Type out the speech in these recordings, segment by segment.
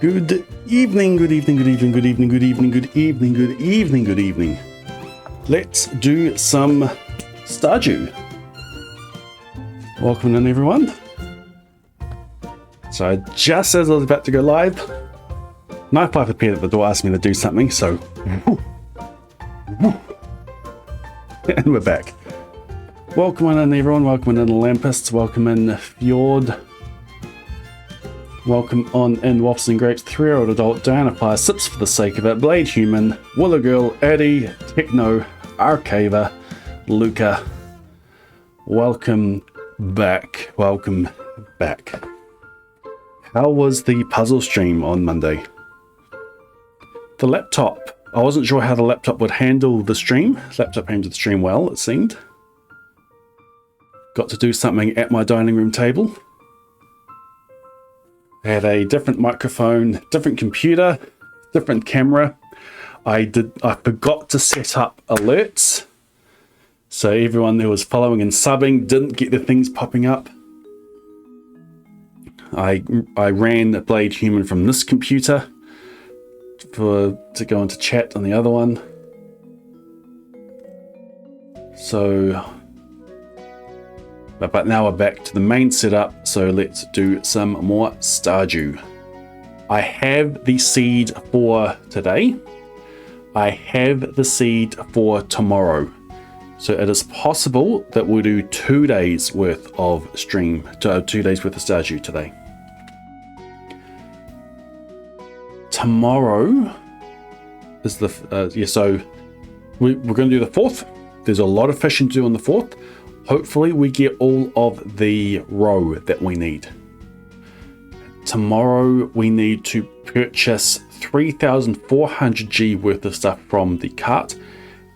Good evening, good evening, good evening, good evening, good evening, good evening, good evening, good evening. Let's do some Stardew. Welcome in, everyone. So just as I was about to go live, Knife Pipe appeared at the door, asked me to do something, so and we're back. Welcome in, everyone. Welcome in, Lampists. Welcome in, Fjord. Welcome on in, Waffles and Grapes. 3-year-old adult Diana Fire sips for the sake of it. Blade Human, Willow Girl, Eddie, Techno, Arcava, Luca. Welcome back. Welcome back. How was the puzzle stream on Monday? The laptop. I wasn't sure how the laptop would handle the stream. Laptop handled the stream well, it seemed. Got to do something at my dining room table. I had a different microphone, different computer, different camera. I forgot to set up alerts. So everyone who was following and subbing didn't get the things popping up. I ran Blade Human from this computer to go into chat on the other one. So, but now we're back to the main setup, so let's do some more Stardew. I have the seed for today. I have the seed for tomorrow. So it is possible that we'll do 2 days worth of stream, 2 days worth of Stardew today. Tomorrow is the, so we're going to do the 4th. There's a lot of fishing to do on the 4th. Hopefully we get all of the roe that we need. Tomorrow we need to purchase 3,400 G worth of stuff from the cart,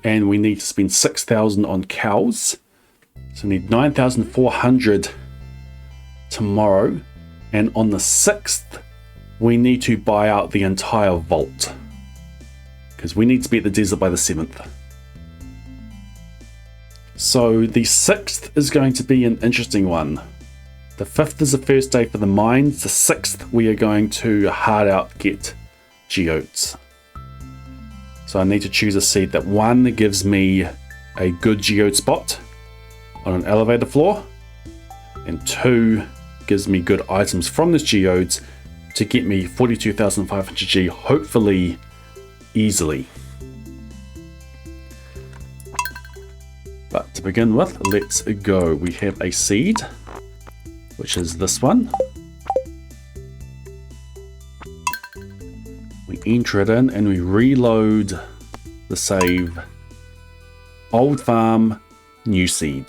and we need to spend 6,000 on cows. So we need 9,400 tomorrow, and on the 6th we need to buy out the entire vault because we need to be at the desert by the 7th. So the 6th is going to be an interesting one. The 5th is the first day for the mines. The 6th we are going to hard out get geodes. So I need to choose a seed that 1 gives me a good geode spot on an elevator floor, and 2 gives me good items from this geodes to get me 42,500 G, hopefully easily. But to begin with, let's go. We have a seed, which is this one. We enter it in and we reload the save. Old farm, new seed.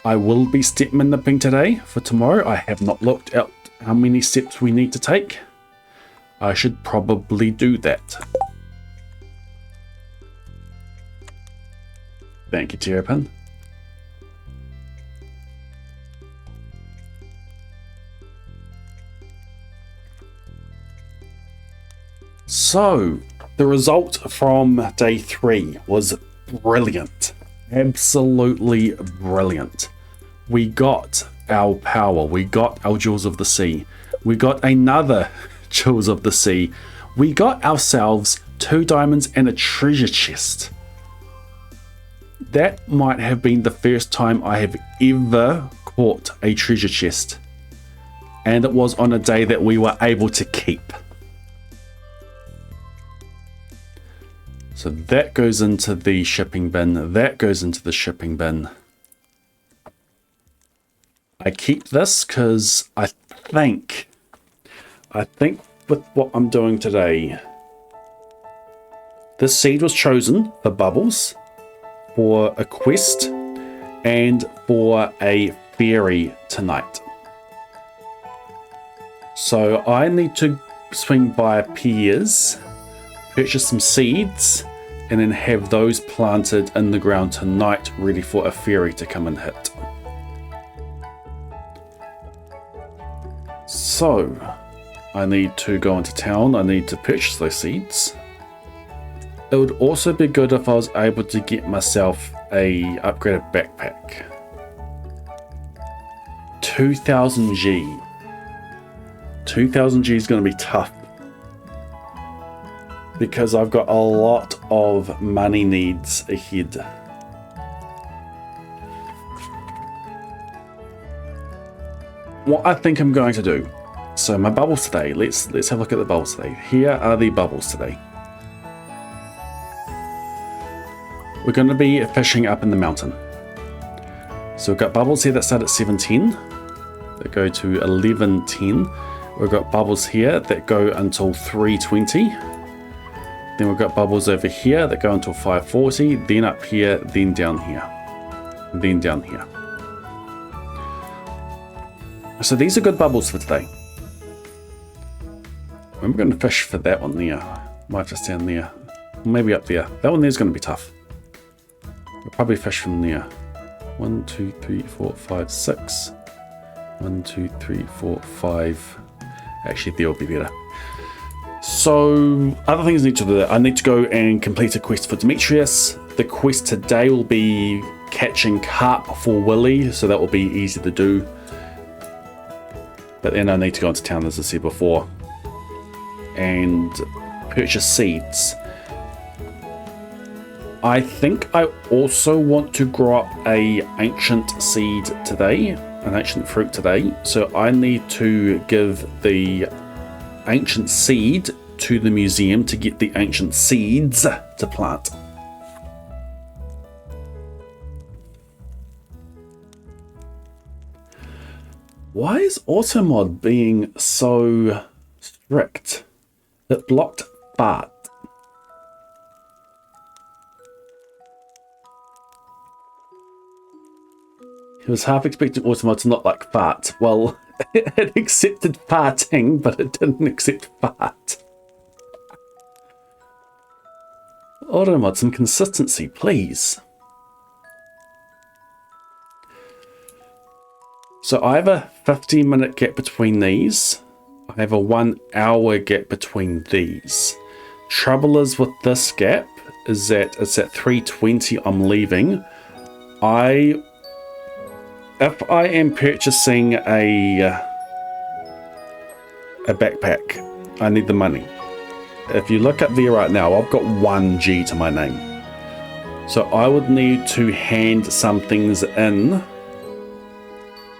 I will be step nipping today for tomorrow. I have not looked at how many steps we need to take. I should probably do that. Thank you, Terrapin. So, the result from day 3 was brilliant. Absolutely brilliant. We got our power. We got our Jewels of the Sea. We got another Jewels of the Sea. We got ourselves 2 diamonds and a treasure chest. That might have been the first time I have ever caught a treasure chest. And it was on a day that we were able to keep. So that goes into the shipping bin. That goes into the shipping bin. I keep this because I think with what I'm doing today, this seed was chosen for bubbles, for a quest, and for a ferry tonight. So I need to swing by Piers, purchase some seeds, and then have those planted in the ground tonight, ready for a ferry to come and hit. So I need to go into town. I need to purchase those seeds. It would also be good if I was able to get myself a upgraded backpack. 2000 G. 2,000 G is going to be tough because I've got a lot of money needs ahead. What I think I'm going to do, so my bubbles today, let's have a look at the bubbles today. Here are the bubbles today. We're going to be fishing up in the mountain. So we've got bubbles here that start at 7:10, that go to 11:10. We've got bubbles here that go until 3:20. Then we've got bubbles over here that go until 5:40, then up here, then down here, then down here. So these are good bubbles for today. We're going to fish for that one there. Might just down there. Maybe up there. That one there's going to be tough. We'll probably fish from there. 1, 2, 3, 4, 5, 6. 1, 2, 3, 4, 5. Actually, there will be better. So, other things I need to do. I need to go and complete a quest for Demetrius. The quest today will be catching carp for Willy, so that will be easy to do. But then I need to go into town, as I said before, and purchase seeds. I think I also want to grow up a ancient seed today, an ancient fruit today. So I need to give the ancient seed to the museum to get the ancient seeds to plant. Why is Automod being so strict? It blocked fart. He was half expecting Automod to not like fart. Well, it accepted farting, but it didn't accept fart. Automod, some consistency, please. So I have a 15-minute gap between these. I have a 1 hour gap between these. Trouble is with this gap is that it's at 3:20 I'm leaving. If I am purchasing a backpack, I need the money. If you look up there right now, I've got 1 G to my name. So I would need to hand some things in.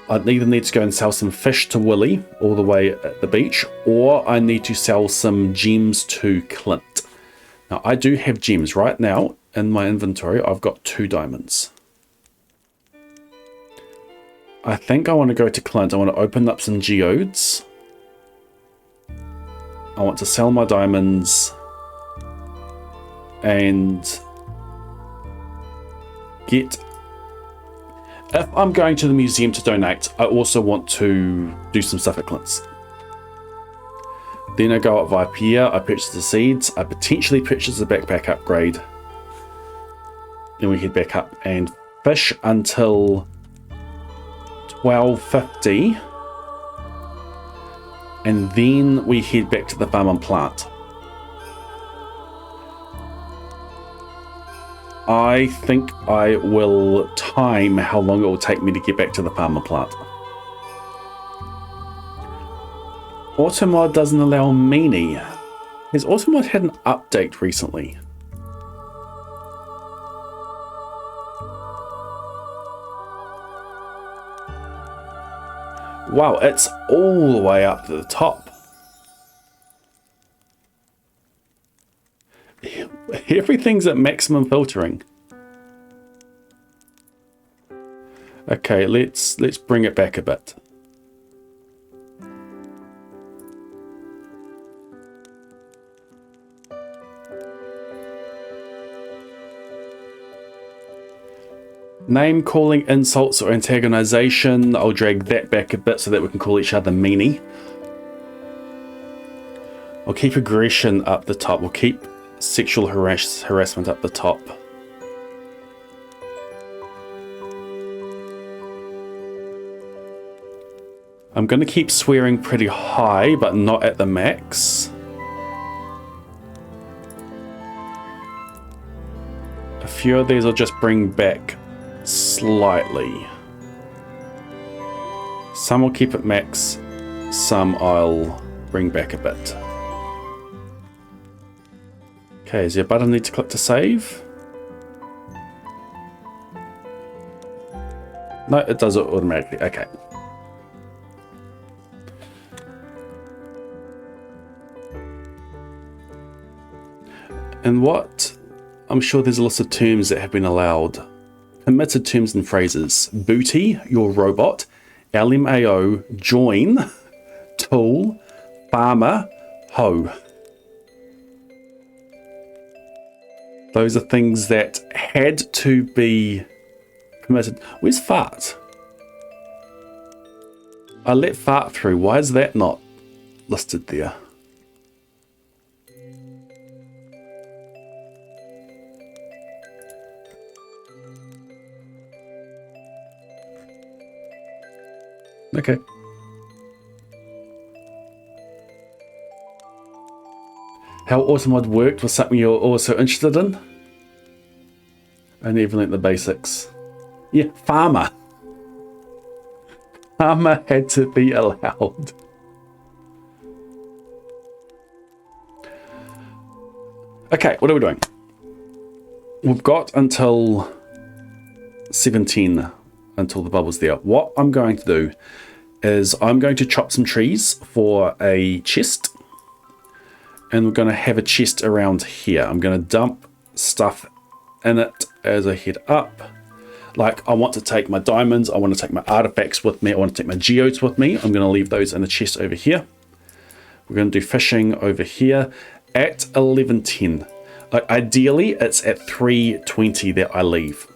I'd either need to go and sell some fish to Willy all the way at the beach, or I need to sell some gems to Clint. Now I do have gems right now in my inventory. I've got 2 diamonds. I think I want to go to Clint. I want to open up some geodes. I want to sell my diamonds and get... If I'm going to the museum to donate, I also want to do some stuff at Clint's. Then I go up via Pierre, I purchase the seeds, I potentially purchase the backpack upgrade. Then we head back up and fish until 12:50. And then we head back to the farm and plant. I think I will time how long it will take me to get back to the farm and plant. Automod doesn't allow meanie. Has Automod had an update recently? Wow, it's all the way up to the top. Everything's at maximum filtering. Okay, let's bring it back a bit. Name calling, insults or antagonization. I'll drag that back a bit so that we can call each other meanie. I'll keep aggression up the top. We'll keep sexual harassment up the top. I'm going to keep swearing pretty high, but not at the max. A few of these I'll just bring back slightly. Some will keep at max, Some I'll bring back a bit. Okay, is there a button I need to click to save? No, it does it automatically. Okay. And what? I'm sure there's a list of terms that have been allowed. Permitted terms and phrases. Booty, your robot. LMAO, join. Tool. Farmer, hoe. Those are things that had to be permitted. Where's fart? I let fart through. Why is that not listed there? Okay. How Automod worked was something you're also interested in? I never learnt the basics. Yeah, farmer. Farmer had to be allowed. Okay, what are we doing? We've got until 17 until the bubble's there. What I'm going to do is I'm going to chop some trees for a chest. And we're going to have a chest around here. I'm going to dump stuff in it as I head up. Like, I want to take my diamonds, I want to take my artifacts with me, I want to take my geodes with me. I'm going to leave those in a chest over here. We're going to do fishing over here at 11:10. Like, ideally, it's at 3:20 that I leave.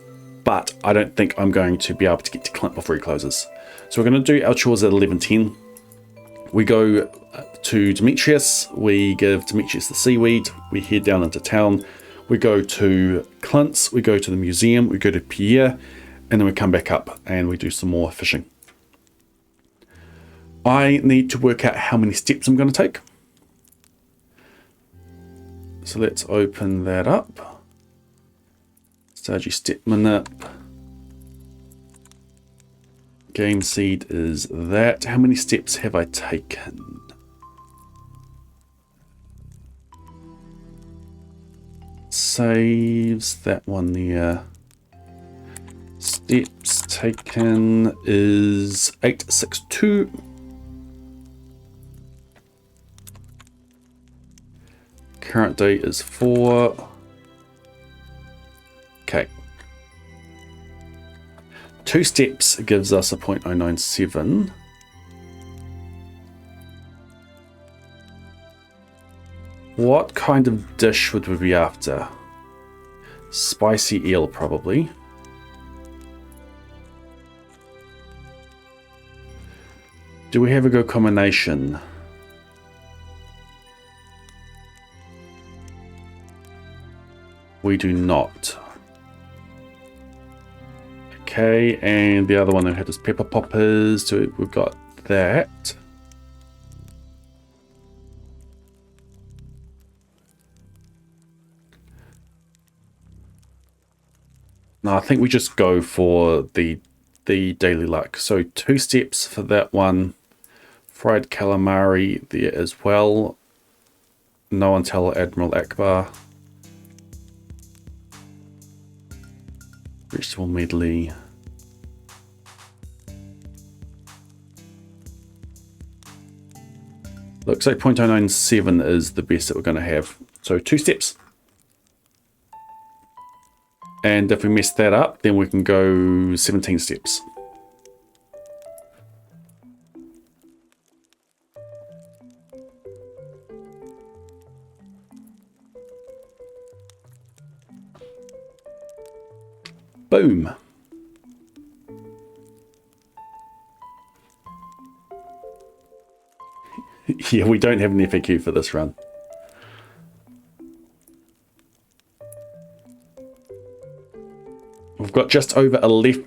But I don't think I'm going to be able to get to Clint before he closes. So we're going to do our chores at 11:10. We go to Demetrius, we give Demetrius the seaweed, we head down into town, we go to Clint's, we go to the museum, we go to Pierre, and then we come back up and we do some more fishing. I need to work out how many steps I'm going to take. So let's open that up. Stargy step minute. Game seed is that. How many steps have I taken? Saves that one there. Steps taken is 862. Current date is 4. Okay. 2 steps gives us a 0.097. What kind of dish would we be after? Spicy eel, probably. Do we have a good combination? We do not. Okay, and the other one that had is pepper poppers, so we've got that. No, I think we just go for the daily luck. So 2 steps for that one. Fried calamari there as well. No one tell Admiral Akbar. Vegetable medley. Looks like 0.097 is the best that we're going to have. So 2 steps. And if we mess that up, then we can go 17 steps. Boom. Yeah, we don't have an FAQ for this run. We've got just over a left.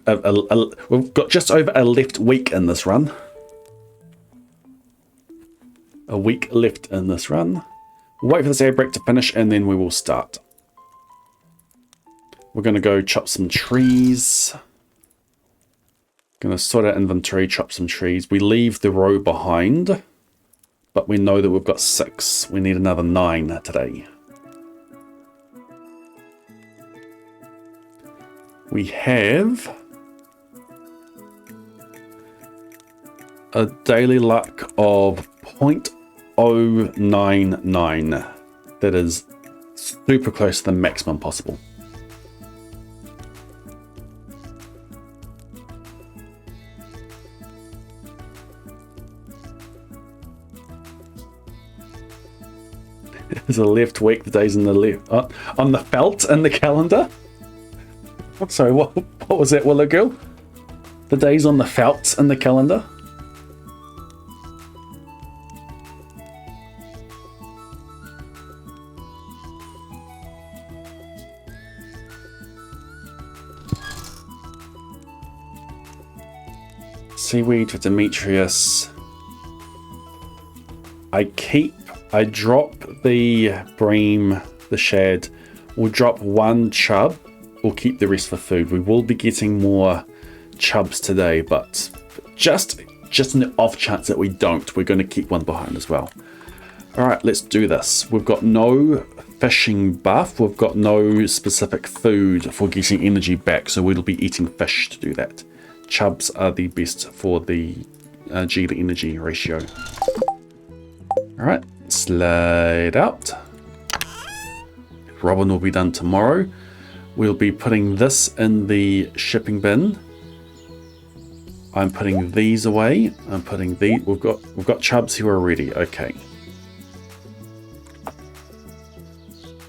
We've got just over a left week in this run. A week left in this run. We'll wait for this ad break to finish, and then we will start. We're going to go chop some trees. Gonna sort out inventory, chop some trees. We leave the row behind, but we know that we've got 6. We need another 9 today. We have a daily luck of 0.099. That is super close to the maximum possible. There's a left week, the days in the left on the felt in the calendar. Sorry, what was that, Willow Girl? The days on the felt in the calendar. Seaweed for Demetrius. I drop the bream, the shad. We'll drop 1 chub. We'll keep the rest for food. We will be getting more chubs today, but just in the off chance that we don't, we're going to keep 1 behind as well. All right, let's do this. We've got no fishing buff. We've got no specific food for getting energy back, so we'll be eating fish to do that. Chubs are the best for the G to energy ratio. All right, slide out. Robin will be done tomorrow. We'll be putting this in the shipping bin. I'm putting these away. I'm putting these. We've got chubs here already. Okay.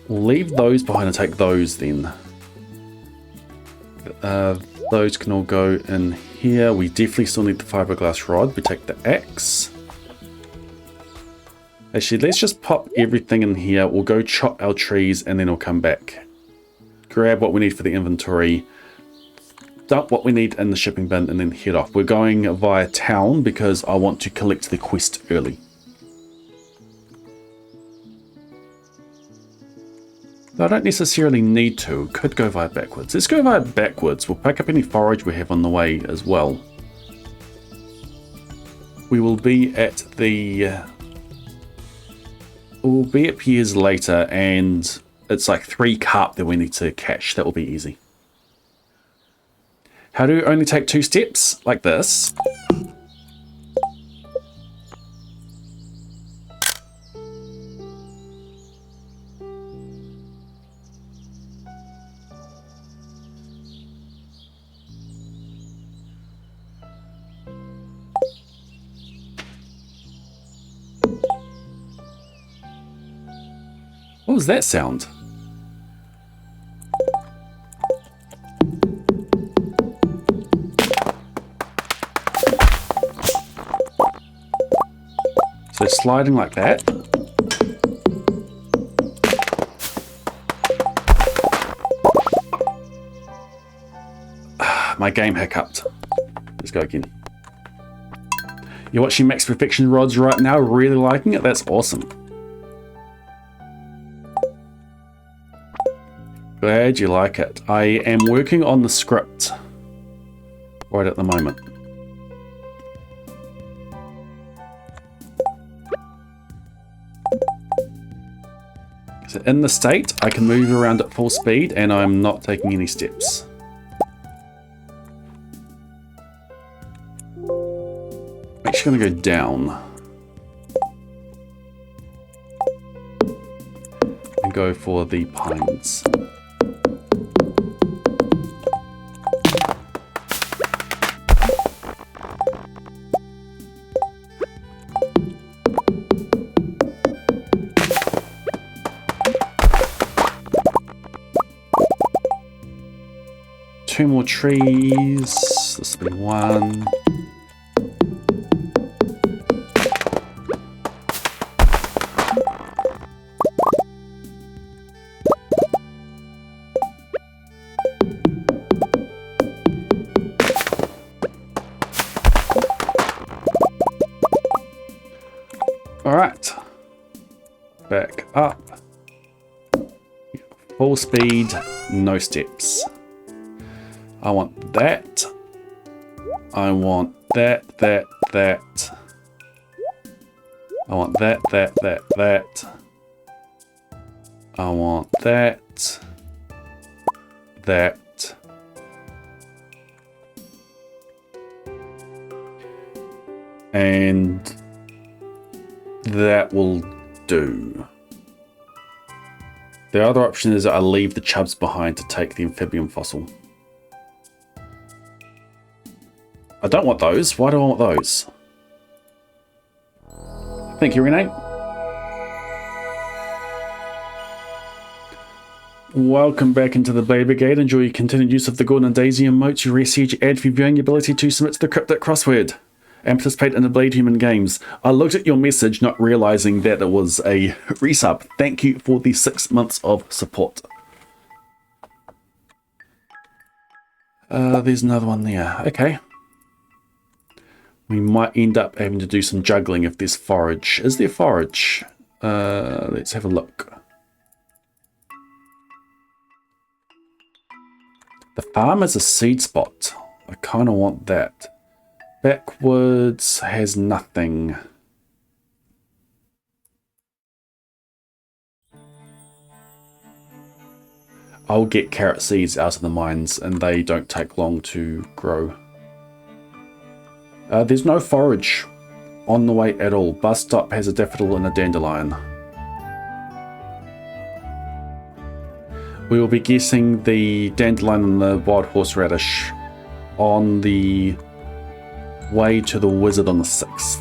We'll leave those behind and take those then. Those can all go in here. We definitely still need the fiberglass rod. We take the axe. Actually, let's just pop everything in here. We'll go chop our trees and then we'll come back. Grab what we need for the inventory. Dump what we need in the shipping bin and then head off. We're going via town because I want to collect the quest early. I don't necessarily need to. Could go via backwards. Let's go via backwards. We'll pick up any forage we have on the way as well. We will be at the... We'll be at Piers later, and it's like 3 carp that we need to catch. That will be easy. How do you only take 2 steps? Like this. What was that sound? So sliding like that. My game hiccuped. Let's go again. You're watching Max Perfection Rods right now, really liking it? That's awesome. Glad you like it. I am working on the script right at the moment. So in the state, I can move around at full speed and I'm not taking any steps. I'm actually going to go down. And go for the pines. Two more trees. This will be 1. All right. Back up. Full speed, no steps. I want that. I want that. I want that. I want that. And that will do. The other option is that I leave the chubs behind to take the amphibian fossil. I don't want those. Why do I want those? Thank you, Renee. Welcome back into the Blade Brigade. Enjoy your continued use of the Gordon and Daisy emotes. You receive your ad for viewing your ability to submit to the cryptic crossword and participate in the Blade Human games. I looked at your message, not realizing that it was a resub. Thank you for the 6 months of support. There's another one there. Okay. We might end up having to do some juggling if there's forage. Is there forage? Let's have a look. The farm is a seed spot. I kind of want that. Backwards has nothing. I'll get carrot seeds out of the mines and they don't take long to grow. There's no forage on the way at all. Bus stop has a daffodil and a dandelion. We will be guessing the dandelion and the wild horseradish on the way to the wizard on the 6th.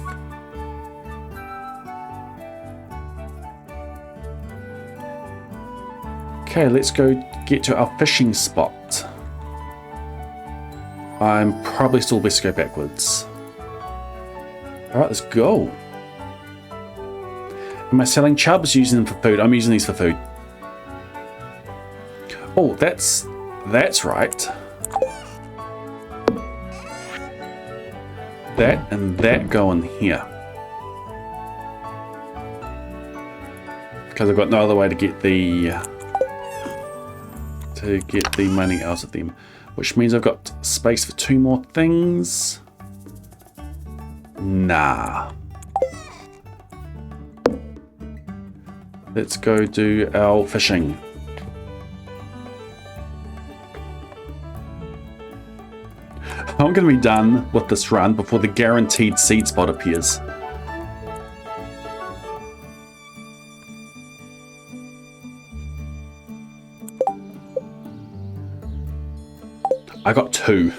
Okay, let's go get to our fishing spot. I'm probably still best to go backwards. Alright, let's go. Am I selling chubs? Using them for food? I'm using these for food. Oh, that's right. That and that go in here. Because I've got no other way to get the money out of them. Which means I've got space for 2 more things. Nah. Let's go do our fishing. I'm going to be done with this run before the guaranteed seed spot appears. I got 2.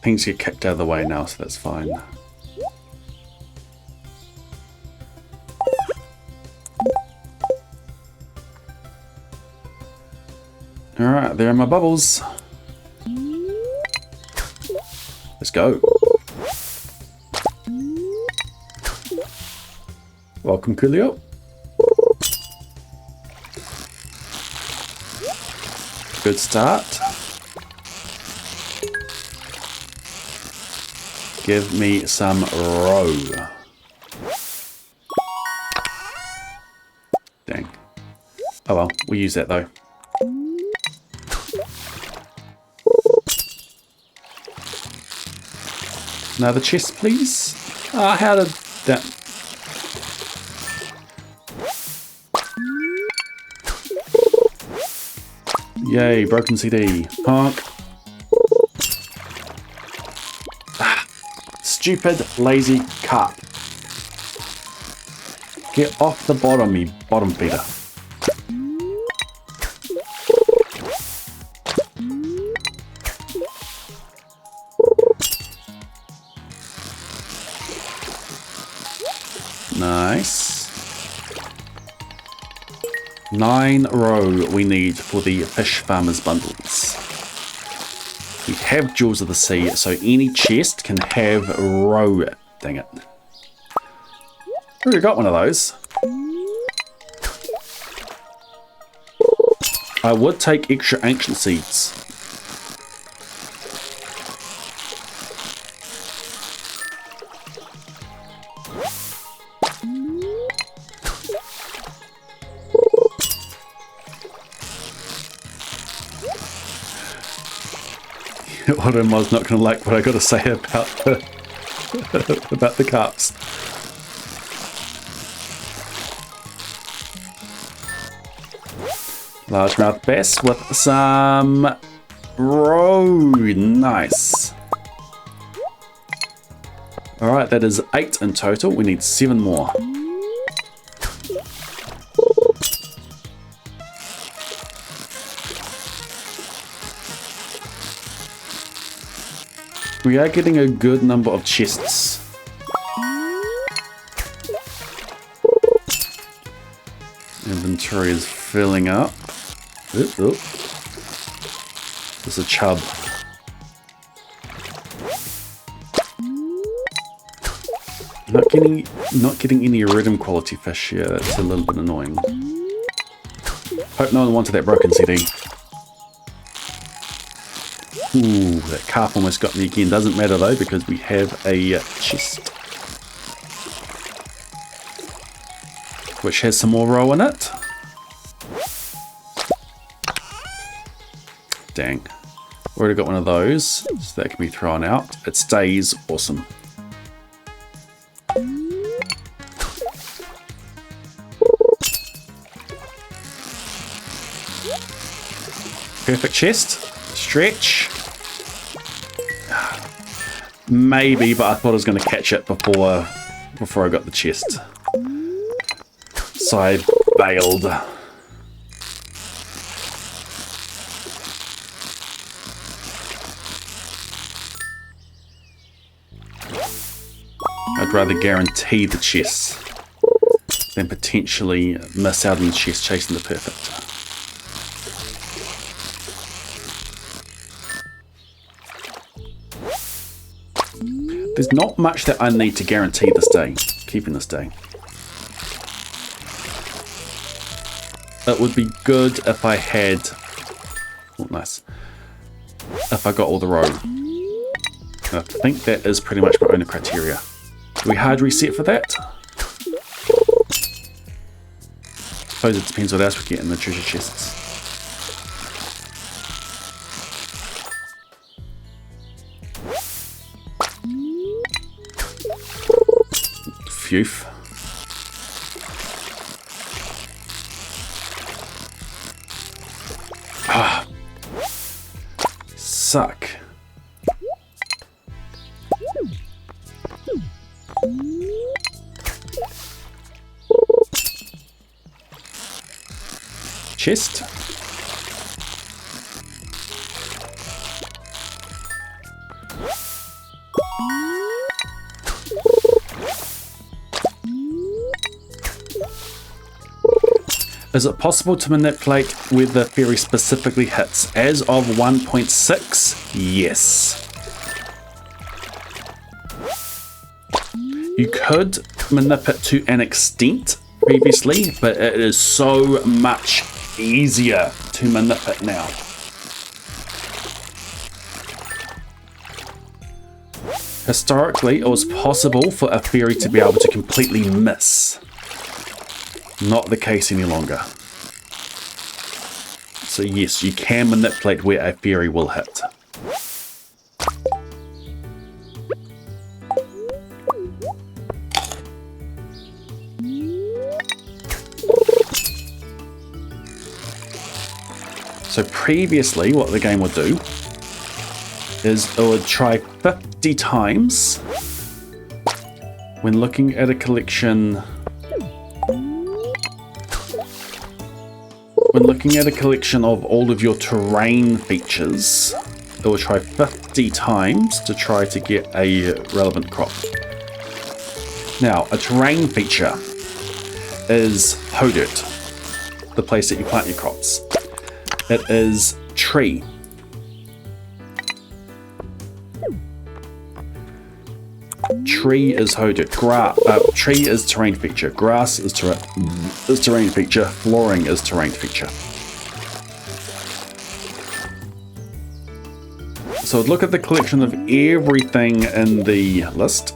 Things get kicked out of the way now, so that's fine. Alright, there are my bubbles. Let's go. Welcome, Coolio. Good start. Give me some roe. Dang. Oh well, we'll use that though. Another chest, please. Ah, how did that... Yay, broken CD. Honk. Ah, stupid, lazy carp. Get off the bottom, you bottom feeder. Nice. 9 roe we need for the fish farmers bundles. We have Jewels of the Sea, so any chest can have roe. Dang it. Already got one of those. I would take extra ancient seeds. Automo's not going to like what I got to say about the, about the carps. Largemouth bass with some roe. Nice. Alright, that is 8 in total. We need 7 more. We are getting a good number of chests. Inventory is filling up. Oop, oop. There's a chub. Not getting any rhythm quality fish here. That's a little bit annoying. Hope no one wanted that broken CD. Ooh, that carp almost got me again. Doesn't matter though, because we have a chest. Which has some more roe in it. Dang. Already got one of those, so that can be thrown out. It stays awesome. Perfect chest. Stretch. Maybe, but I thought I was going to catch it before I got the chest. So I bailed. I'd rather guarantee the chest than potentially miss out on the chest chasing the perfect. There's not much that I need to guarantee this day, keeping this day. It would be good if I had... Oh, nice. If I got all the roe. I think that is pretty much my only criteria. Do we hard reset for that? Suppose it depends what else we get in the treasure chests. Phew. Ah. Suck. Chest. Is it possible to manipulate where the fairy specifically hits? As of 1.6, yes. You could manipulate it to an extent previously, but it is so much easier to manipulate now. Historically, it was possible for a fairy to be able to completely miss. Not the case any longer. So yes, you can manipulate where a fairy will hit. So previously, what the game would do is it would try 50 times when looking at a collection. When looking at a collection of all of your terrain features, it will try 50 times to try to get a relevant crop. Now, a terrain feature is hoe dirt, the place that you plant your crops. It is tree. Tree is hoe dirt. Tree is terrain feature. Grass is terrain feature. Flooring is terrain feature. So look at the collection of everything in the list.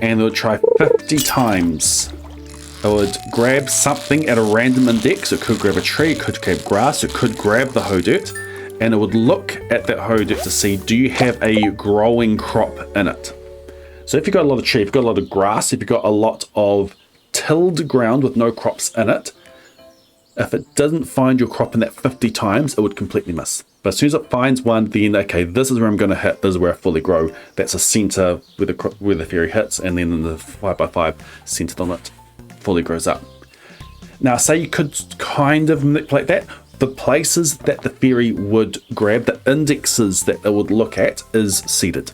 And they'll try 50 times It would grab something at a random index. It could grab a tree, it could grab grass, it could grab the hoe dirt, and it would look at that hoe dirt to see, do you have a growing crop in it? So if you've got a lot of tree, if you've got a lot of grass, if you've got a lot of tilled ground with no crops in it, if it doesn't find your crop in that 50 times, it would completely miss. But as soon as it finds one, then, okay, this is where I'm going to hit, this is where I fully grow. That's a center where the fairy hits, and then in the 5x5 centered on it, fully grows up. Now, say you could kind of manipulate that. The places that the fairy would grab, the indexes that it would look at, is seeded.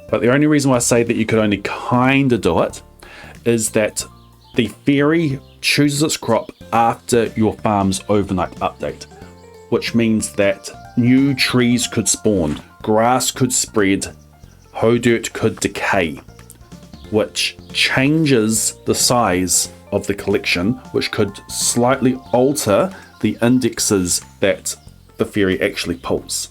But the only reason why I say that you could only kind of do it is that the fairy chooses its crop after your farm's overnight update, which means that new trees could spawn, grass could spread, hoe dirt could decay, which changes the size of the collection, which could slightly alter the indexes that the fairy actually pulls.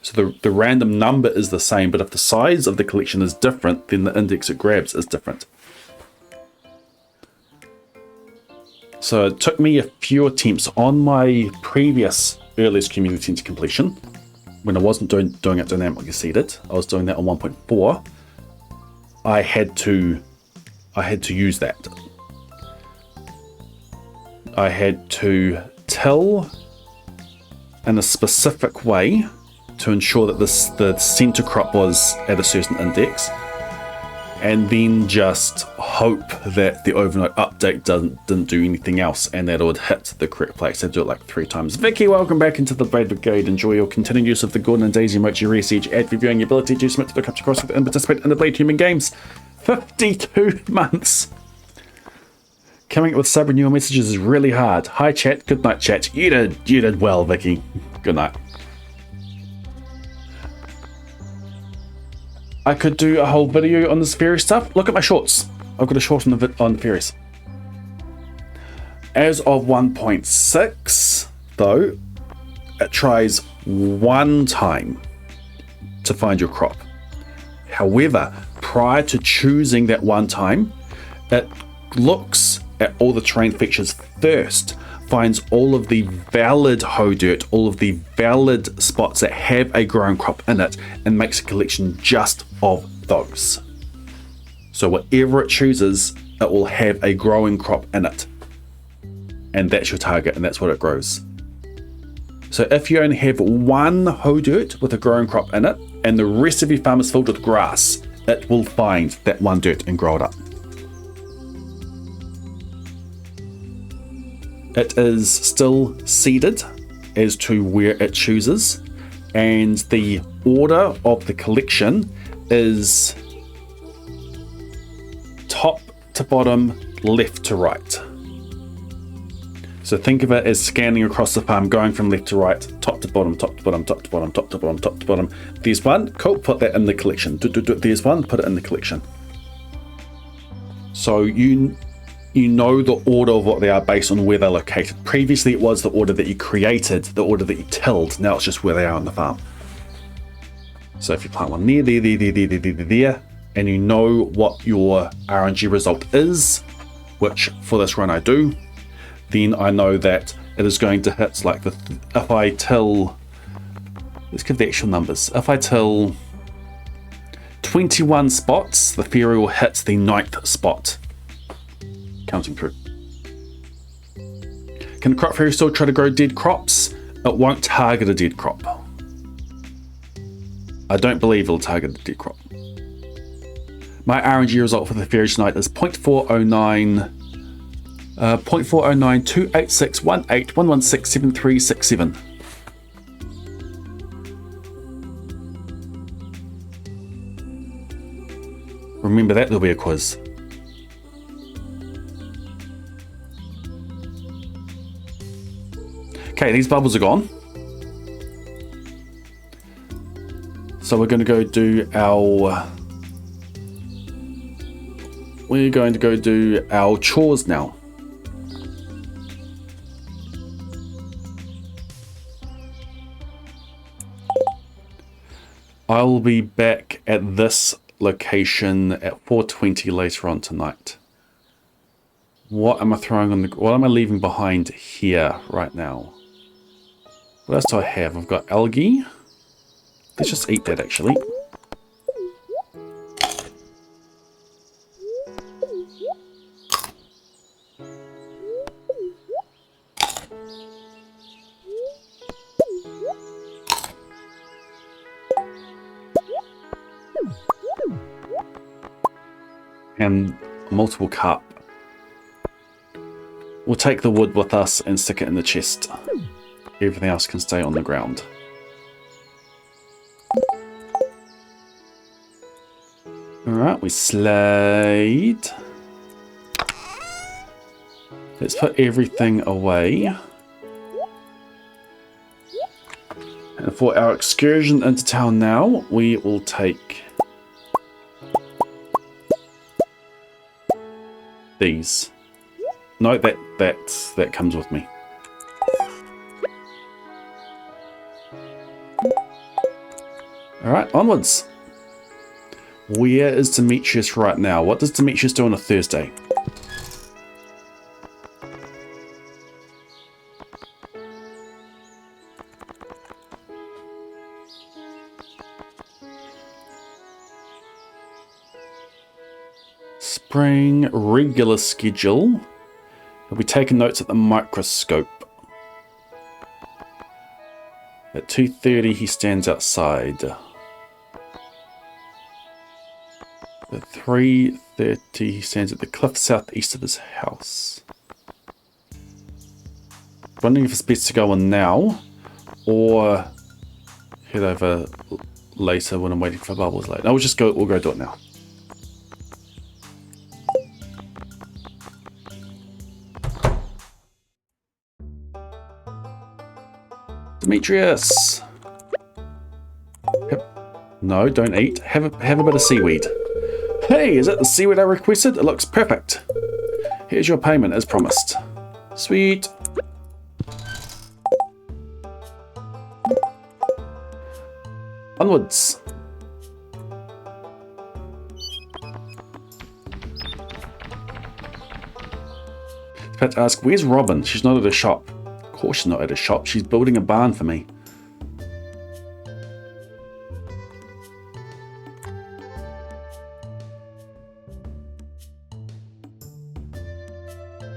So the random number is the same, but if the size of the collection is different, then the index it grabs is different. So it took me a few attempts on my previous earliest community into completion, when I wasn't doing it dynamically seeded. I was doing that on 1.4. I had to use that. I had to till in a specific way to ensure that the center crop was at a certain index, and then just hope that the overnight update didn't do anything else and that it would hit the correct place. I'd do it like 3 times. Vicky, welcome back into the Blade Brigade. Enjoy your continued use of the Gordon and Daisy emoji research ad reviewing your ability to submit to the country cross and participate in the Blade Human Games. 52 months! Coming up with subliminal messages is really hard. Hi chat, good night chat. You did well, Vicky. Good night. I could do a whole video on this fairy stuff. Look at my shorts. I've got a short on the fairies. As of 1.6, though, it tries one time to find your crop. However, prior to choosing that one time, it looks at all the terrain features first, finds all of the valid hoe dirt, all of the valid spots that have a growing crop in it, and makes a collection just of those. So whatever it chooses, it will have a growing crop in it. And that's your target, and that's what it grows. So if you only have one hoe dirt with a growing crop in it, and the rest of your farm is filled with grass, it will find that one dirt and grow it up. It is still seeded as to where it chooses, and the order of the collection is top to bottom, left to right. So think of it as scanning across the farm, going from left to right, top to bottom, top to bottom, top to bottom, top to bottom, top to bottom. There's one, cool, put that in the collection. There's one, put it in the collection. So you know the order of what they are based on where they're located. Previously it was the order that you created, the order that you tilled. Now it's just where they are on the farm. So if you plant one there, and you know what your RNG result is, which for this run I do, then I know that it is going to hit like if I till, let's give the actual numbers. If I till 21 spots, the fairy will hit the 9th spot. Counting through. Can the crop fairy still try to grow dead crops? It won't target a dead crop. I don't believe it'll target a dead crop. My RNG result for the fairy tonight is 0.409 0.409286181167367. Remember that, there'll be a quiz. Okay, these bubbles are gone. So we're going to go do our chores now. I will be back at this location at 4:20 later on tonight. What am I throwing on the... What am I leaving behind here right now? What else do I have? I've got algae. Let's just eat that, actually. And multiple carp. We'll take the wood with us and stick it in the chest. Everything else can stay on the ground. Alright, we slide. Let's put everything away. And for our excursion into town now, we will take these. No, that comes with me. Alright, onwards. Where is Demetrius right now? What does Demetrius do on a Thursday? Spring regular schedule. He'll be taking notes at the microscope. At 2:30 he stands outside. At 3:30 he stands at the cliff southeast of his house. Wondering if it's best to go on now or head over later when I'm waiting for bubbles later. No, we'll go do it now. Demetrius! No, don't eat. Have a bit of seaweed. Hey, is that the seaweed I requested? It looks perfect. Here's your payment as promised. Sweet. Onwards. About to ask, where's Robin? She's not at a shop. Of course she's not at a shop. She's building a barn for me.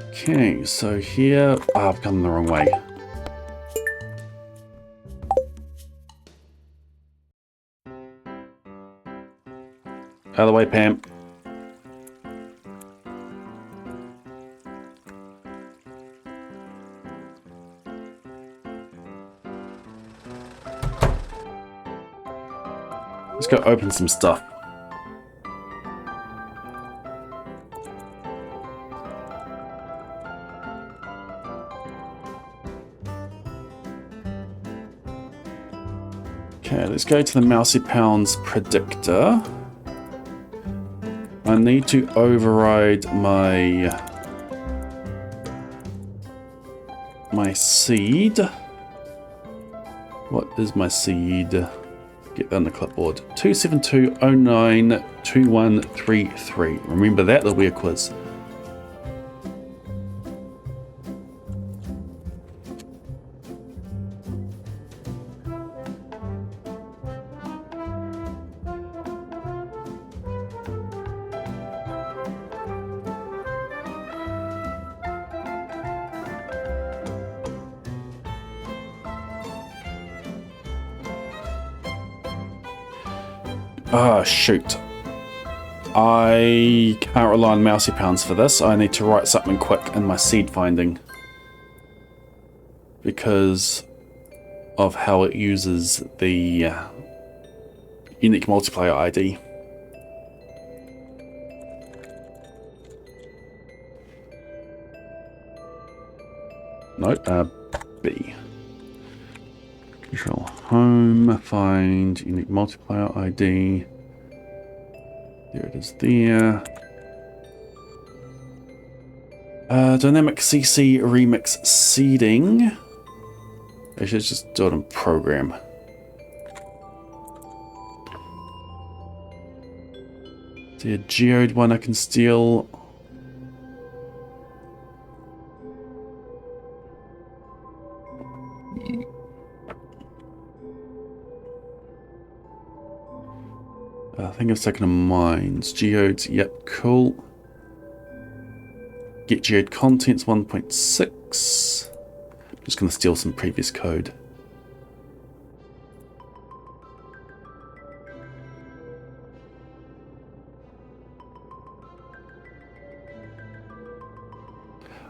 Okay, so here... Oh, I've come the wrong way. Out of the way, Pam. Let's go open some stuff. Okay, let's go to the Mousy Pounds predictor. I need to override my seed. What is my seed? Get that on the clipboard. 272092133. Remember that, there'll be a quiz. Ah, shoot. I can't rely on Mousy Pounds for this. I need to write something quick in my seed finding. Because of how it uses the unique multiplayer ID. No, B. Control home, find unique multiplier ID. There it is there. Dynamic CC remix seeding. I should just do it in program. Is there a geode one I can steal? I think I've taken a mines. Geodes, yep, cool. Get geode contents 1.6. I'm just going to steal some previous code.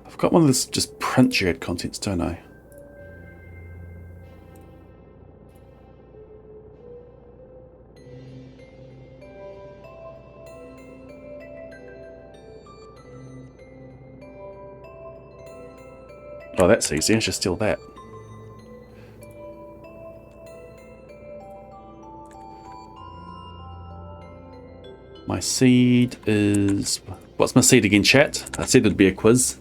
I've got one of this just print geode contents, don't I? Oh, that's easy. I should steal that. My seed is... What's my seed again, chat? I said it'd be a quiz.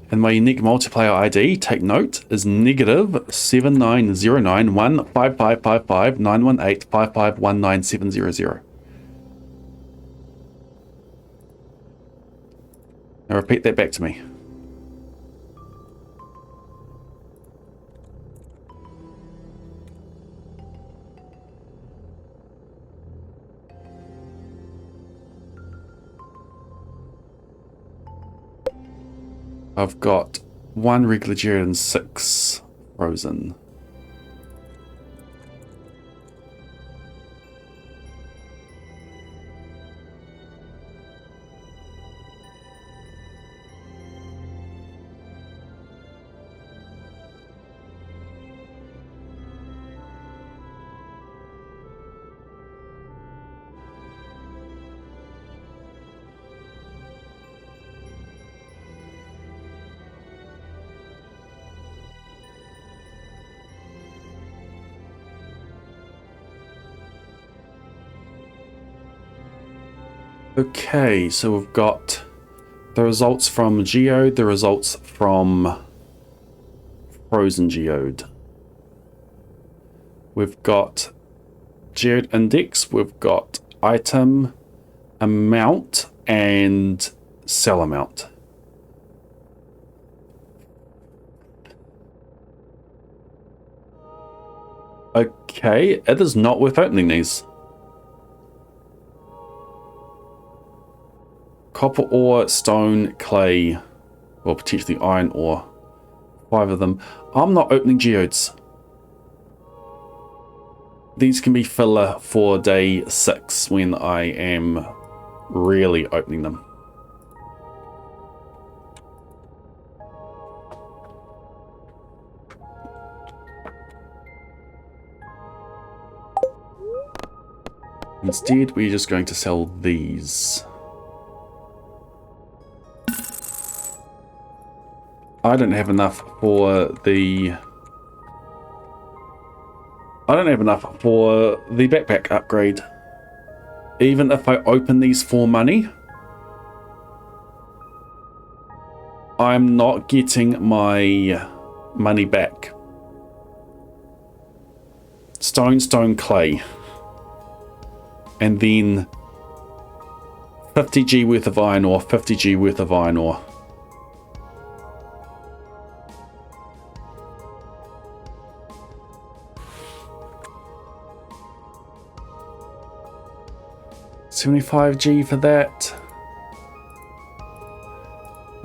And my unique multiplayer ID, take note, is -7909155559185519700. Now repeat that back to me. I've got 1 regular geode and 6 frozen. Okay, so we've got the results from Geode, the results from Frozen Geode. We've got Geode Index, we've got Item, Amount, and Sell Amount. Okay, it is not worth opening these. Copper ore, stone, clay, or potentially iron ore. 5 of them. I'm not opening geodes. These can be filler for day 6 when I am really opening them. Instead, we're just going to sell these. I don't have enough for the... I don't have enough for the backpack upgrade. Even if I open these for money, I'm not getting my money back. Stone, stone, clay. And then 50G worth of iron ore, 50G worth of iron ore. $75G for that.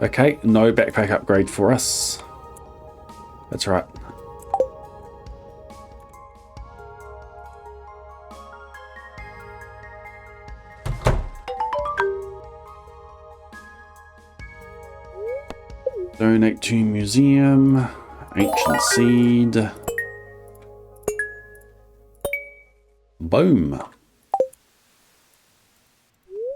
Okay, no backpack upgrade for us. That's right. Donate to museum. Ancient seed. Boom.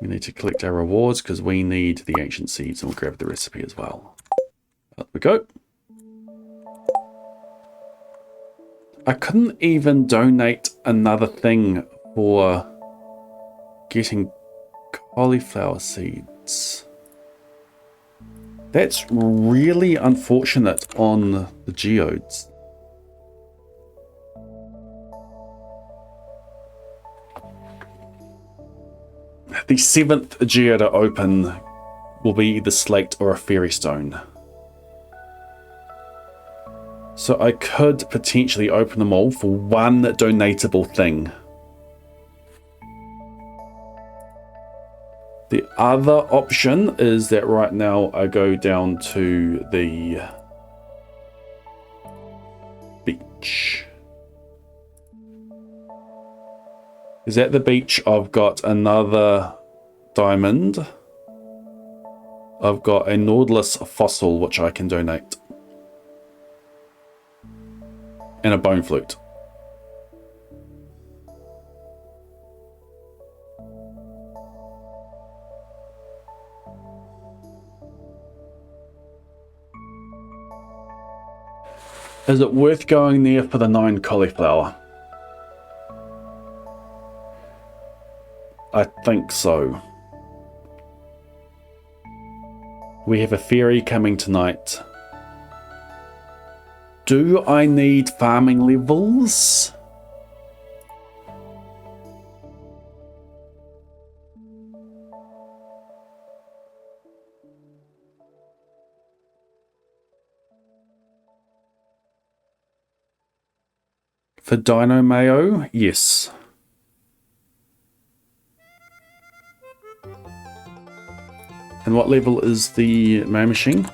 We need to collect our rewards because we need the ancient seeds, and we'll grab the recipe as well. Up we go. I couldn't even donate another thing for getting cauliflower seeds. That's really unfortunate on the geodes. The 7th geode to open will be either slate or a fairy stone. So I could potentially open them all for one donatable thing. The other option is that right now I go down to the beach. Is at the beach I've got another diamond. I've got a Nautilus fossil which I can donate. And a bone flute. Is it worth going there for the 9 cauliflower? I think so. We have a ferry coming tonight. Do I need farming levels? For Dino Mayo, yes. And what level is the Mayo machine?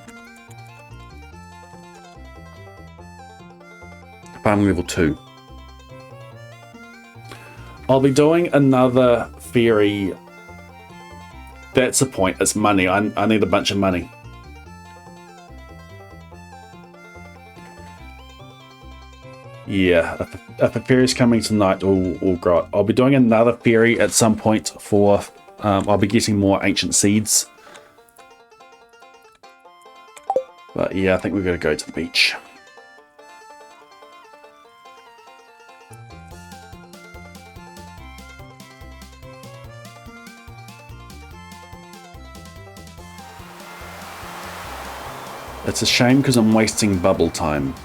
Farming level 2. I'll be doing another ferry. That's the point, it's money. I need a bunch of money. Yeah, if a ferry's coming tonight, we'll grow it. I'll be doing another ferry at some point for, I'll be getting more ancient seeds. But yeah, I think we're going to go to the beach. It's a shame because I'm wasting bubble time.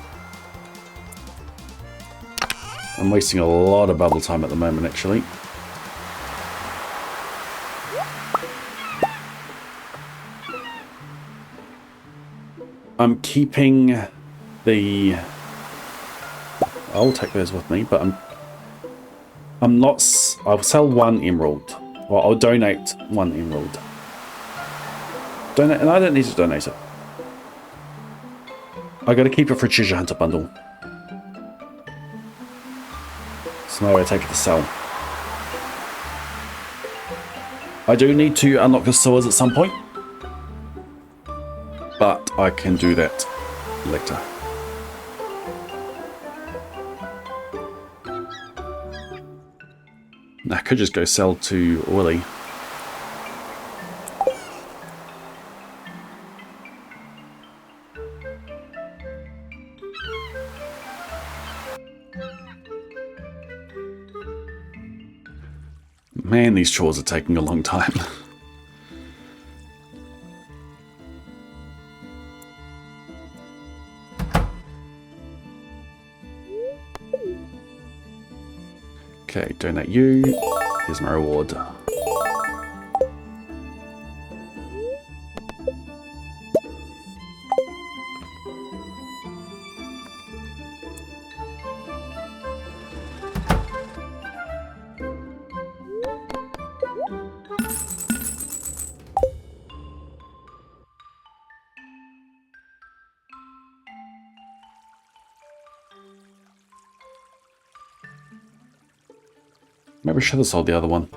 I'm wasting a lot of bubble time at the moment, actually. I'm keeping the... I'll take those with me, but I'm not... I'll sell 1 emerald. Well, I'll donate 1 emerald. Donate, and I don't need to donate it. I gotta keep it for a treasure hunter bundle. So now I take it to sell. I do need to unlock the sewers at some point, but I can do that later. I could just go sell to Ollie. Man, these chores are taking a long time. Okay, donate you. Here's my reward. Maybe I should have sold the other one.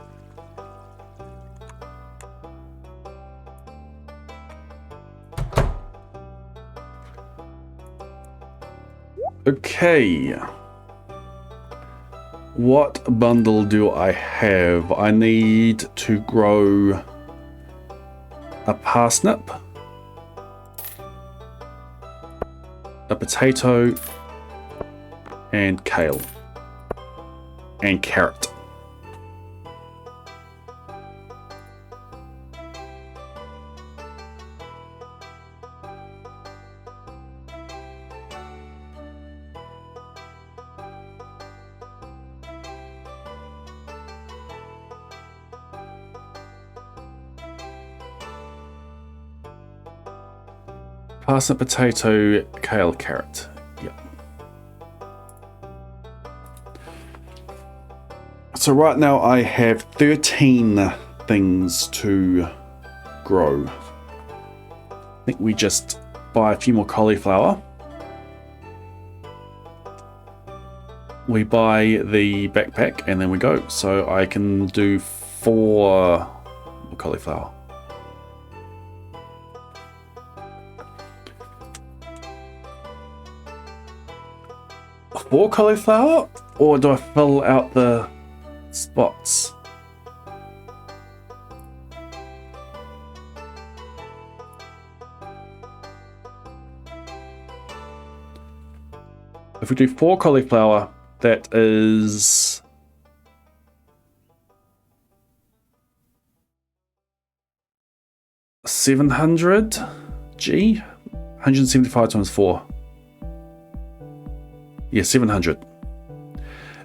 Okay. What bundle do I have? I need to grow a parsnip, a potato, and kale, and carrot. Parsnip, potato, kale, carrot. Yep. So right now I have 13 things to grow. I think we just buy a few more cauliflower. We buy the backpack and then we go. So I can do 4 cauliflower. Four cauliflower, or do I fill out the spots? If we do 4 cauliflower, that is 700 G, 175 times 4. Yeah, 700.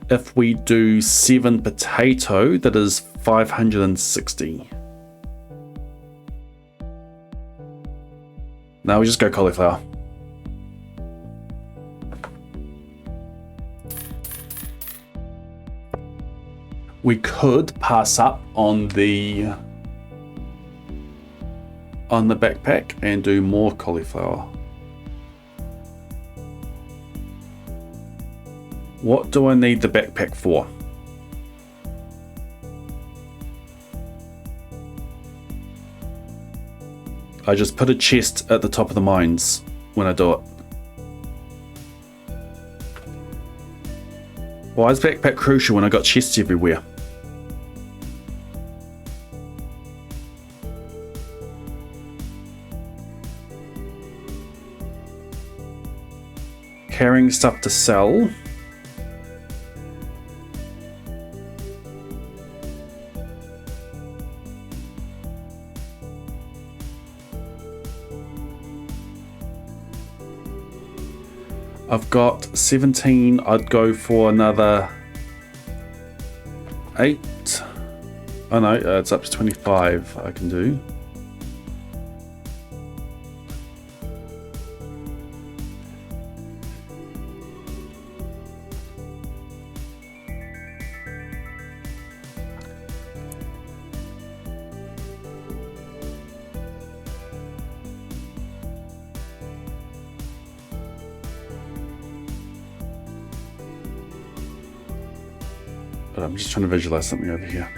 If we do 7 potato, that is 560. Now we just go cauliflower. We could pass up on the backpack and do more cauliflower. What do I need the backpack for? I just put a chest at the top of the mines when I do it. Why is backpack crucial when I got chests everywhere? Carrying stuff to sell. I've got 17, I'd go for another 8. Oh no, it's up to 25 I can do. But I'm just trying to visualize something over here.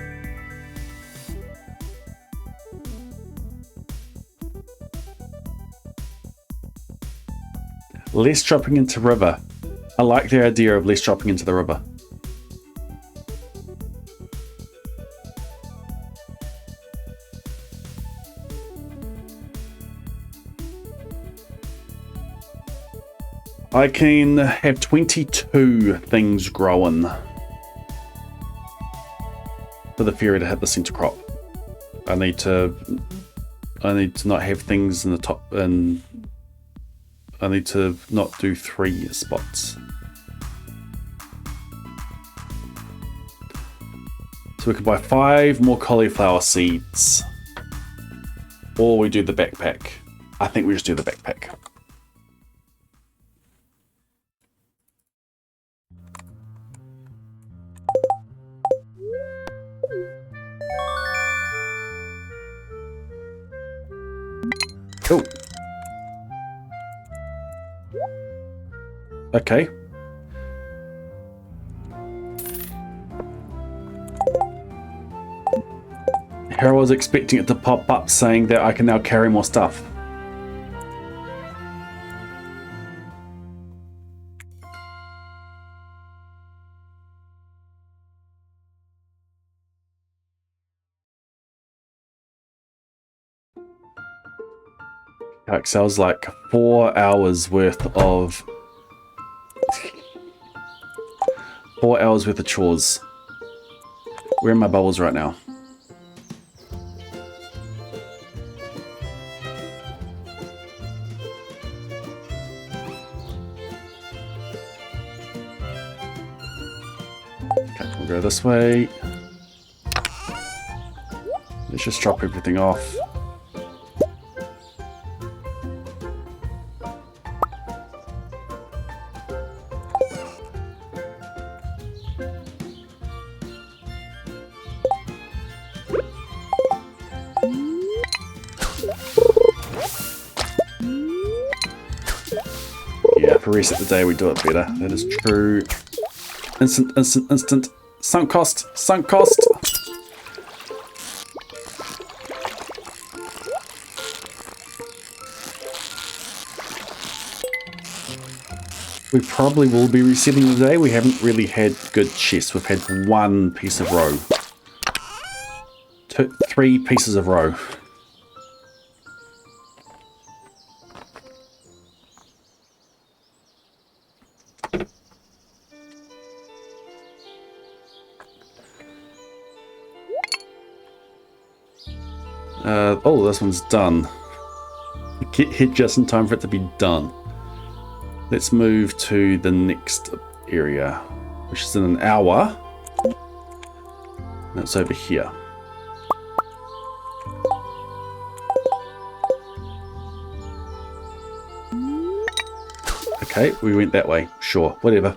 Less dropping into river. I like the idea of less dropping into the river. I can have 22 things growing for the fairy to hit the center crop. I need to not have things in the top, and I need to not do 3 spots. So we can buy 5 more cauliflower seeds, or we do the backpack. I think we just do the backpack. Cool. Okay. Here I was expecting it to pop up saying that I can now carry more stuff. Excel's like 4 hours worth of 4 hours worth of chores. Where are my bubbles right now? Okay, we'll go this way. Let's just drop everything off. reset the day we do it better. That is true. Instant, instant, instant. Sunk cost, sunk cost. We probably will be resetting the day. We haven't really had good chests. We've had one piece of row. Three pieces of row. Oh, this one's done. Get here just in time for it to be done. Let's move to the next area, which is in an hour. That's over here. Okay, we went that way. Sure, whatever.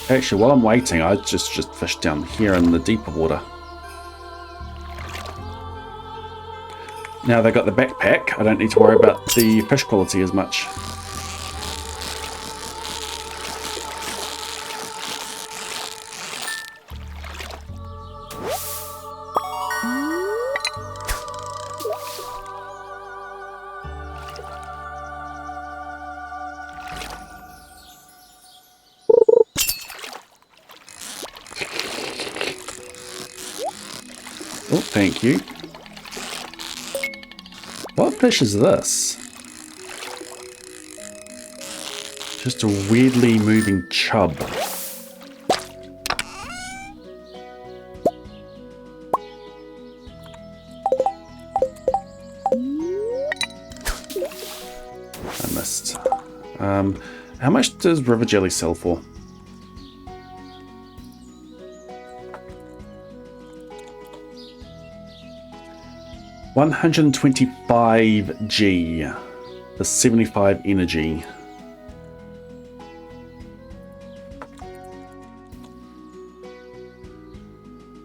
Actually, while I'm waiting, I just fish down here in the deeper water. Now they got the backpack, I don't need to worry about the fish quality as much. Oh, thank you. What fish is this? Just a weirdly moving chub. I missed. How much does river jelly sell for? $125G. The 75 energy.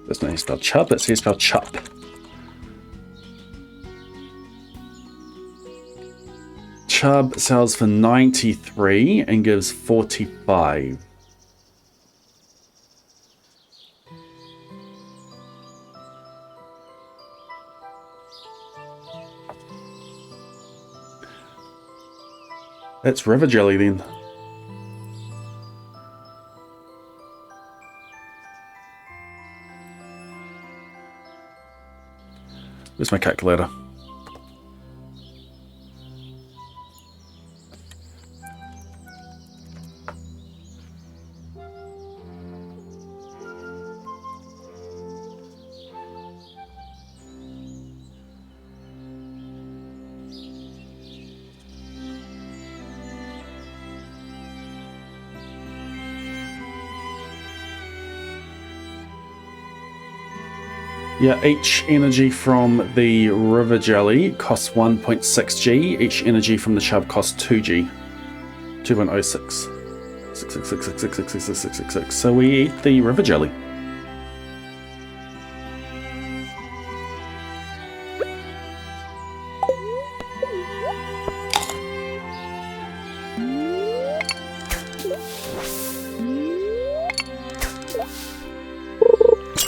That's not how you spell chub, that's how you spell chup. Chub sells for 93 and gives 45. That's river jelly then. Where's my calculator? Yeah, each energy from the river jelly costs 1.6G. Each energy from the chub costs 2G. 2.06. 66666666666. So we eat the river jelly.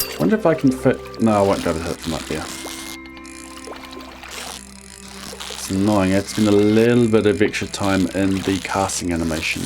I wonder if I can fit... No, I won't be able to hit them up there. It's annoying. I had to spend a little bit of extra time in the casting animation.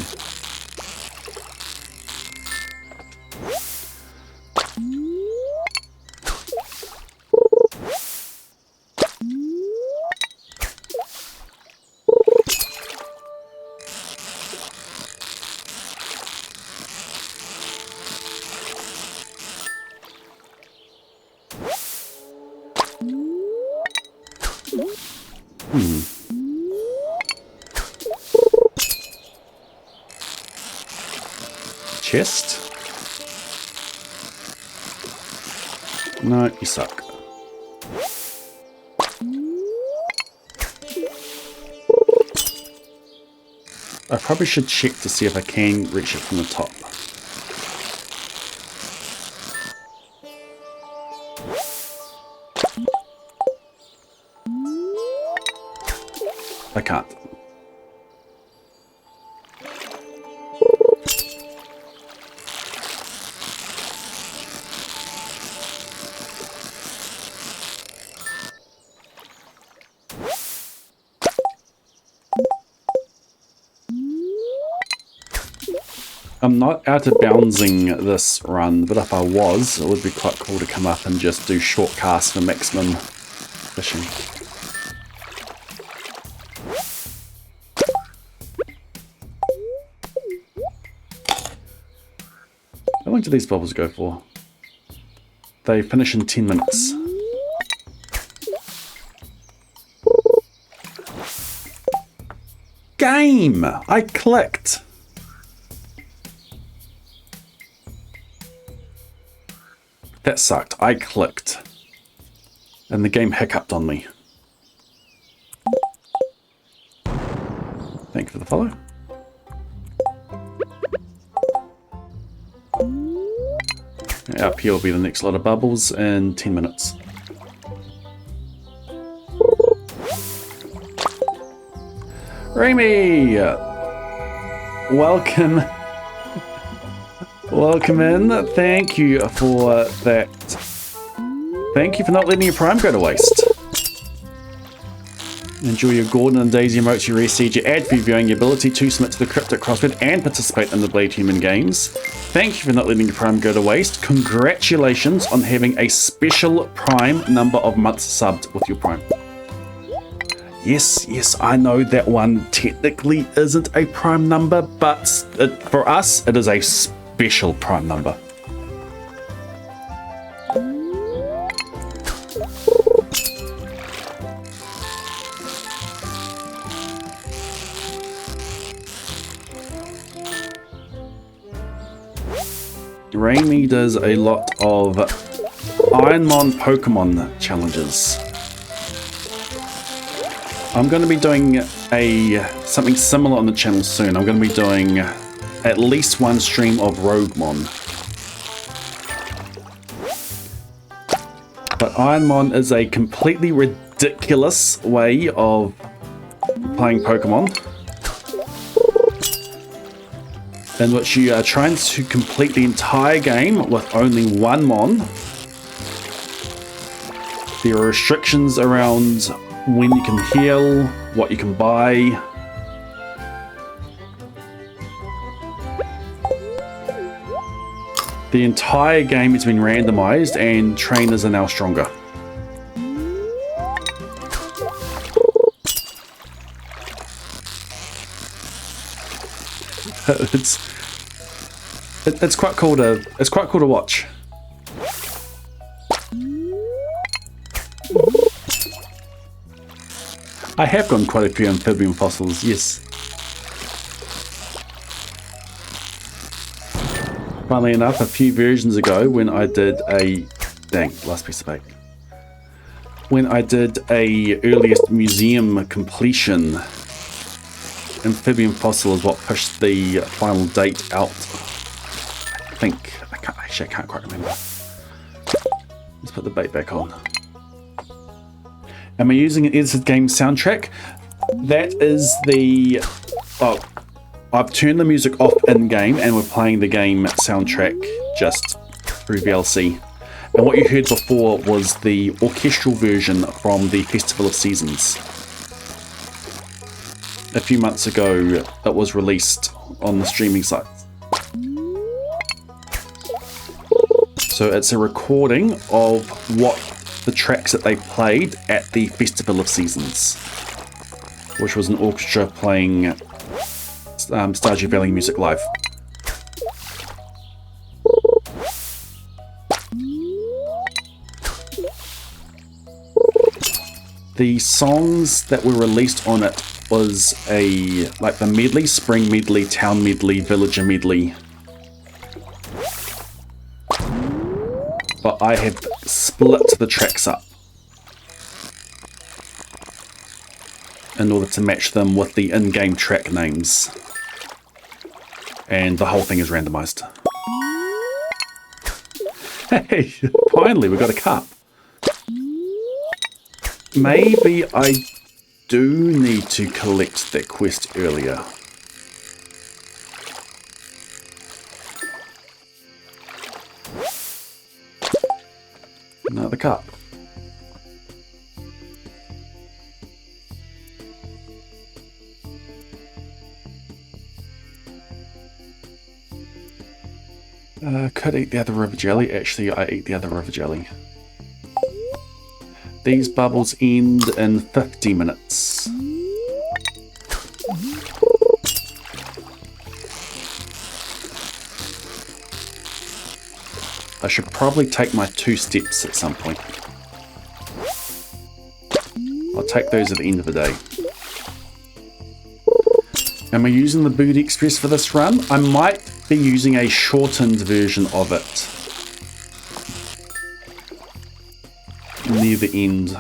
Chest? No, you suck. I probably should check to see if I can reach it from the top. I can't. I'm not out of bouncing this run, but if I was, it would be quite cool to come up and just do short casts for maximum fishing. How long do these bubbles go for? They finish in 10 minutes. Game! I clicked! That sucked. I clicked. And the game hiccuped on me. Thank you for the follow. Up here will be the next lot of bubbles in 10 minutes. Remy! Welcome. Welcome in. Thank you for that. Thank you for not letting your prime go to waste. Enjoy your Gordon and Daisy emotes you received your ad previewing your ability to submit to the Cryptic Crossword and participate in the Blade Human games. Thank you for not letting your prime go to waste. Congratulations on having a special prime number of months subbed with your prime. Yes, I know that one technically isn't a prime number, but for us, it is a special prime number. Raimi does a lot of Ironmon Pokemon challenges. I'm going to be doing something similar on the channel soon. I'm going to be doing at least one stream of Roguemon. But Ironmon is a completely ridiculous way of playing Pokemon, in which you are trying to complete the entire game with only one Mon. There are restrictions around when you can heal, what you can buy. The entire game has been randomized and trainers are now stronger. It's quite cool to watch. I have gotten quite a few amphibian fossils, yes. Funnily enough, a few versions ago when I did a... Dang, last piece of bait. When I did a earliest museum completion, amphibian fossil is what pushed the final date out. I think. I can't quite remember. Let's put the bait back on. Am I using an edited game soundtrack? That is the... Oh, I've turned the music off in-game and we're playing the game soundtrack just through VLC. And what you heard before was the orchestral version from the Festival of Seasons. A few months ago, it was released on the streaming site. So it's a recording of what the tracks that they played at the Festival of Seasons, which was an orchestra playing Stardew Valley music live. The songs that were released on it was like the medley, spring medley, town medley, villager medley. But I have split the tracks up in order to match them with the in-game track names. And the whole thing is randomized. Hey, finally we got a cup. Maybe I do need to collect that quest earlier. Another cup. Could eat the other river jelly. Actually, I eat the other river jelly. These bubbles end in 50 minutes. I should probably take my 2 steps at some point. I'll take those at the end of the day. Am I using the VOD Express for this run? I might be using a shortened version of it. Near the end,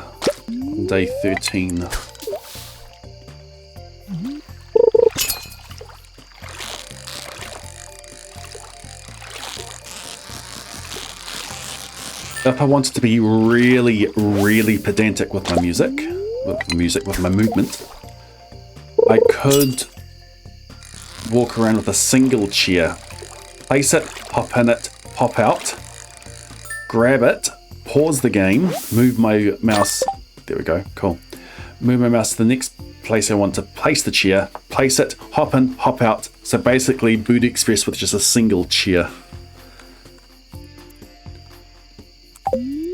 on day 13. If I wanted to be really, really pedantic with my music, with my movement, I could walk around with a single chair, place it, hop in it, hop out, grab it, pause the game, move my mouse, there we go, cool, move my mouse to the next place I want to place the chair, place it, hop in, hop out. So basically VOD Express with just a single chair.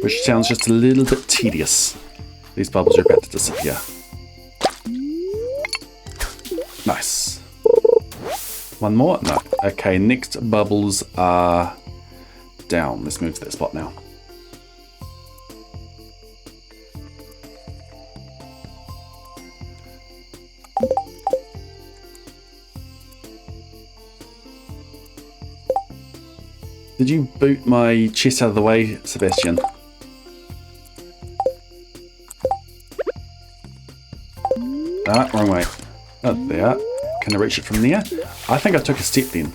Which sounds just a little bit tedious. These bubbles are about to disappear. Nice. One more? No. Okay, next bubbles are down. Let's move to that spot now. Did you boot my chest out of the way, Sebastian? Ah, wrong way. Oh, there. Can I reach it from there? I think I took a step then.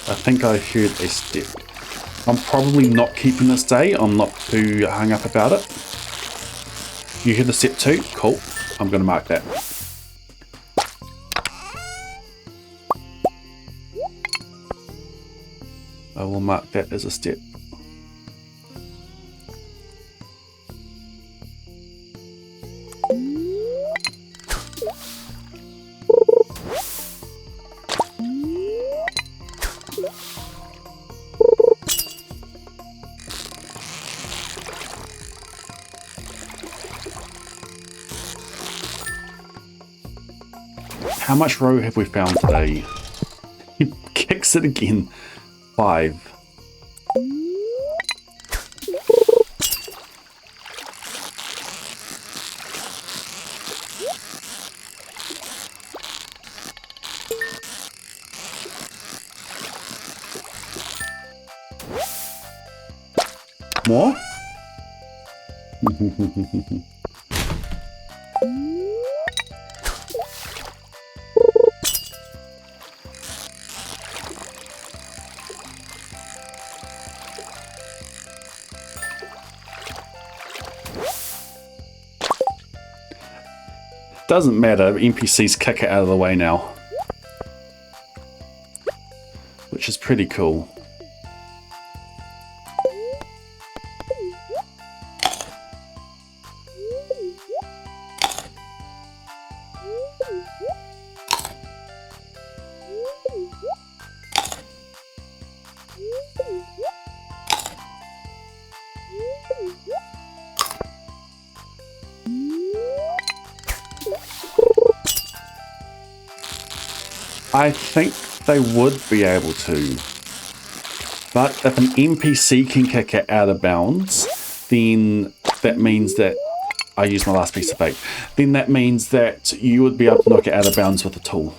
I think I heard a step. I'm probably not keeping this day. I'm not too hung up about it. You hear the step too? Cool. I'm going to mark that. I will mark that as a step. How much row have we found today? He kicks it again. 5. More? Doesn't matter, NPCs kick it out of the way now. Which is pretty cool. I think they would be able to. But if an NPC can kick it out of bounds, then that means that... I used my last piece of bait. Then that means that you would be able to knock it out of bounds with a tool.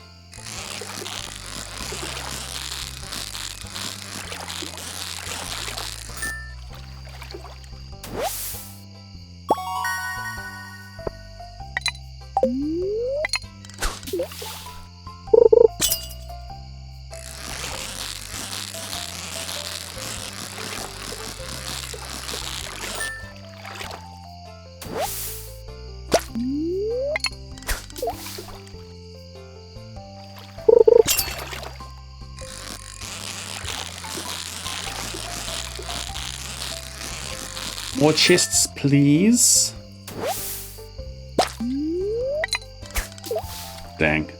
More chests, please. Dang.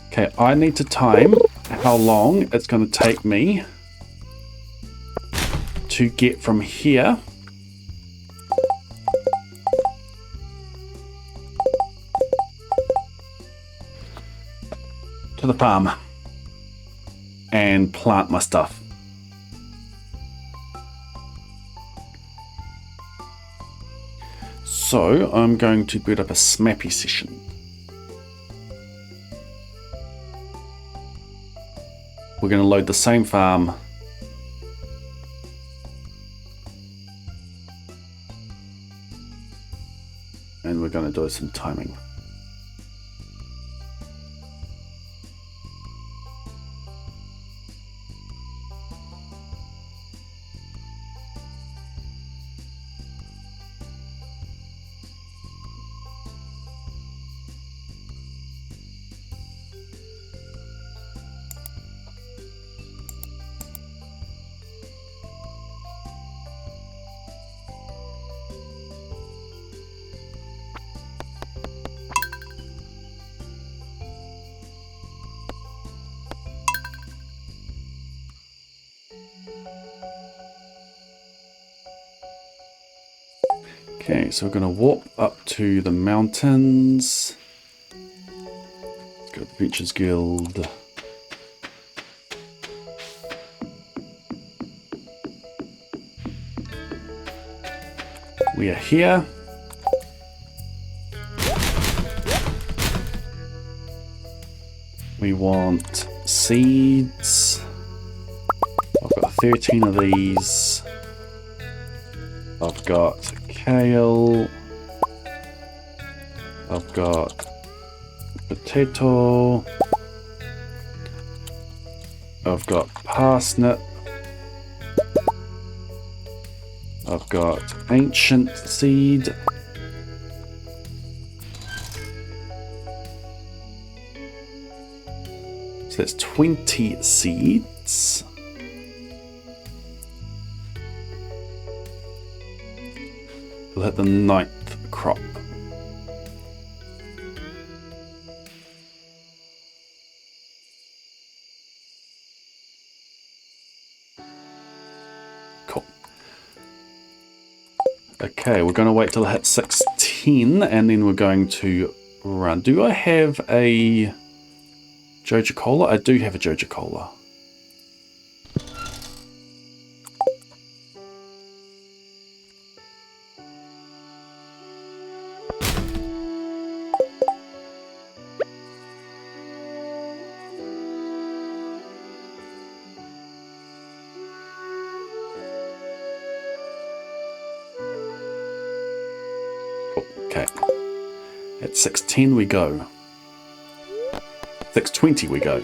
Okay, I need to time how long it's going to take me to get from here to the farm and plant my stuff. So I'm going to boot up a Smappy session. We're going to load the same farm. And we're going to do some timing. Okay, so we're going to warp up to the mountains. Let's go to the Adventures Guild. We are here. We want seeds. I've got 13 of these. I've got kale. I've got potato. I've got parsnip. I've got ancient seed. So that's 20 seeds. We'll hit the 9th crop. Cool. Okay, we're going to wait till it hits 16 and then we're going to run. Do I have a Joja Cola? I do have a Joja Cola. Okay, at 6:10 we go. 6:20 we go.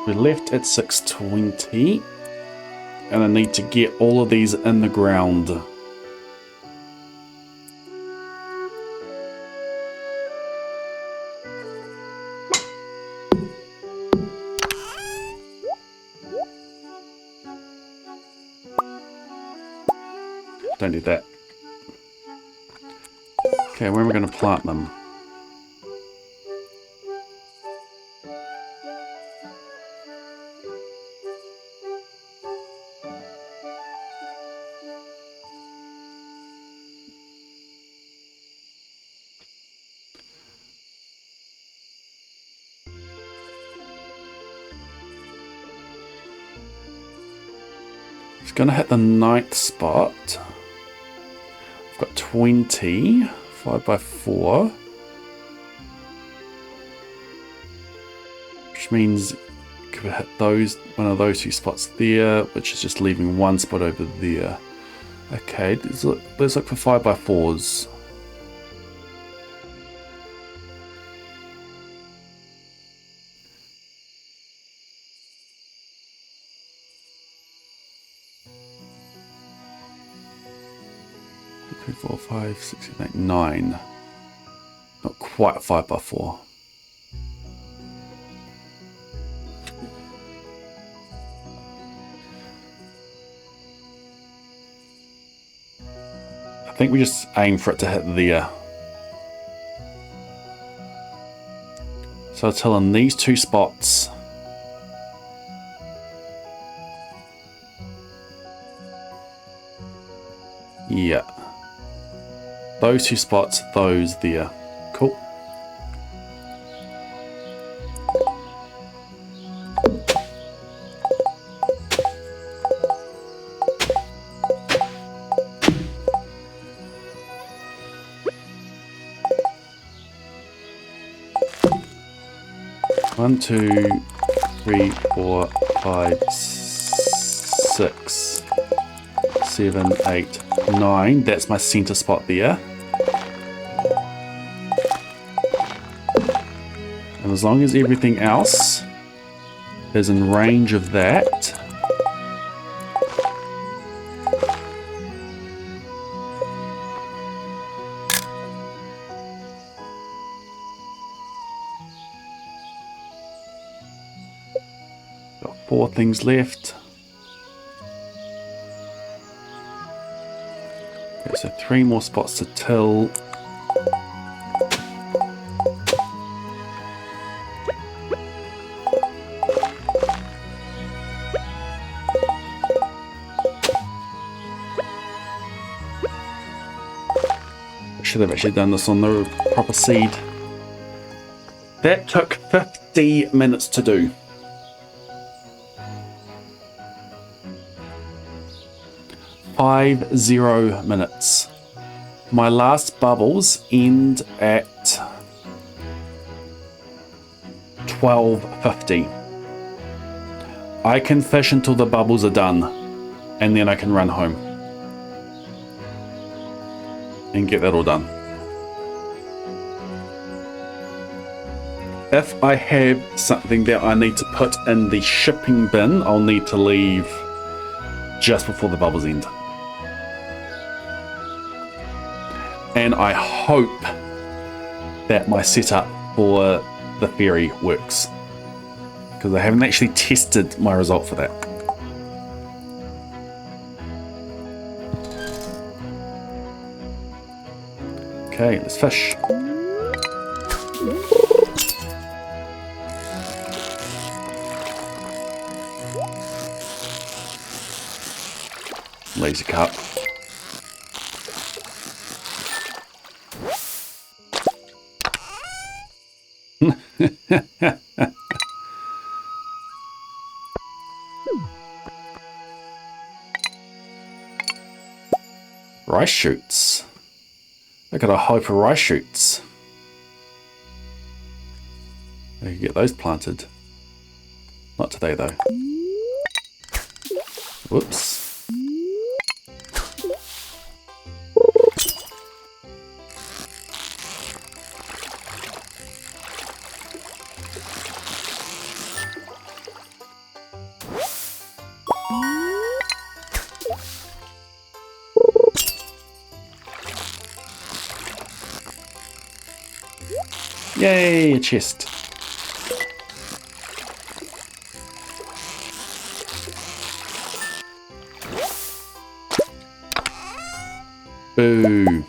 We left at 6:20. And I need to get all of these in the ground. Don't do that. Okay, where am I going to plant them? It's going to hit the 9th spot. I've got 20, 5x4. Which means could hit one of those 2 spots there, which is just leaving 1 spot over there. Okay, let's look for 5x4s. 2, 4, 5, 6, 7, 8, 9. Not quite 5 by 4. I think we just aim for it to hit there. So till in these two spots. Yeah. Those two spots, those there. Cool. One, 2, 3, 4, 5, 6, 7, 8, 9. That's my center spot there. And as long as everything else is in range of that, got 4 things left. Okay, so 3 more spots to till. Should have actually done this on the proper seed. That took 50 minutes to do. .50 minutes. My last bubbles end at 12:50. I can fish until the bubbles are done, and then I can run home and get that all done. If I have something that I need to put in the shipping bin, I'll need to leave just before the bubbles end. And I hope that my setup for the ferry works, because I haven't actually tested my result for that. Okay, let's fish. Laser cup. Rice shoots. I got a hope of rice shoots. I can get those planted. Not today though. Whoops. Yay, a chest. Boo.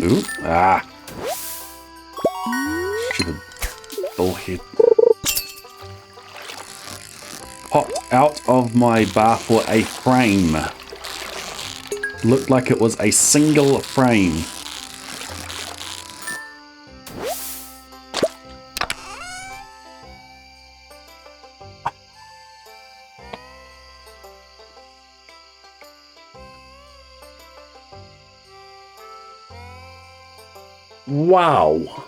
Ooh, ah. Stupid bullhead. Popped out of my bar for a frame. Looked like it was a single frame. Wow.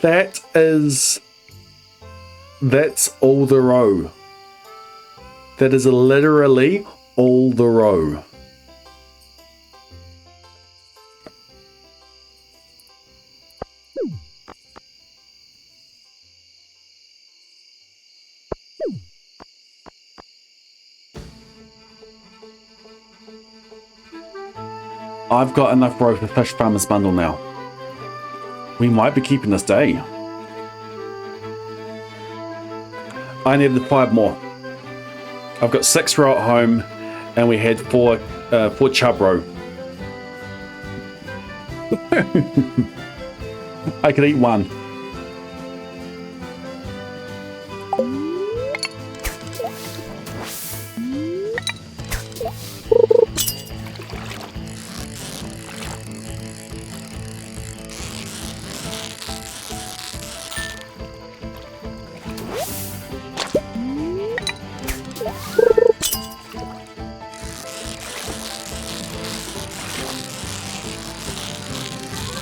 That's all the row. That is literally all the row. I've got enough row for Fish Farmer's Bundle now. We might be keeping this day. I needed 5 more. I've got 6 row at home, and we had 4 chub row. I could eat 1.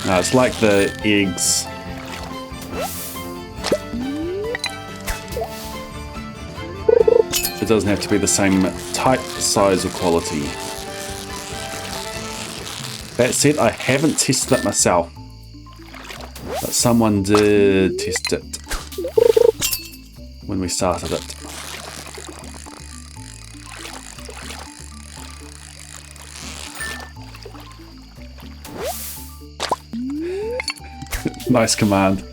No, it's like the eggs. It doesn't have to be the same type, size, or quality. That said, I haven't tested it myself, but someone did test it when we started it. Nice command.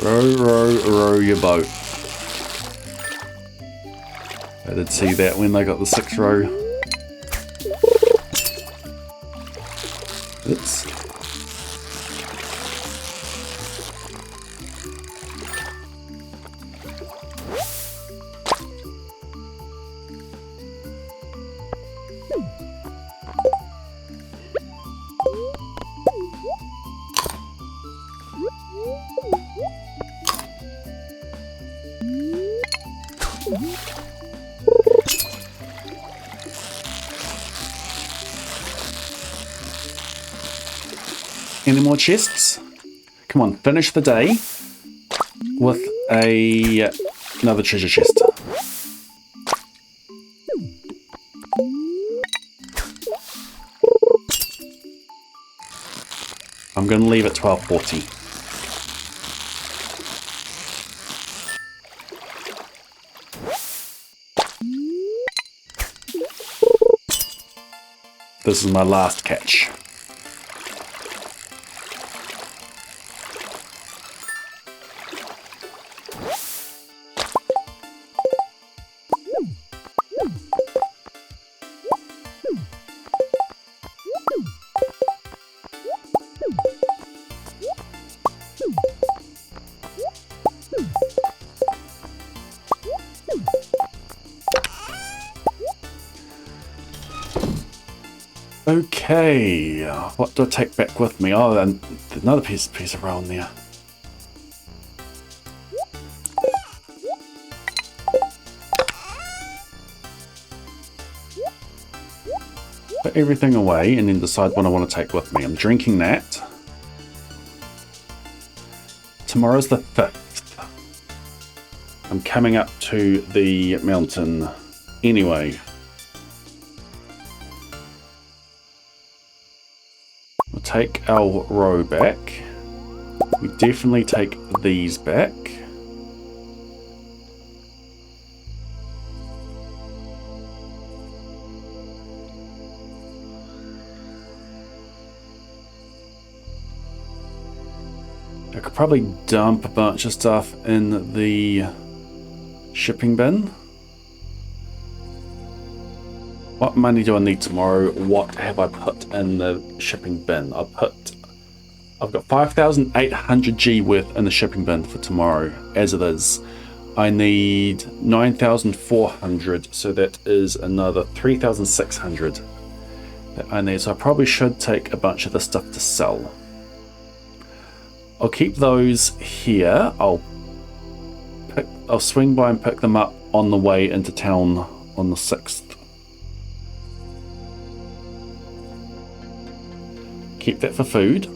Row your boat. I did see that when they got the 6th row. Oops. Any more chests? Come on, finish the day with another treasure chest. I'm going to leave at 12:40. This is my last catch. Okay, what do I take back with me? Oh, and another piece of roll in there. Put everything away and then decide what I want to take with me. I'm drinking that. Tomorrow's the 5th. I'm coming up to the mountain anyway. We'll take our row back. We definitely take these back. I could probably dump a bunch of stuff in the shipping bin. What money do I need tomorrow? What have I put in the shipping bin? I've got 5,800 G worth in the shipping bin for tomorrow, as it is. I need 9,400, so that is another 3,600 that I need. So I probably should take a bunch of the stuff to sell. I'll keep those here. I'll swing by and pick them up on the way into town on the 6th. Keep that for food.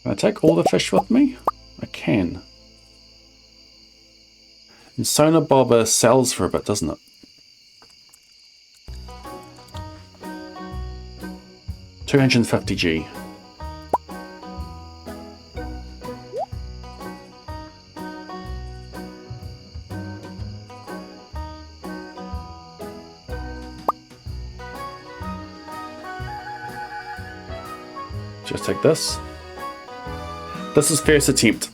Can I take all the fish with me? I can. And Sonar Bobber sells for a bit, doesn't it? $250G. Just take this. This is first attempt.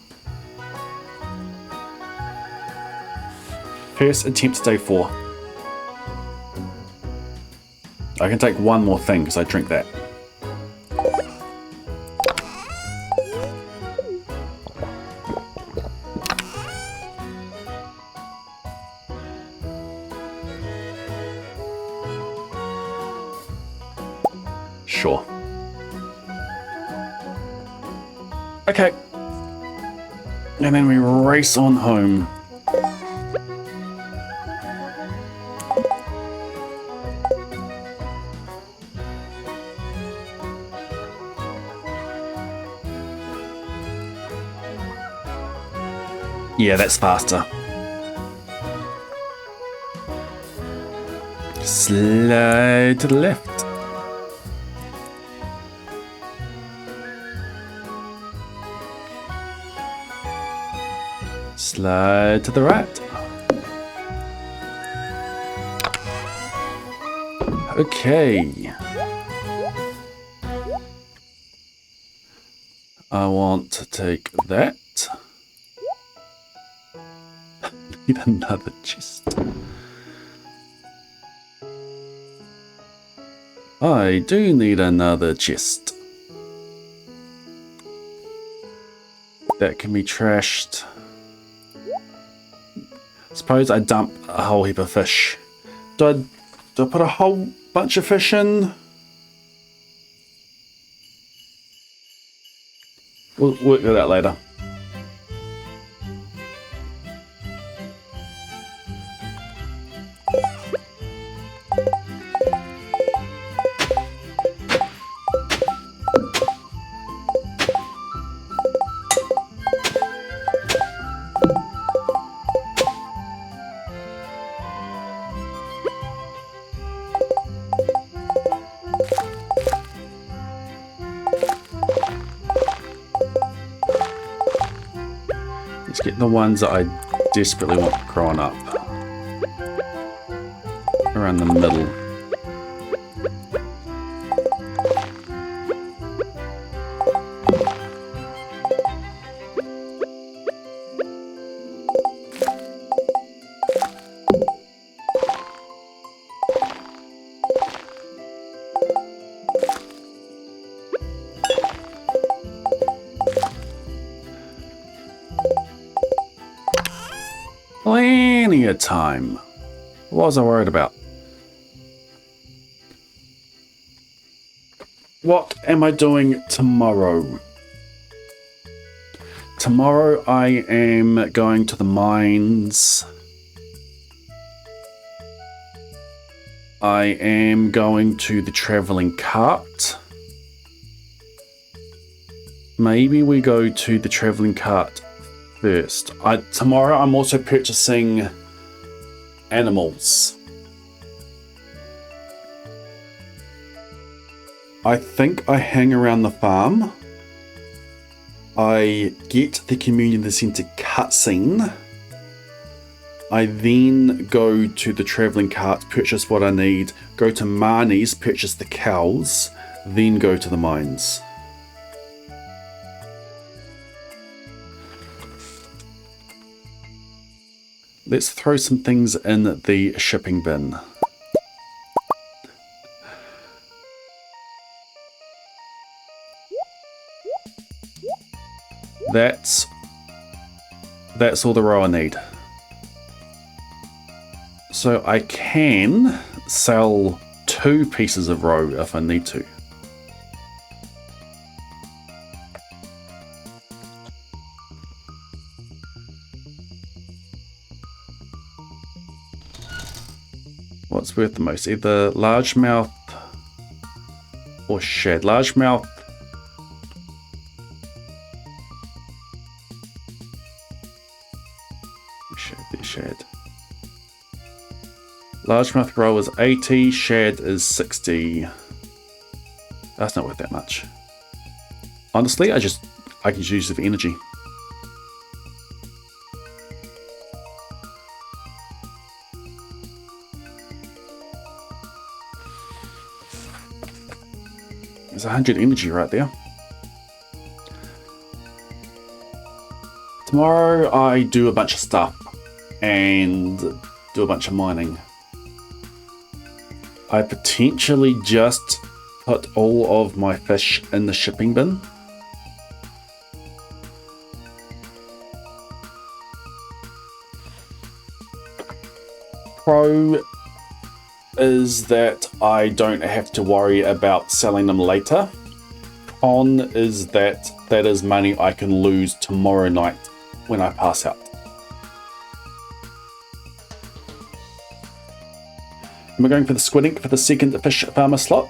First attempt day 4. I can take one more thing because I drink that. Sure. Okay. And then we race on home. Yeah, that's faster. Slide to the left. Slide to the right. Okay. I want to take that. Need another chest. I do need another chest. That can be trashed. Suppose I dump a whole heap of fish. Do I put a whole bunch of fish in? We'll work that out later. Let's get the ones that I desperately want growing up. Around the middle. Plenty of time. What was I worried about? What am I doing tomorrow? Tomorrow I am going to the mines. I am going to the traveling cart. Maybe we go to the traveling cart first. Tomorrow I'm also purchasing animals. I think I hang around the farm. I get the community centre cutscene. I then go to the travelling cart, purchase what I need, go to Marnie's, purchase the cows, then go to the mines. Let's throw some things in the shipping bin. That's all the row I need. So I can sell 2 pieces of row if I need to. What's worth the most? Either largemouth or shad. Largemouth. Shad. Largemouth roll is 80, shad is 60. That's not worth that much. Honestly, I can just use it for energy. There's 100 energy right there. Tomorrow I do a bunch of stuff and do a bunch of mining. I potentially just put all of my fish in the shipping bin. Pro is that I don't have to worry about selling them later. Con is that that is money I can lose tomorrow night when I pass out. And we're going for the squid ink for the second fish farmer slot.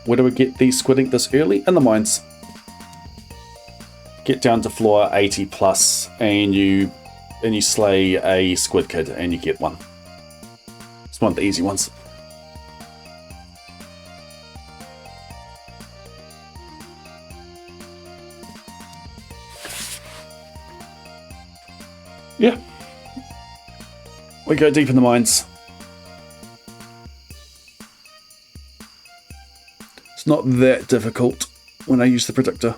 Where do we get the squid ink this early? In the mines. Get down to floor 80 plus and you slay a squid kid and you get one. It's one of the easy ones. Yeah. We go deep in the mines. It's not that difficult when I use the predictor.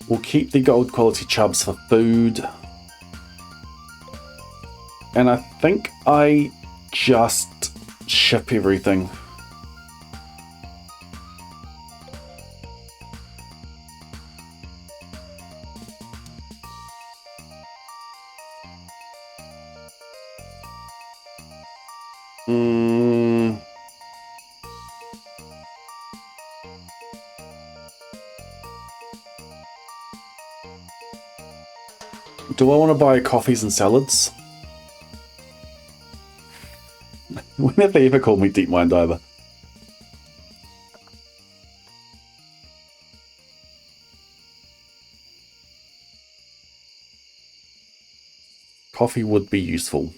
We'll keep the gold quality chubs for food. And I think I just ship everything. Do I want to buy coffees and salads? When have they ever called me Deep Mine Diver? Coffee would be useful.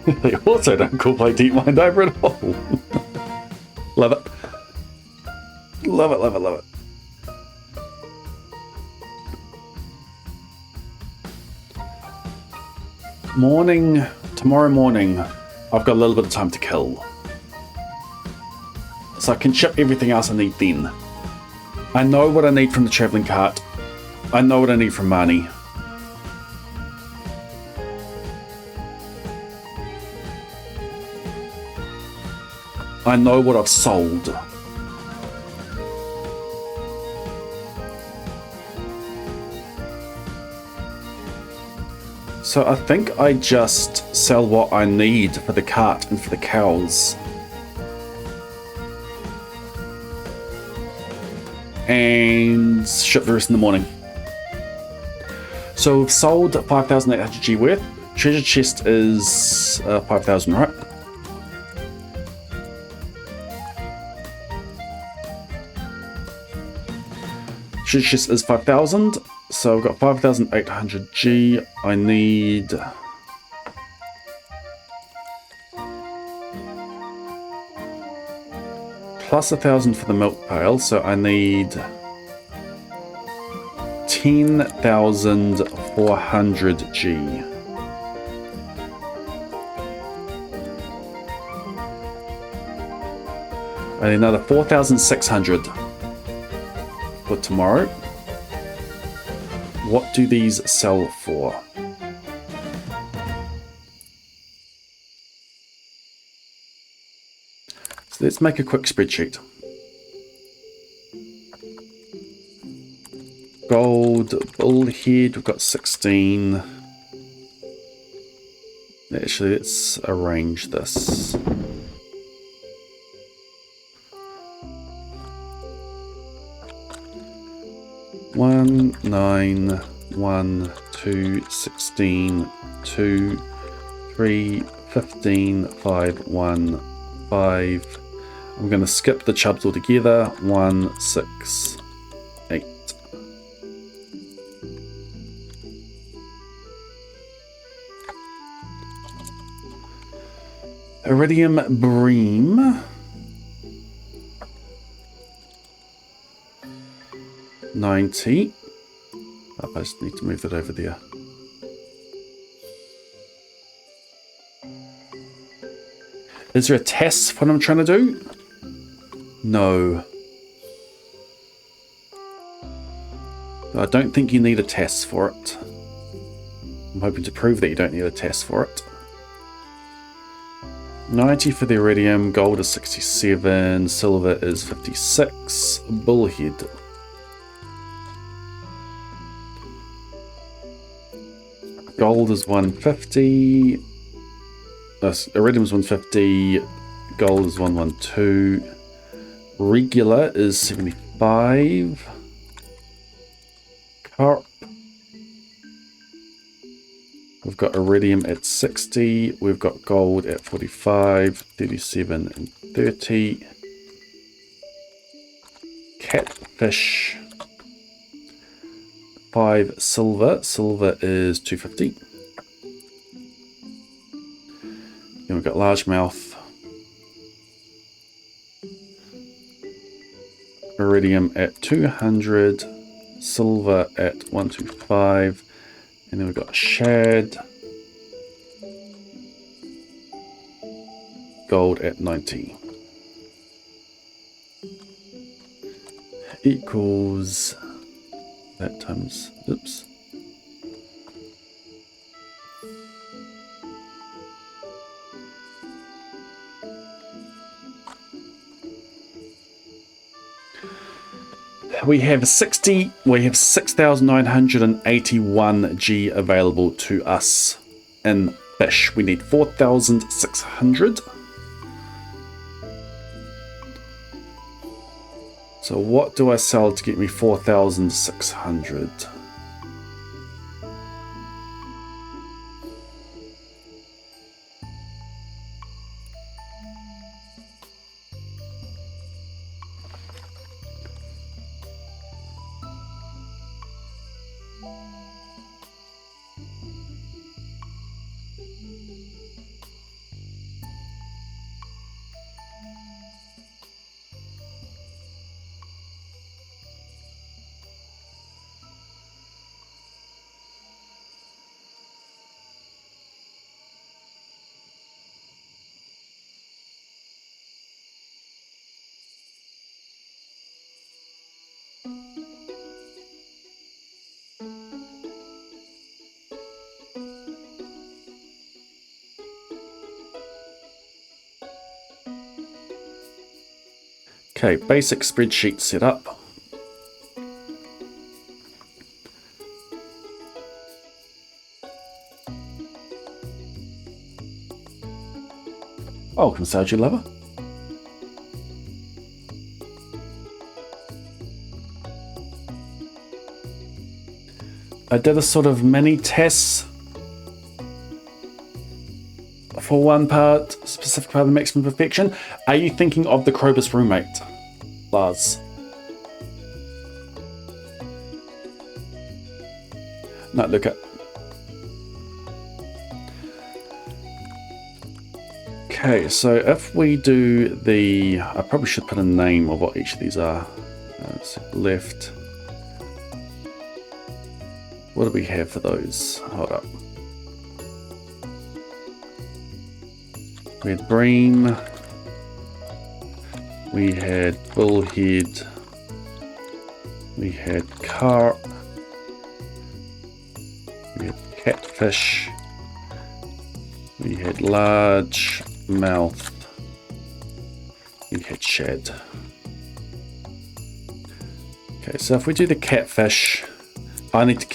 They also don't call play Deep Mine Diver at all. Love it. Love it, love it, love it. Morning, tomorrow morning, I've got a little bit of time to kill. So I can ship everything else I need then. I know what I need from the travelling cart. I know what I need from Marnie. I know what I've sold. So I think I just sell what I need for the cart and for the cows. And ship the rest in the morning. So we've sold 5,800 G worth. Treasure chest is 5,000, right? Treasure chest is 5,000. So I've got 5,800 G. I need plus 1,000 for the milk pail, so I need 10,400 G. I need another 4,600 for tomorrow. What do these sell for? So let's make a quick spreadsheet. gold bullhead, we've got 16. Actually, let's arrange this. One, 9, 1, 2, 16, 2, 3, 15, 5, 1, 5. I'm going to skip the chubs altogether. 1, 6, 8. Iridium bream. 90. Oh, I just need to move that over there. Is there a test for what I'm trying to do? No. I don't think you need a test for it. I'm hoping to prove that you don't need a test for it. 90 for the iridium, gold is 67, silver is 56, bullhead. Gold is 150, iridium is 150, gold is 112, regular is 75, carp, we've got iridium at 60, we've got gold at 45, 37 and 30, catfish, 5 silver, silver is 250. Then we've got largemouth, iridium at 200, silver at 125, and then we've got shad, gold at 90. Equals that times, oops. We have 6,981 G available to us in fish. We need 4,600. So what do I sell to get me 4,600? Okay, basic spreadsheet setup. Oh, Nostalgia Lover. I did a sort of mini test for one part, specific part of the maximum perfection. Are you thinking of the Krobus roommate, Lars? No, look at. Okay, so if we do the, I probably should put a name of what each of these are. So left. What do we have for those? Hold up. We had bream. We had bullhead. We had carp. We had catfish. We had large mouth. We had shad. Okay, so if we do the catfish, I need to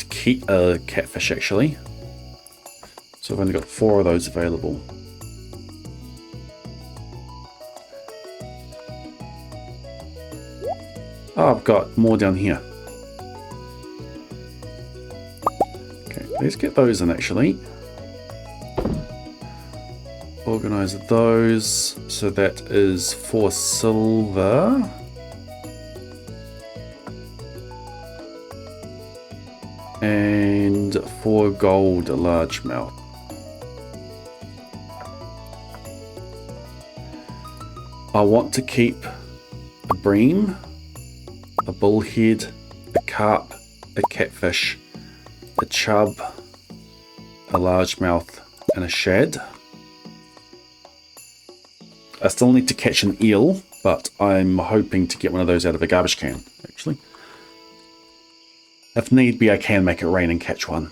keep a catfish actually. So I've only got 4 of those available. Oh, I've got more down here. Okay, let's get those in actually. Organize those. So that is 4 silver. And 4 gold largemouth. I want to keep a bream, a bullhead, a carp, a catfish, a chub, a largemouth, and a shad. I still need to catch an eel, but I'm hoping to get one of those out of a garbage can, actually. If need be, I can make it rain and catch one.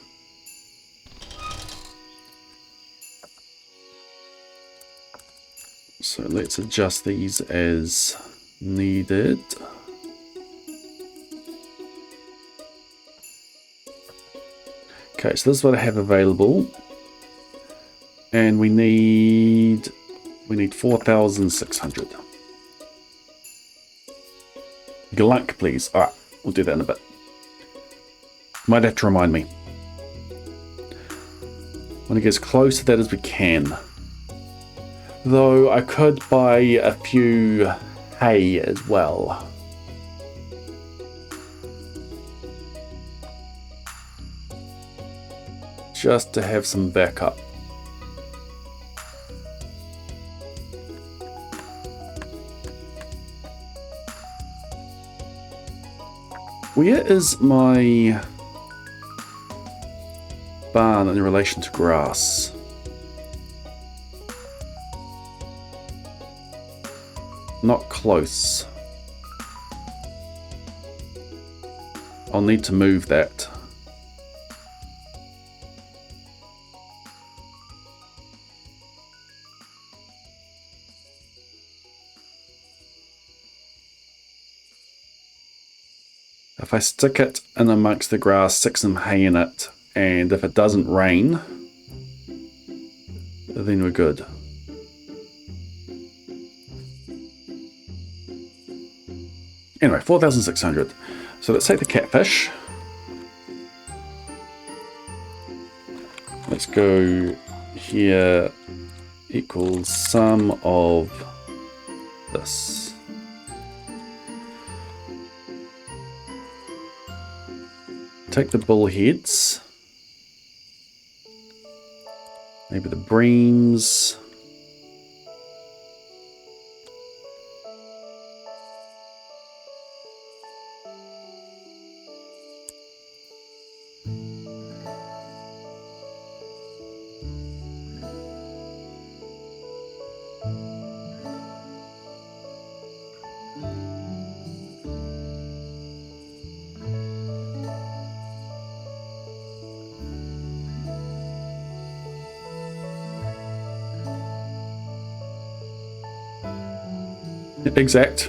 So let's adjust these as needed. Okay, so this is what I have available. And we need 4,600. Glunk, please. Alright, we'll do that in a bit. Might have to remind me. Want to get as close to that as we can. Though I could buy a few hay as well. Just to have some backup. Where is my barn in relation to grass? Not close. I'll need to move that. If I stick it in amongst the grass, stick some hay in it, and if it doesn't rain, then we're good. Anyway, 4,600. So let's take the catfish. Let's go here equals sum of this. Take the bullheads, maybe the breams, exact.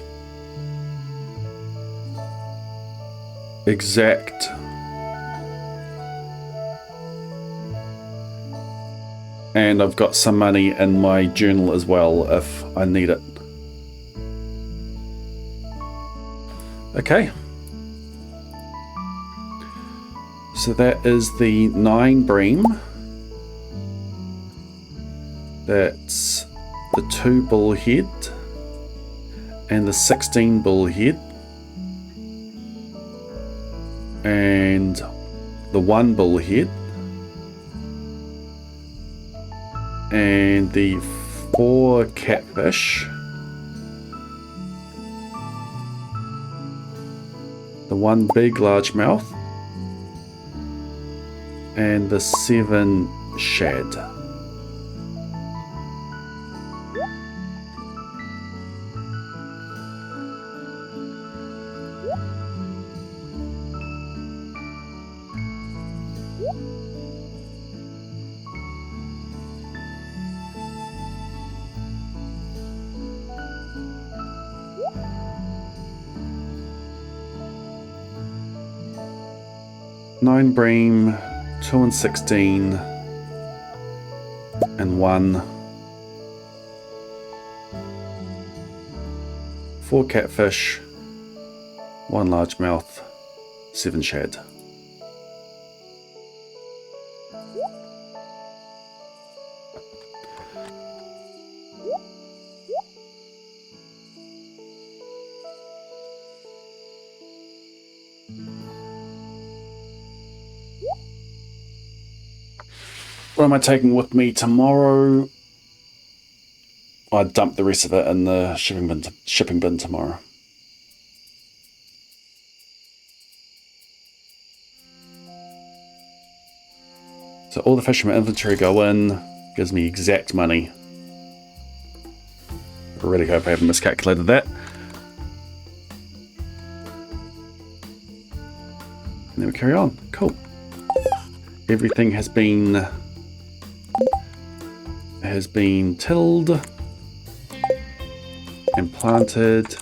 And I've got some money in my journal as well if I need it. Okay. So that is the 9 bream. That's the 2 bullhead. And the 16 bullhead. And the 1 bullhead. And the 4 catfish. The 1 big largemouth. And the 7 shad. 9 bream, 2 and 16, and 1. 4 catfish, 1 largemouth, 7 shad. What am I taking with me tomorrow? I dump the rest of it in the shipping bin tomorrow. So all the fish from my inventory go in, gives me exact money. I really hope I haven't miscalculated that. And then we carry on. Cool. Everything has been tilled and planted.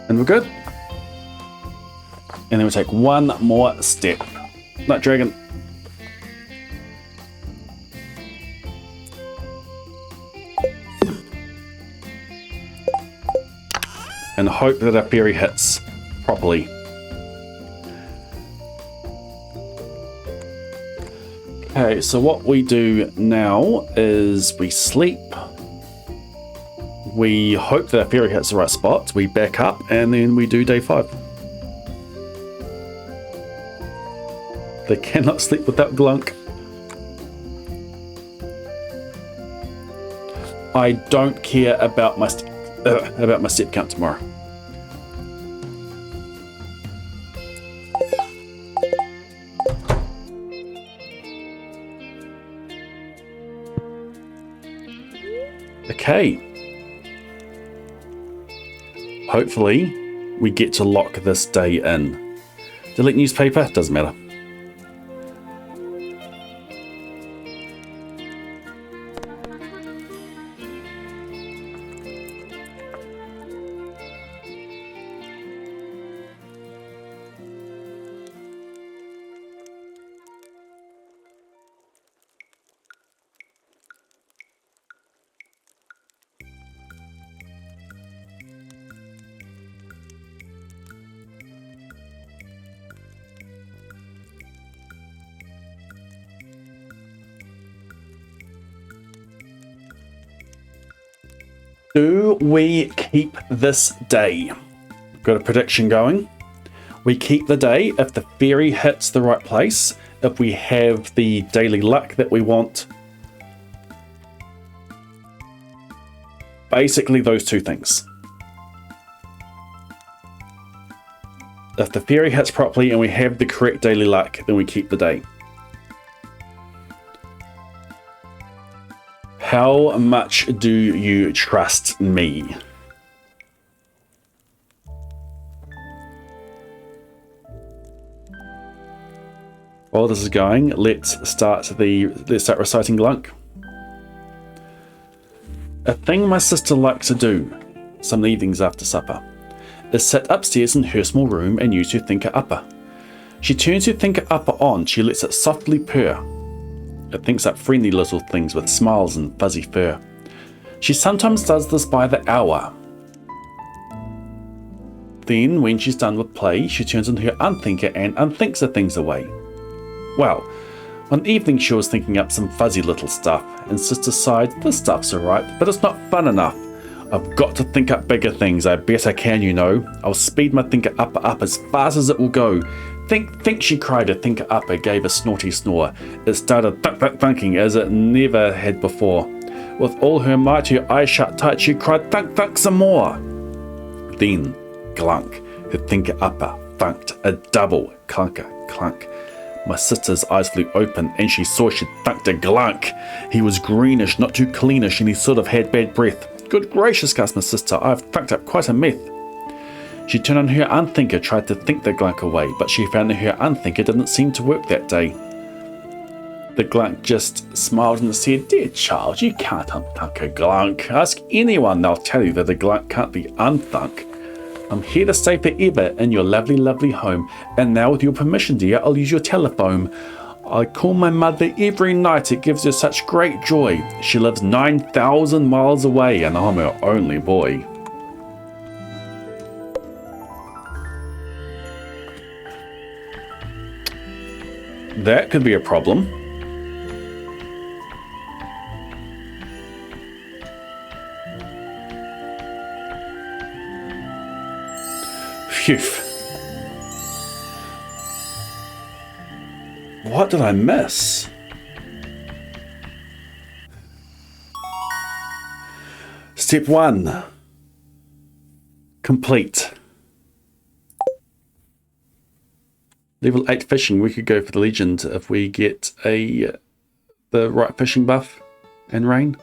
And we're good. And then we take one more step. Night dragon. And hope that our fairy hits properly. Okay, so what we do now is we sleep. We hope that our fairy hits the right spot. We back up and then we do day 5. They cannot sleep without glunk. I don't care about my step count tomorrow. Okay. Hopefully, we get to lock this day in. Delete newspaper, doesn't matter. Do we keep this day? Got a prediction going. We keep the day if the fairy hits the right place, if we have the daily luck that we want. Basically those two things. If the fairy hits properly and we have the correct daily luck, then we keep the day. How much do you trust me? While this is going, let's start reciting glunk. A thing my sister likes to do, some evenings after supper, is sit upstairs in her small room and use her thinker upper. She turns her thinker upper on, she lets it softly purr. It thinks up friendly little things with smiles and fuzzy fur. She sometimes does this by the hour. Then, when she's done with play, she turns on her unthinker and unthinks the things away. Well, one evening she was thinking up some fuzzy little stuff, and Sister sighed, this stuff's alright, but it's not fun enough. I've got to think up bigger things, I bet I can, you know. I'll speed my thinker upper up as fast as it will go. Think, she cried. Her thinker upper gave a snorty snore. It started thunking as it never had before. With all her might, her eyes shut tight, she cried, thunk some more. Then, glunk, her thinker upper thunked a double clunker, clunk. My sister's eyes flew open and she saw she'd thunked a glunk. He was greenish, not too cleanish, and he sort of had bad breath. Good gracious, gasped my sister, I've thunked up quite a meth. She turned on her unthinker, tried to think the glunk away, but she found that her unthinker didn't seem to work that day. The glunk just smiled and said, "Dear child, you can't unthunk a glunk. Ask anyone, they'll tell you that a glunk can't be unthunk. I'm here to stay forever in your lovely, lovely home. And now with your permission, dear, I'll use your telephone. I call my mother every night. It gives her such great joy. She lives 9,000 miles away and I'm her only boy." That could be a problem. Phew. What did I miss? Step 1. Complete. Level 8 fishing. We could go for the legend if we get the right fishing buff and rain.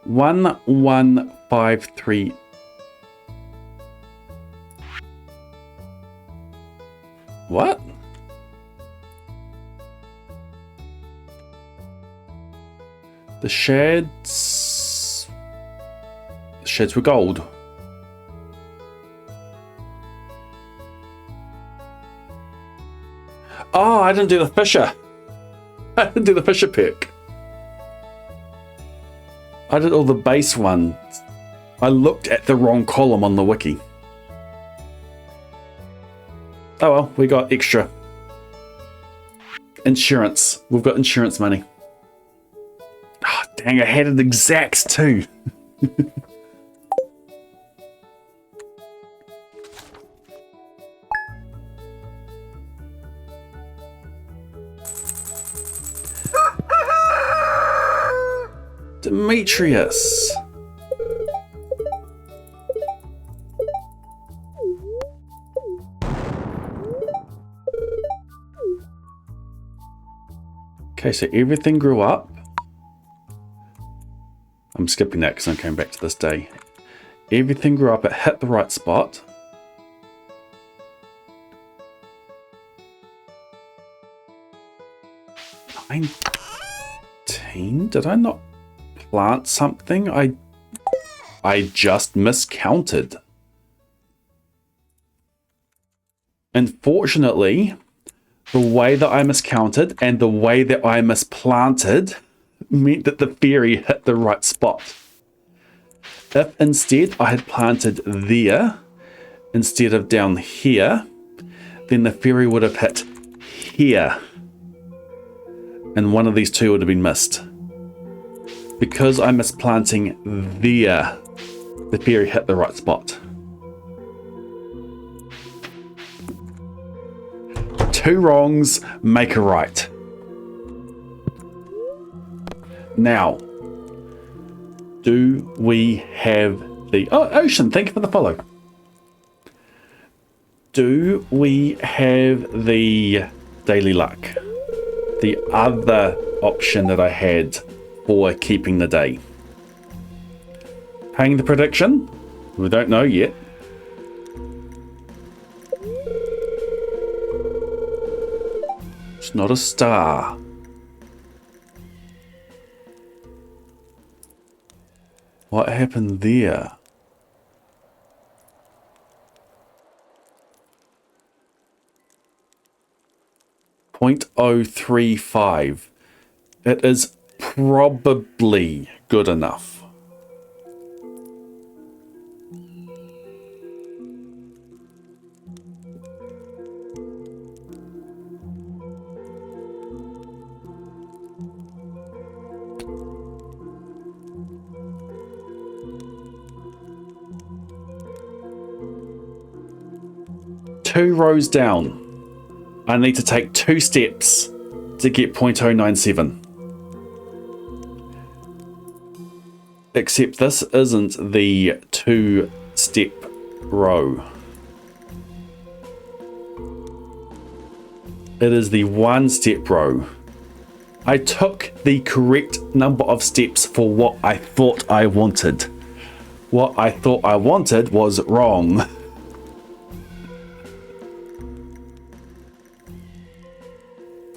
One, 1, 5, 3. What? The sheds were gold. Oh, I didn't do the fisher. I didn't do the fisher pick. I did all the base ones. I looked at the wrong column on the wiki. Oh well, we got extra. Insurance. We've got insurance money. Oh, dang, I had it exact too. Demetrius. Okay, so everything grew up. I'm skipping that because I'm coming back to this day. Everything grew up, it hit the right spot. Did I not plant something? I just miscounted. Unfortunately, the way that I miscounted and the way that I misplanted meant that the fairy hit the right spot. If instead I had planted there instead of down here, then the fairy would have hit here. And one of these two would have been missed. Because I'm misplanting there, the fairy hit the right spot. 2 wrongs make a right. Now, do we have the... Oh, Ocean, thank you for the follow. Do we have the daily luck? The other option that I had for keeping the day. Paying the prediction? We don't know yet. It's not a star. What happened there? .035. It is probably good enough. Two rows down. I need to take 2 steps to get .097. Except this isn't the 2-step row. It is the 1-step row. I took the correct number of steps for what I thought I wanted. What I thought I wanted was wrong.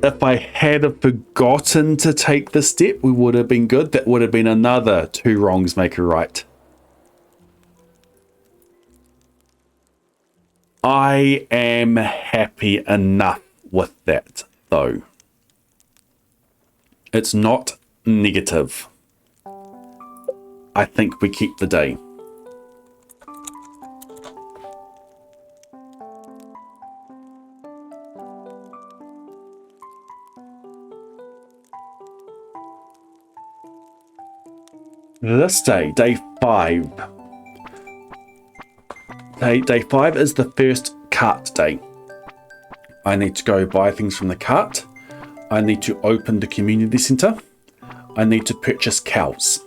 If I had have forgotten to take this step, we would have been good. That would have been another 2 wrongs make a right. I am happy enough with that, though. It's not negative. I think we keep the day. This day, day 5. Day 5 is the first cart day. I need to go buy things from the cart. I need to open the community centre. I need to purchase cows.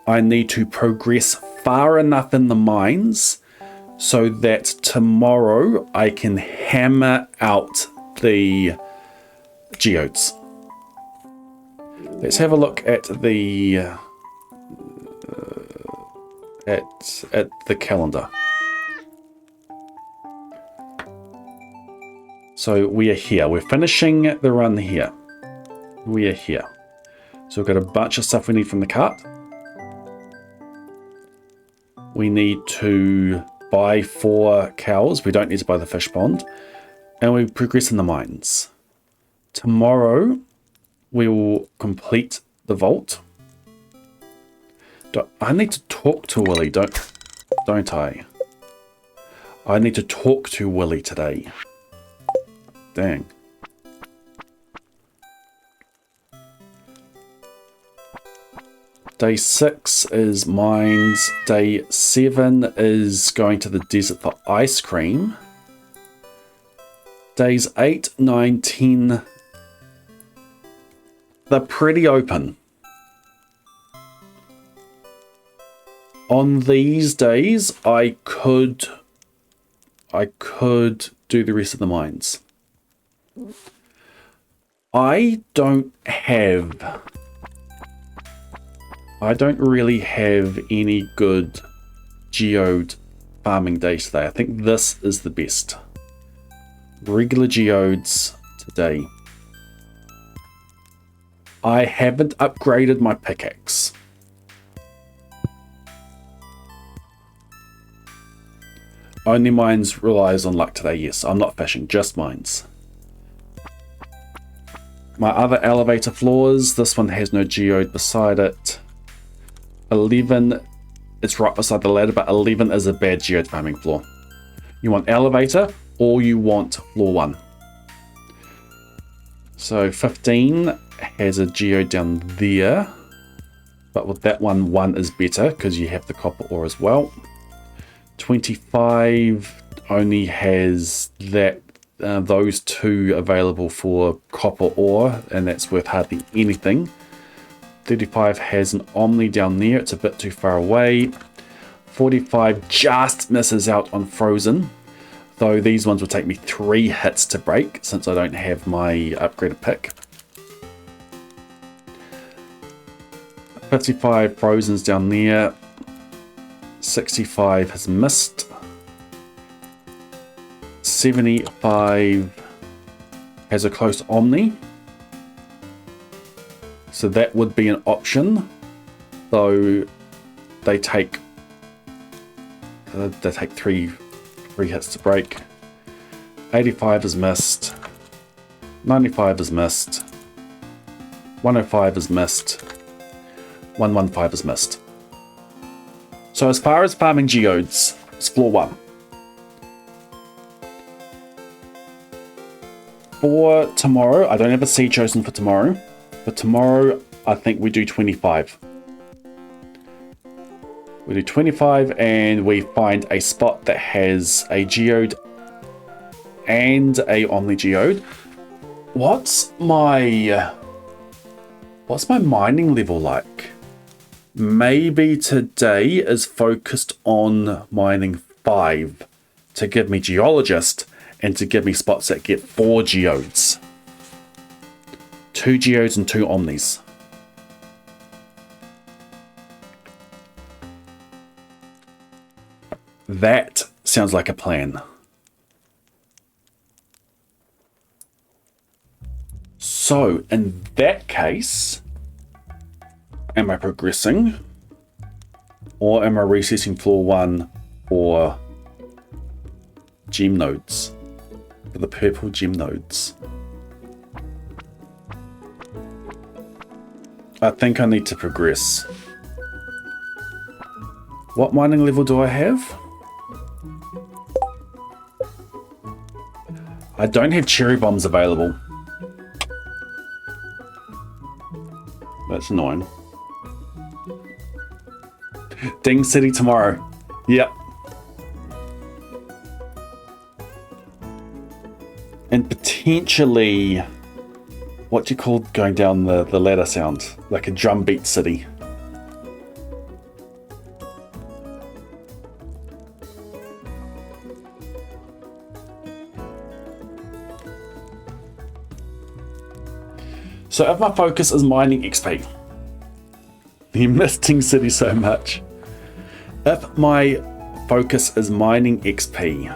I need to progress far enough in the mines so that tomorrow I can hammer out the geodes. Let's have a look at the at the calendar. So we are here. We're finishing the run here. We are here. So we've got a bunch of stuff we need from the cart. We need to buy 4 cows. We don't need to buy the fish pond. And we progress in the mines. Tomorrow we will complete the vault. I need to talk to Willy, don't I? I need to talk to Willy today. Dang. Day 6 is mines. Day 7 is going to the desert for ice cream. Days 8, 9, 10. They're pretty open. On these days, I could do the rest of the mines. I don't really have any good geode farming days today. I think this is the best. Regular geodes today. I haven't upgraded my pickaxe. Only mines relies on luck today, yes. I'm not fishing, just mines. My other elevator floors, this one has no geode beside it. 11, it's right beside the ladder, but 11 is a bad geode farming floor. You want elevator or you want floor 1. So 15 has a geode down there, but with that one, 1 is better because you have the copper ore as well. 25 only has that those 2 available for copper ore, and that's worth hardly anything. 35 has an Omni down there, it's a bit too far away. 45 just misses out on frozen, though these ones will take me 3 hits to break since I don't have my upgraded pick. 55 frozen's down there. 65 has missed. 75 has a close Omni. So that would be an option, though they take 3 hits to break. 85 is missed. 95 is missed. 105 is missed. 115 is missed. So as far as farming geodes, it's floor 1. For tomorrow, I don't have a seed chosen for tomorrow. For tomorrow, I think we do 25. We do 25 and we find a spot that has a geode and a Omni geode. What's my mining level like? Maybe today is focused on mining 5 to give me geologist and to give me spots that get 4 geodes. 2 geodes and 2 omnis. That sounds like a plan. So in that case, am I progressing? Or am I resetting floor 1 for gem nodes? For the purple gem nodes. I think I need to progress. What mining level do I have? I don't have cherry bombs available. That's annoying. Ding City tomorrow. Yep. And potentially, what do you call going down the ladder sound? Like a drum beat city. So if my focus is mining XP, you're missing city so much. If my focus is mining XP,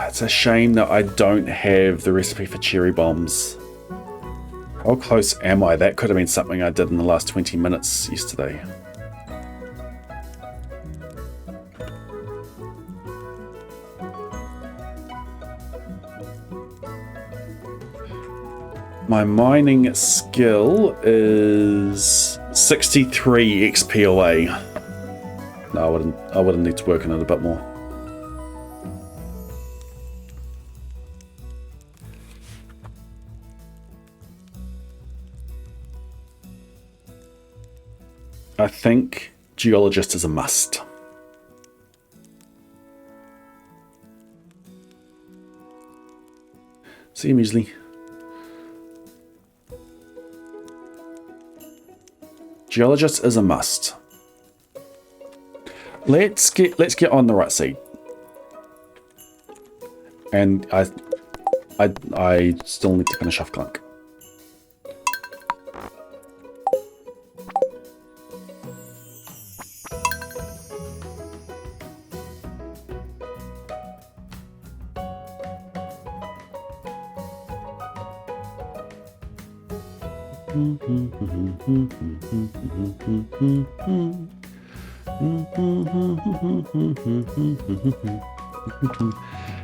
it's a shame that I don't have the recipe for cherry bombs. How close am I? That could have been something I did in the last 20 minutes yesterday. My mining skill is 63 XP away. No, I wouldn't need to work on it a bit more. I think geologist is a must. See you, Muesli. Geologist is a must. Let's get on the right seed. And I still need to finish off Clunk.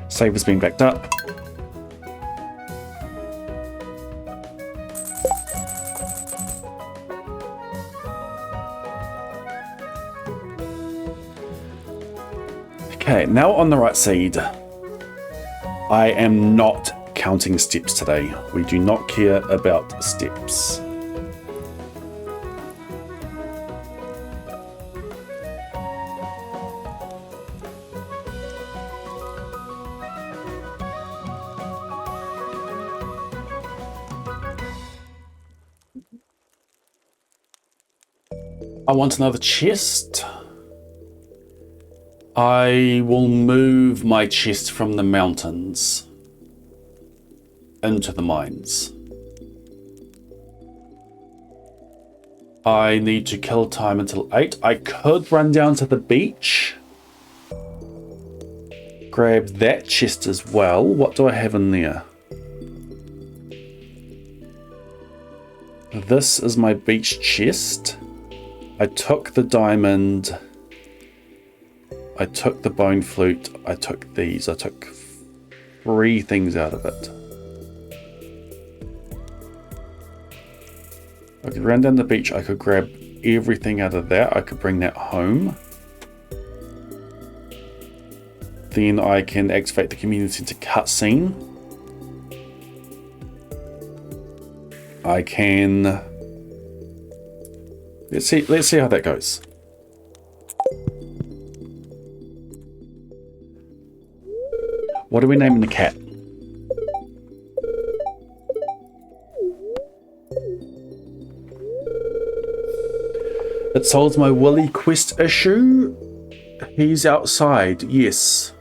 Save is being backed up. Okay, now on the right seed. I am not counting steps today. We do not care about steps. I want another chest. I will move my chest from the mountains into the mines. I need to kill time until 8. I could run down to the beach. Grab that chest as well. What do I have in there? This is my beach chest. I took the diamond. I took the bone flute. I took these. I took 3 things out of it. I could run down the beach. I could grab everything out of that. I could bring that home. Then I can activate the community center cutscene. I can... Let's see how that goes. What are we naming the cat? It solves my Willy quest issue. He's outside. Yes.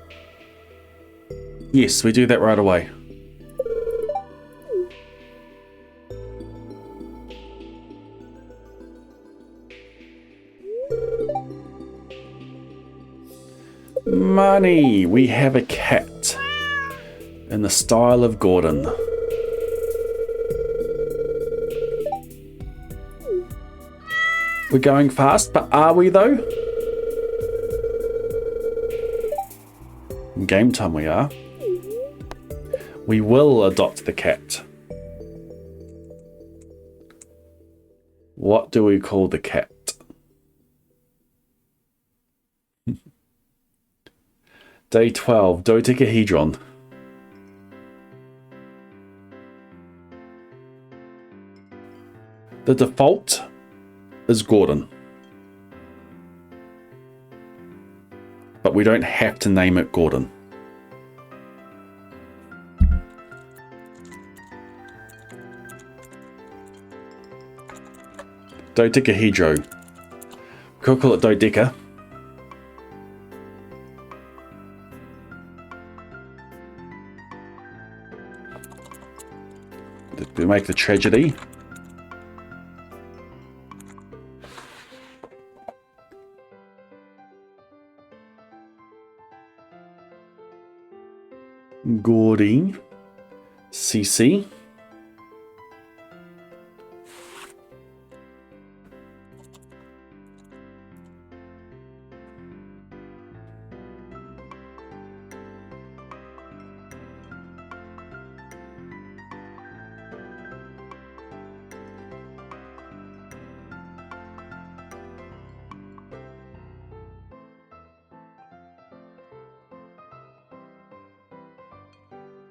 Yes, we do that right away. money! We have a cat in the style of Gordon. We're going fast, but are we though? Game time we are. We will adopt the cat. What do we call the cat? Day 12, dodecahedron. The default is Gordon. But we don't have to name it Gordon. Dodecahedro. Could call it Dodeca. To make the tragedy. Gordy. CC.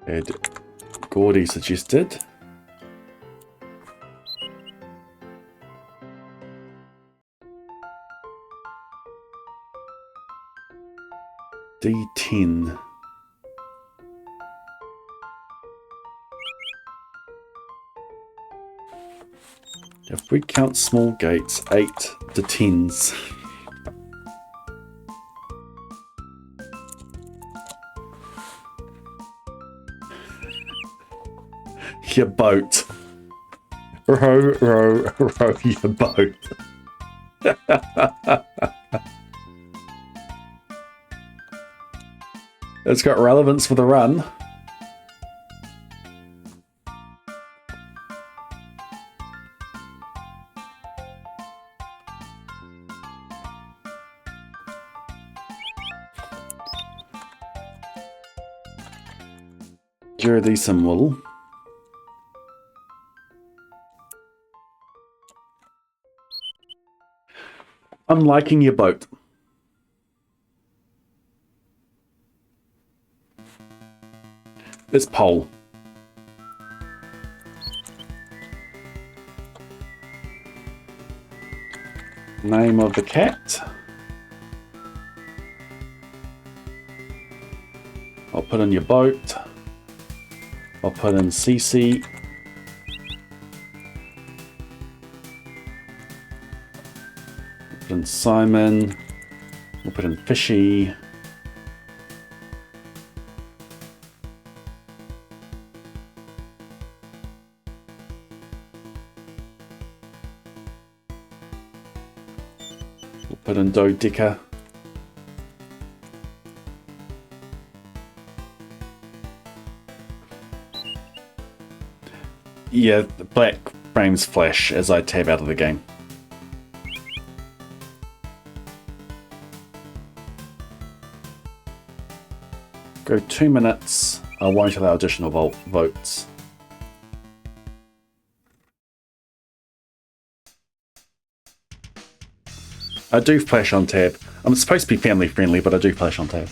And Gordy suggested. D10. If we count small gates, 8 to 10s. Your boat. Row, row, row your boat. It's got relevance for the run. Jerry some wool. I'm liking your boat. This pole. Name of the cat. I'll put in your boat. I'll put in CC. Put in Simon. We'll put in Fishy. We'll put in Dodeca. Yeah, the black frames flash as I tab out of the game. Go 2 minutes. I won't allow additional votes. I do flash on tab. I'm supposed to be family friendly, but I do flash on tab.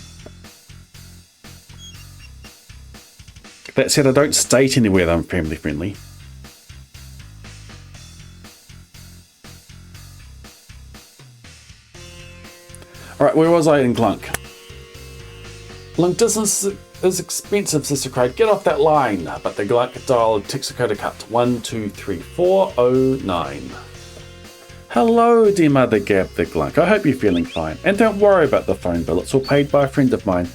That said, I don't state anywhere that I'm family friendly. Alright, where was I in Glunk? Long distance is expensive, Sister Craig. Get off that line. But the Glunk dialed Texacoda cut 123409. Hello, dear Mother Gab the Glunk. I hope you're feeling fine. And don't worry about the phone bill. It's all paid by a friend of mine.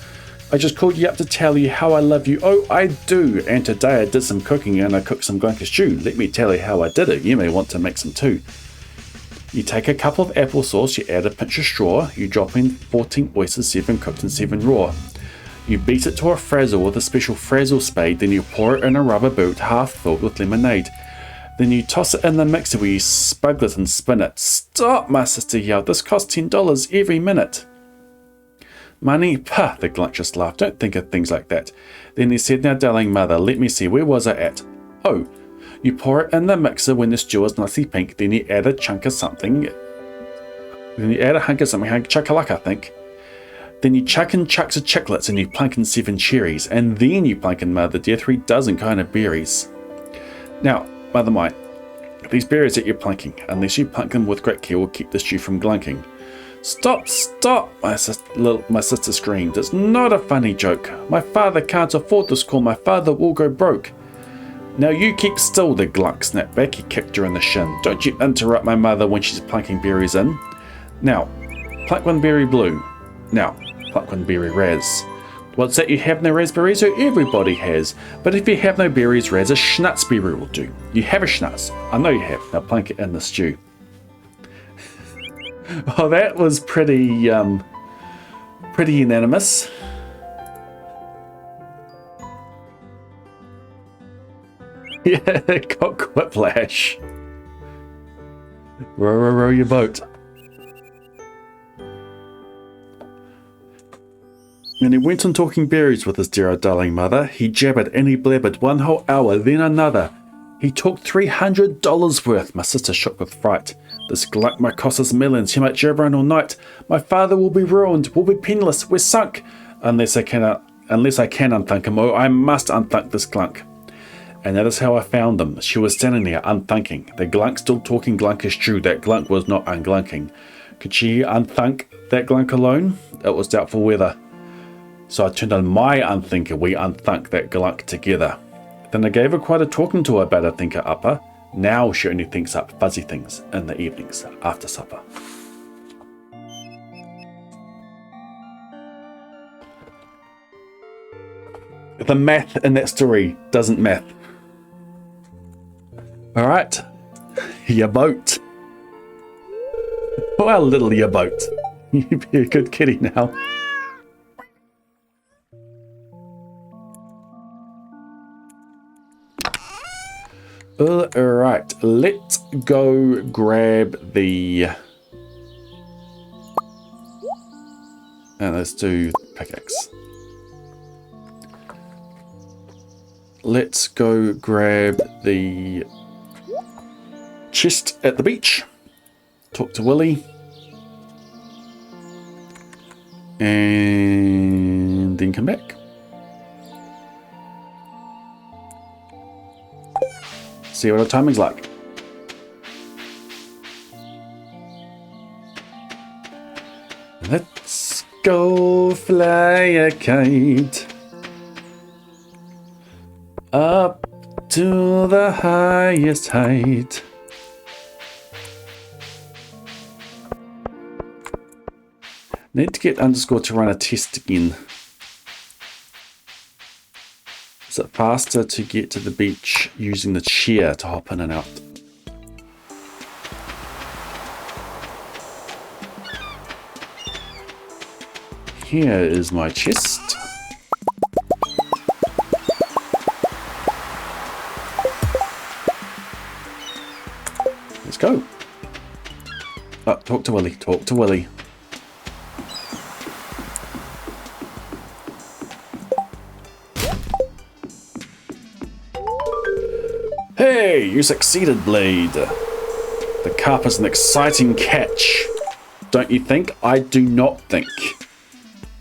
I just called you up to tell you how I love you. Oh, I do. And today I did some cooking and I cooked some Glunker stew. Let me tell you how I did it. You may want to make some too. You take a cup of applesauce, you add a pinch of straw, you drop in 14 oysters, 7 cooked and 7 raw. You beat it to a frazzle with a special frazzle spade, then you pour it in a rubber boot half filled with lemonade. Then you toss it in the mixer where you spuggle it and spin it. Stop, my sister yelled, this costs $10 every minute. Money? Pah, the glunk just laughed. Don't think of things like that. Then he said, now darling mother, let me see, where was I at? Oh, you pour it in the mixer when the stew is nicely pink, then you add a chunk of something. Then you add a hunk of something, chuck-a-luck, I think. Then you chuck in chunks of chiclets and you plunk in 7 cherries. And then you plunk in, mother dear, 3 dozen kind of berries. Now, mother mine, these berries that you're plunking, unless you plunk them with great care, will keep the stew from glunking. Stop, stop, my sister screamed. It's not a funny joke. My father can't afford this call. My father will go broke. Now you keep still, the glunk snapped back. He kicked her in the shin. Don't you interrupt my mother when she's plunking berries in. Now, plunk one berry blue. Now, plunk one berry raz. What's that, you have no raspberries? So everybody has. But if you have no berries, raz, a schnatzberry will do. You have a schnatz. I know you have. Now plunk it in the stew. Oh, that was pretty unanimous. Yeah, got whiplash. Row your boat. And he went on talking berries with his dear old darling mother. He jabbered and he blabbered 1 whole hour, then another. He talked $300 worth. My sister shook with fright. This glunk might cost us millions. He might jabber on all night. My father will be ruined. We'll be penniless. We're sunk. Unless I can unthunk him. Oh, I must unthunk this glunk. And that is how I found them. She was standing there, unthinking. The glunk still talking glunkish Jew. That glunk was not unglunking. Could she unthunk that glunk alone? It was doubtful whether. So I turned on my unthinker. We unthunk that glunk together. Then I gave her quite a talking to about her thinker upper. Now she only thinks up fuzzy things in the evenings after supper. The math in that story doesn't math. Alright, your boat. Well, little your boat. You be a good kitty now. Alright, let's go grab the... And let's do pickaxe. Let's go grab the chest at the beach. Talk to Willie. And then come back. See what our timing's like. Let's go fly a kite up to the highest height. Need to get underscore to run a test again. Is it faster to get to the beach using the chair to hop in and out? Here is my chest. Let's go. Oh, talk to Willie, talk to Willie. Hey, you succeeded, Blade. The carp is an exciting catch. Don't you think? I do not think.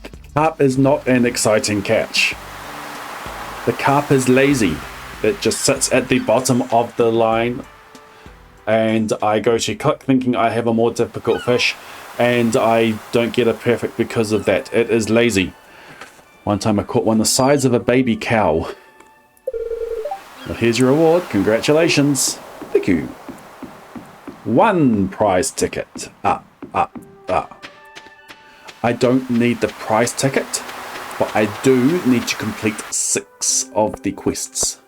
The carp is not an exciting catch. The carp is lazy. It just sits at the bottom of the line. And I go to click thinking I have a more difficult fish. And I don't get a perfect because of that. It is lazy. One time I caught one the size of a baby cow. Well, here's your reward. Congratulations. Thank you. 1 prize ticket. I don't need the prize ticket, but I do need to complete 6 of the quests.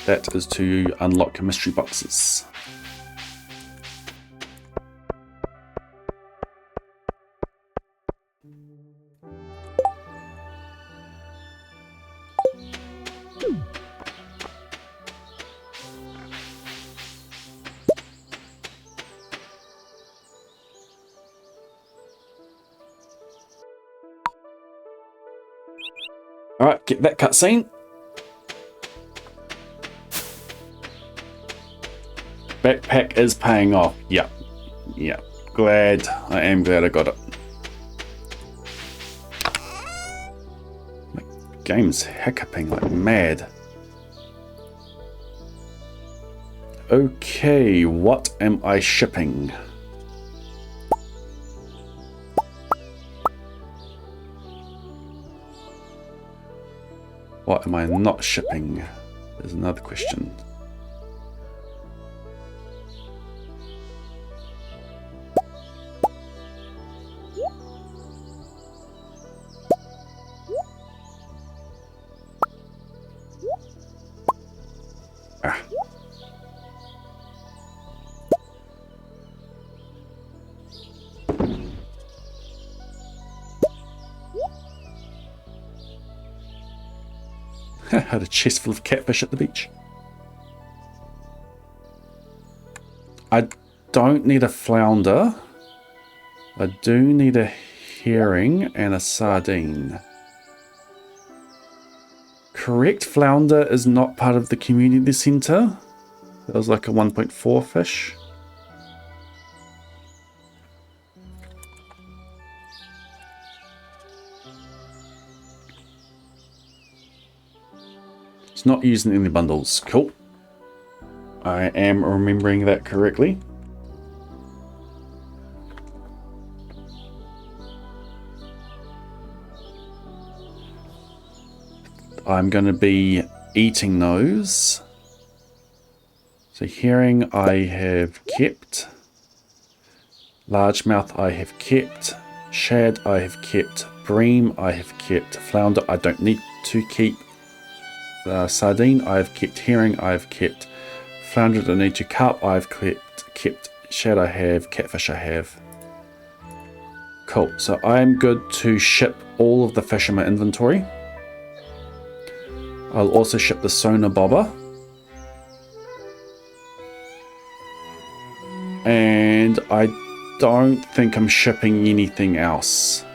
That is to unlock mystery boxes. Alright, get that cutscene. Backpack is paying off. Yep. Yep. I am glad I got it. My game's hiccuping like mad. Okay, what am I shipping? What am I not shipping? There's another question. Had a chest full of catfish at the beach. I don't need a flounder. I do need a herring and a sardine. Correct, flounder is not part of the community center. That was like a 1.4 fish. It's not using any bundles. Cool. I am remembering that correctly. I'm going to be eating those. So herring I have kept. Largemouth I have kept. Shad I have kept. Bream I have kept. Flounder I don't need to keep. Sardine I've kept. Herring I've kept. Flounder I don't need to. Carp I've kept. Shad I have. Catfish I have. Cool. So I'm good to ship all of the fish in my inventory. I'll also ship the sonar bobber. And I don't think I'm shipping anything else.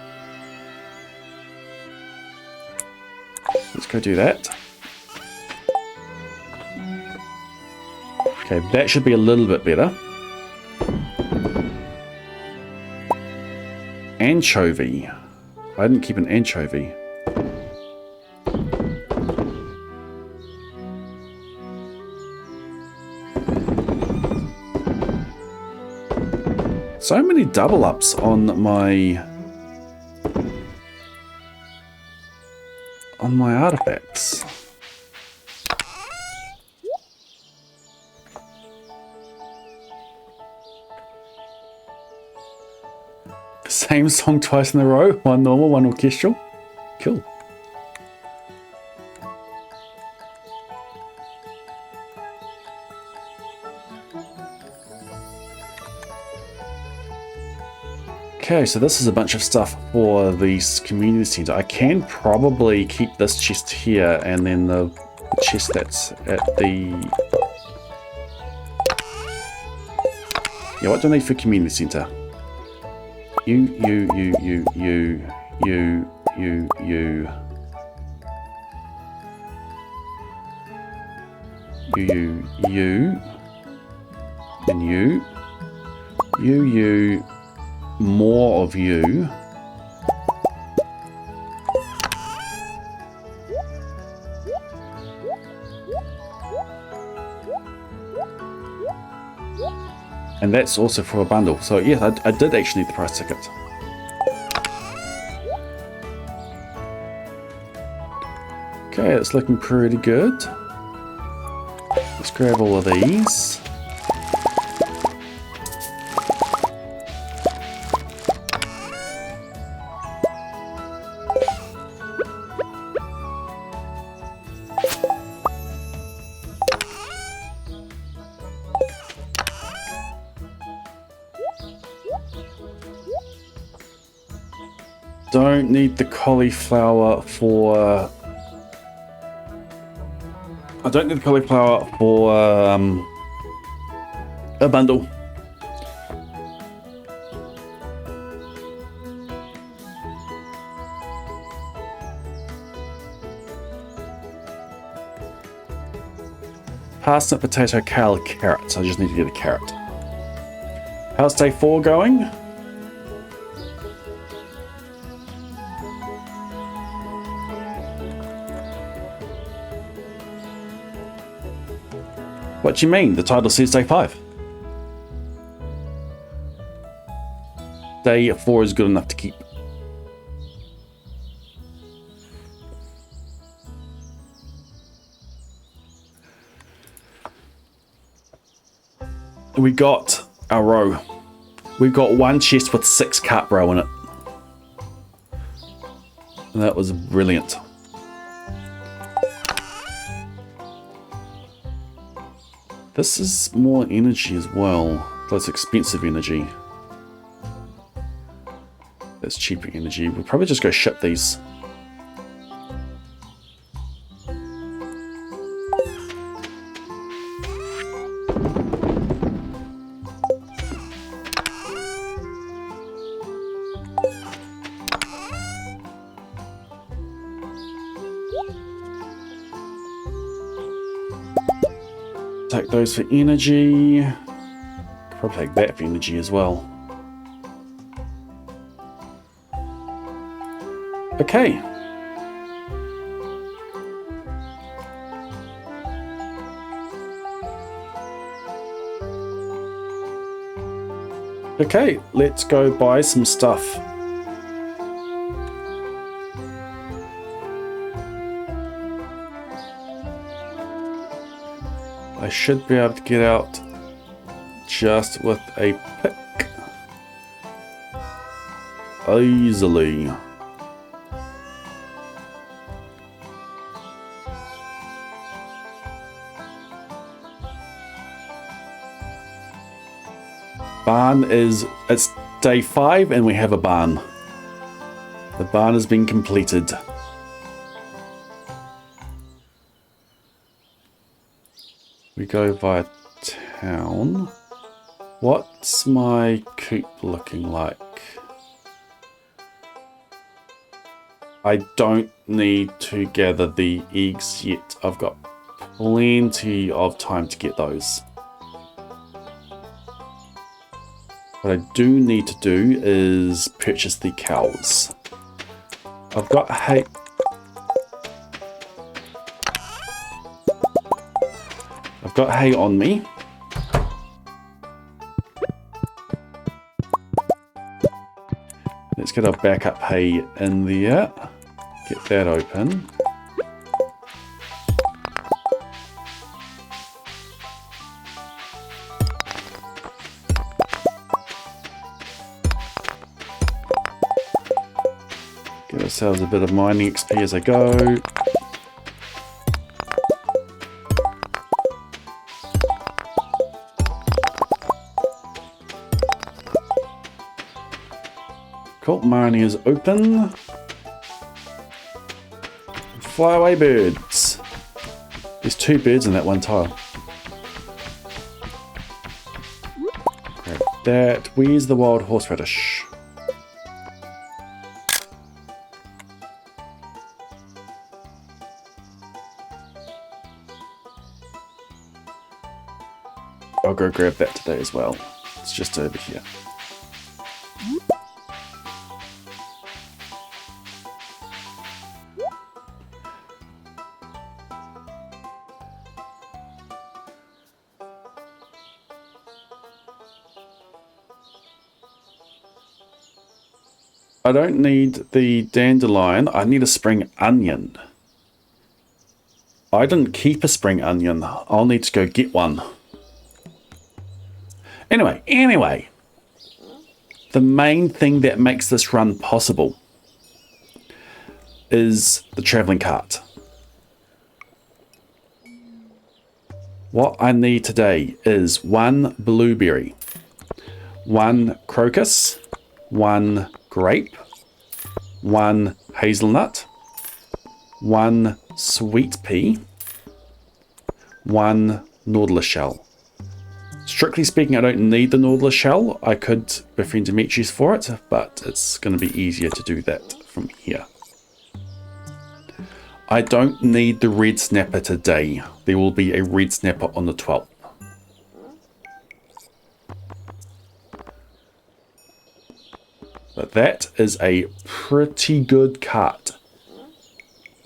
Let's go do that. Okay, that should be a little bit better. Anchovy. I didn't keep an anchovy. So many double ups on my artifacts. The same song twice in a row, one normal, one orchestral. Cool. Okay, so this is a bunch of stuff for the community center. I can probably keep this chest here and then the chest that's at the... Yeah, what do I need for community center? You. And you. More of you. And that's also for a bundle. So yes, I did actually need the price ticket. Okay, it's looking pretty good. Let's grab all of these. don't need the cauliflower for... I don't need the cauliflower for a bundle. Parsnip, potato, kale, carrot. I just need to get a carrot. How's day 4 going? What do you mean? The title says day 5. Day 4 is good enough to keep. We got a row. We've got one chest with 6 carp row in it. And that was brilliant. This is more energy as well. That's expensive energy. That's cheaper energy. We'll probably just go ship these. Take those for energy. Probably take that for energy as well. Okay. Okay, let's go buy some stuff. I should be able to get out just with a pick. Easily. Barn is, it's day 5 and we have a barn. The barn has been completed. We go via town. What's my coop looking like? I don't need to gather the eggs yet. I've got plenty of time to get those. What I do need to do is purchase the cows. I've got hay. I've got hay on me. Let's get our backup hay in there. Get that open. Get ourselves a bit of mining XP as I go. Cool, mining is open. Fly away birds. There's 2 birds in that one tile. Grab that. Where's the wild horseradish? I'll go grab that today as well. It's just over here. I don't need the dandelion, I need a spring onion. I didn't keep a spring onion, I'll need to go get one. Anyway, the main thing that makes this run possible is the traveling cart. What I need today is 1 blueberry, 1 crocus, 1 grape, 1 hazelnut, 1 sweet pea, 1 nautilus shell. Strictly speaking, I don't need the nautilus shell. I could befriend Demetrius for it, but it's going to be easier to do that from here. I don't need the red snapper today. There will be a red snapper on the 12th. But that is a pretty good cart.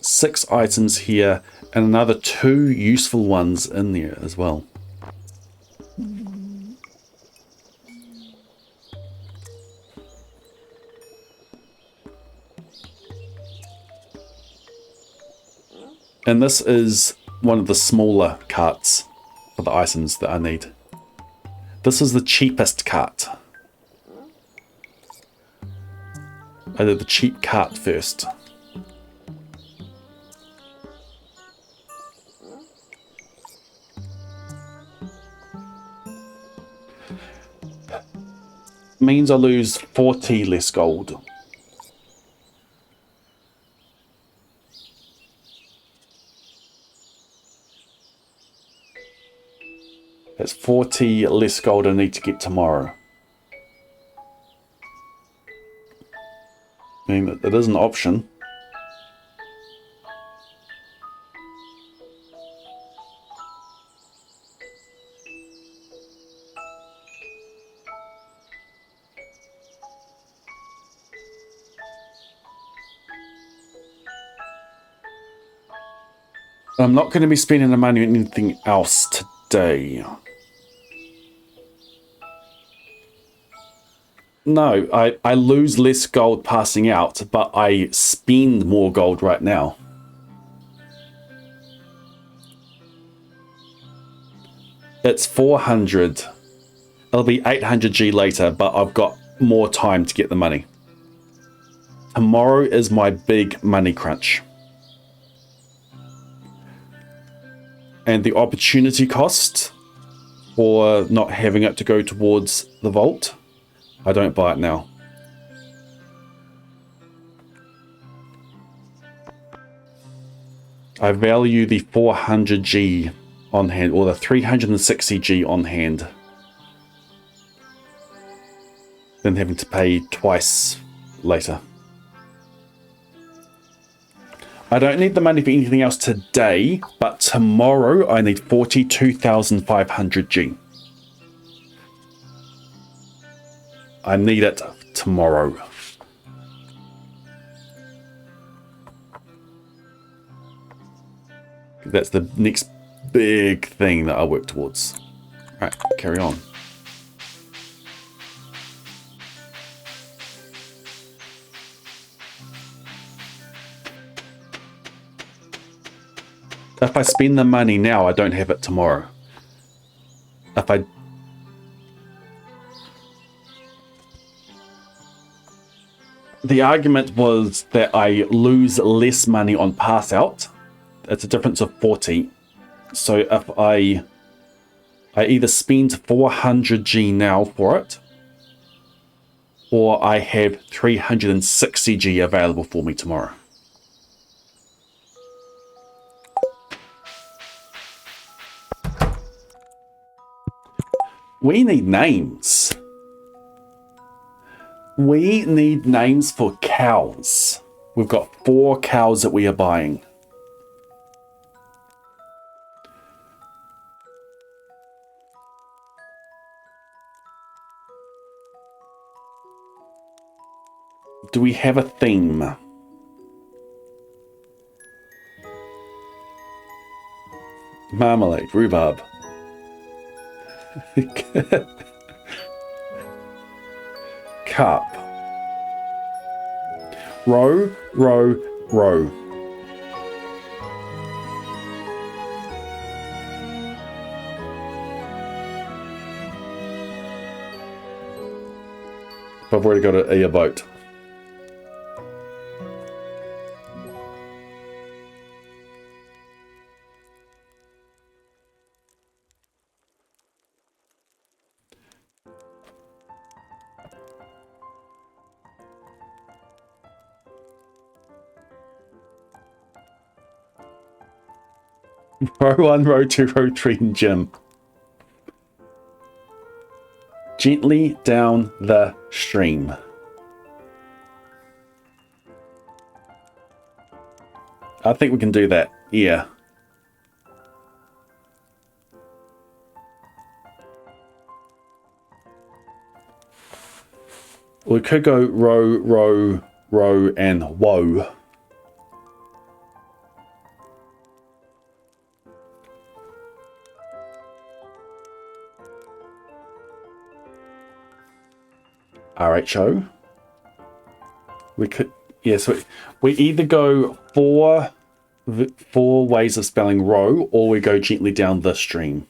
6 items here and another 2 useful ones in there as well. And this is one of the smaller carts for the items that I need. This is the cheapest cart. I did the cheap cart first. Means I lose 40 less gold. That's 40 less gold I need to get tomorrow. I mean, it is an option. I'm not going to be spending the money on anything else today. No, I lose less gold passing out, but I spend more gold right now. It's 400. It'll be 800G later, but I've got more time to get the money. Tomorrow is my big money crunch. And the opportunity cost for not having it to go towards the vault, I don't buy it now. I value the 400G on hand, or the 360G on hand, than having to pay twice later. I don't need the money for anything else today, but tomorrow I need 42,500G. I need it tomorrow. That's the next big thing that I work towards. Right, carry on. If I spend the money now, I don't have it tomorrow. If I... The argument was that I lose less money on pass out. It's a difference of 40. So if I either spend 400G now for it, or I have 360G available for me tomorrow. We need names. We need names for cows. We've got 4 cows that we are buying. Do we have a theme? Marmalade, rhubarb. Cup. Row, row, row. I've already got a boat. Row 1, row 2, row 3 and gym. Gently down the stream. I think we can do that, yeah. We could go row, row, row, and whoa. RHO. We could, yes, we either go four ways of spelling row, or we go gently down the stream.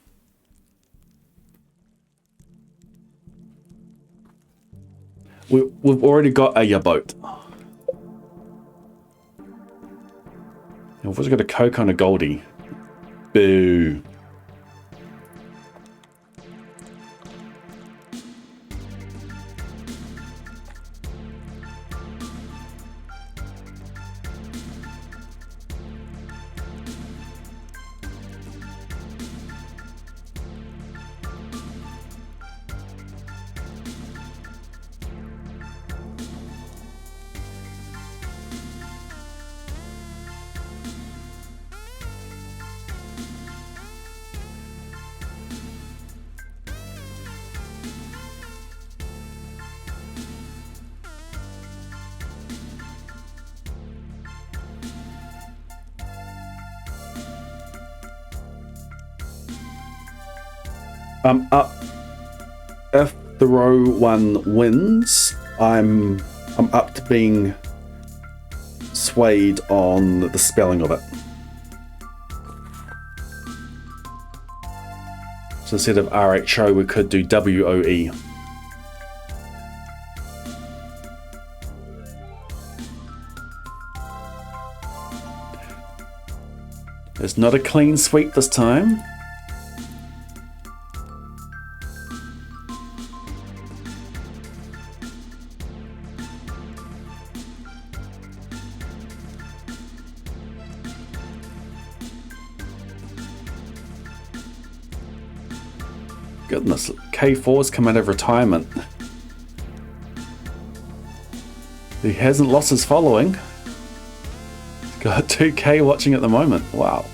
We've already got a boat. We've also got a Coke on a Goldie. Boo. Up. If the row 1 wins, I'm up to being swayed on the spelling of it. So instead of RHO, we could do WOE. It's not a clean sweep this time. Goodness, K4's come out of retirement. He hasn't lost his following. He's got 2K watching at the moment. Wow.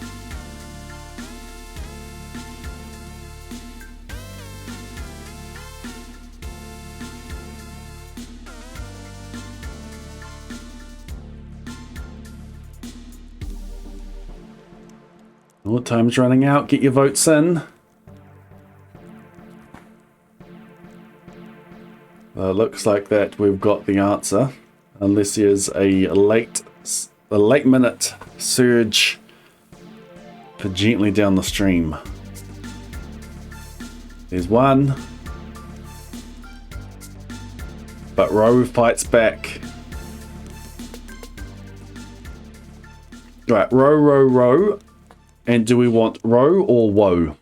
All time's running out. Get your votes in. Looks like that we've got the answer, unless there's a late minute surge for gently down the stream. There's one, but row fights back. Right, row, row, row, and do we want row or woe?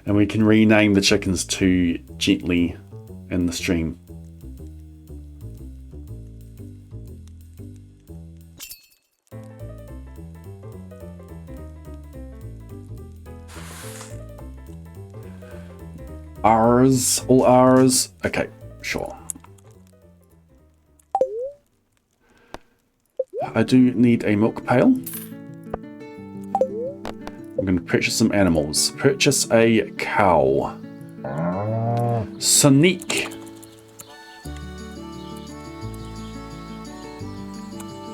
And we can rename the chickens to gently in the stream. R's, all R's. Okay, sure. I do need a milk pail. I'm going to purchase some animals. Purchase a cow. Sonic.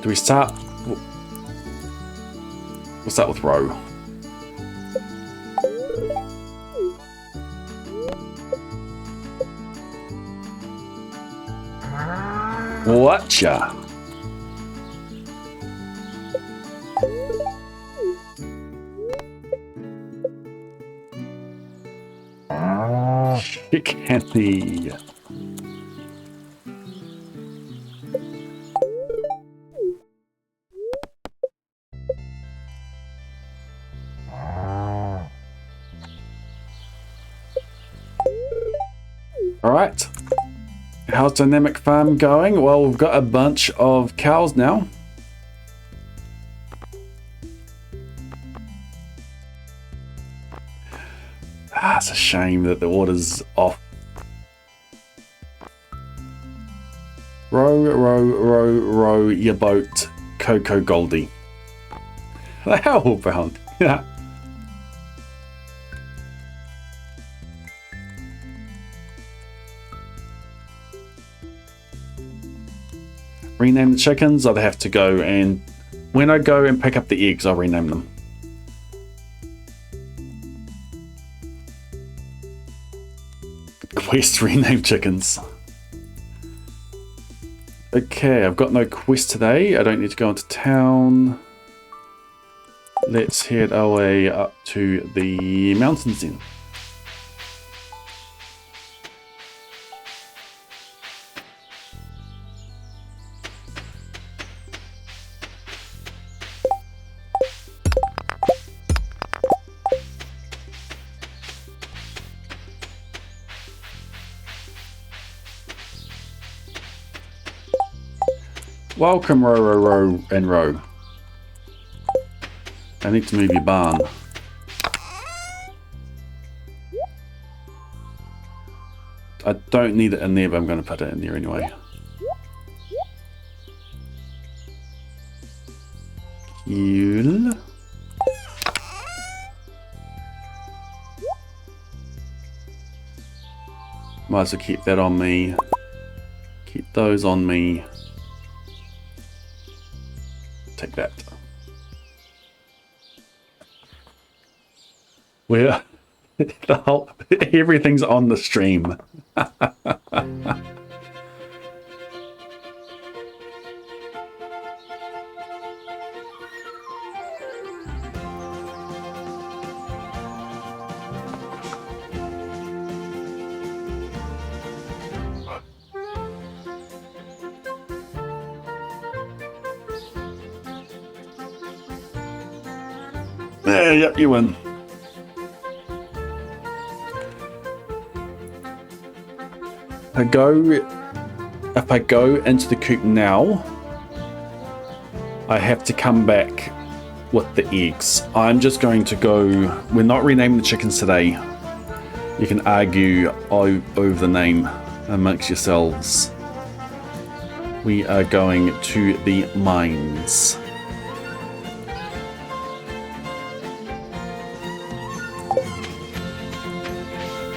Do we start? We'll start with row. Whatcha? Candy. Alright. How's Dynamic Farm going? Well, we've got a bunch of cows now. It's a shame that the water's off. Row your boat, Coco Goldie. Hellbound, yeah. Rename the chickens. I'd have to go and when I go and pick up the eggs, I'll rename them. Quest rename chickens. Okay, I've got no quest today. I don't need to go into town. Let's head our way up to the mountains then. Welcome, row and row. I need to move your barn. I don't need it in there, but I'm going to put it in there anyway. Cool. Might as well keep that on me. Keep those on me. Take that. We're the whole everything's on the stream. Yep, you win. If I go into the coop now, I have to come back with the eggs. I'm just going to go, we're not renaming the chickens today. You can argue over the name amongst yourselves. We are going to the mines.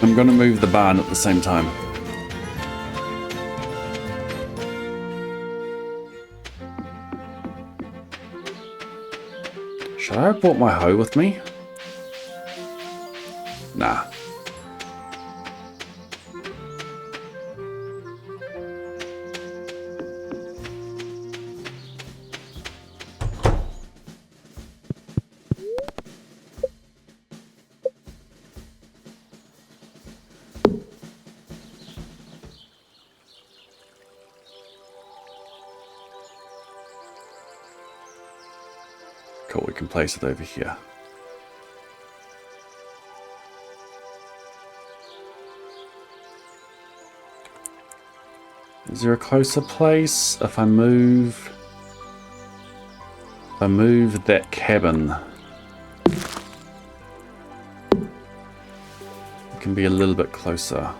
I'm going to move the barn at the same time. Should I have brought my hoe with me? Nah. Cool, we can place it over here. Is there a closer place? If I move that cabin, it can be a little bit closer.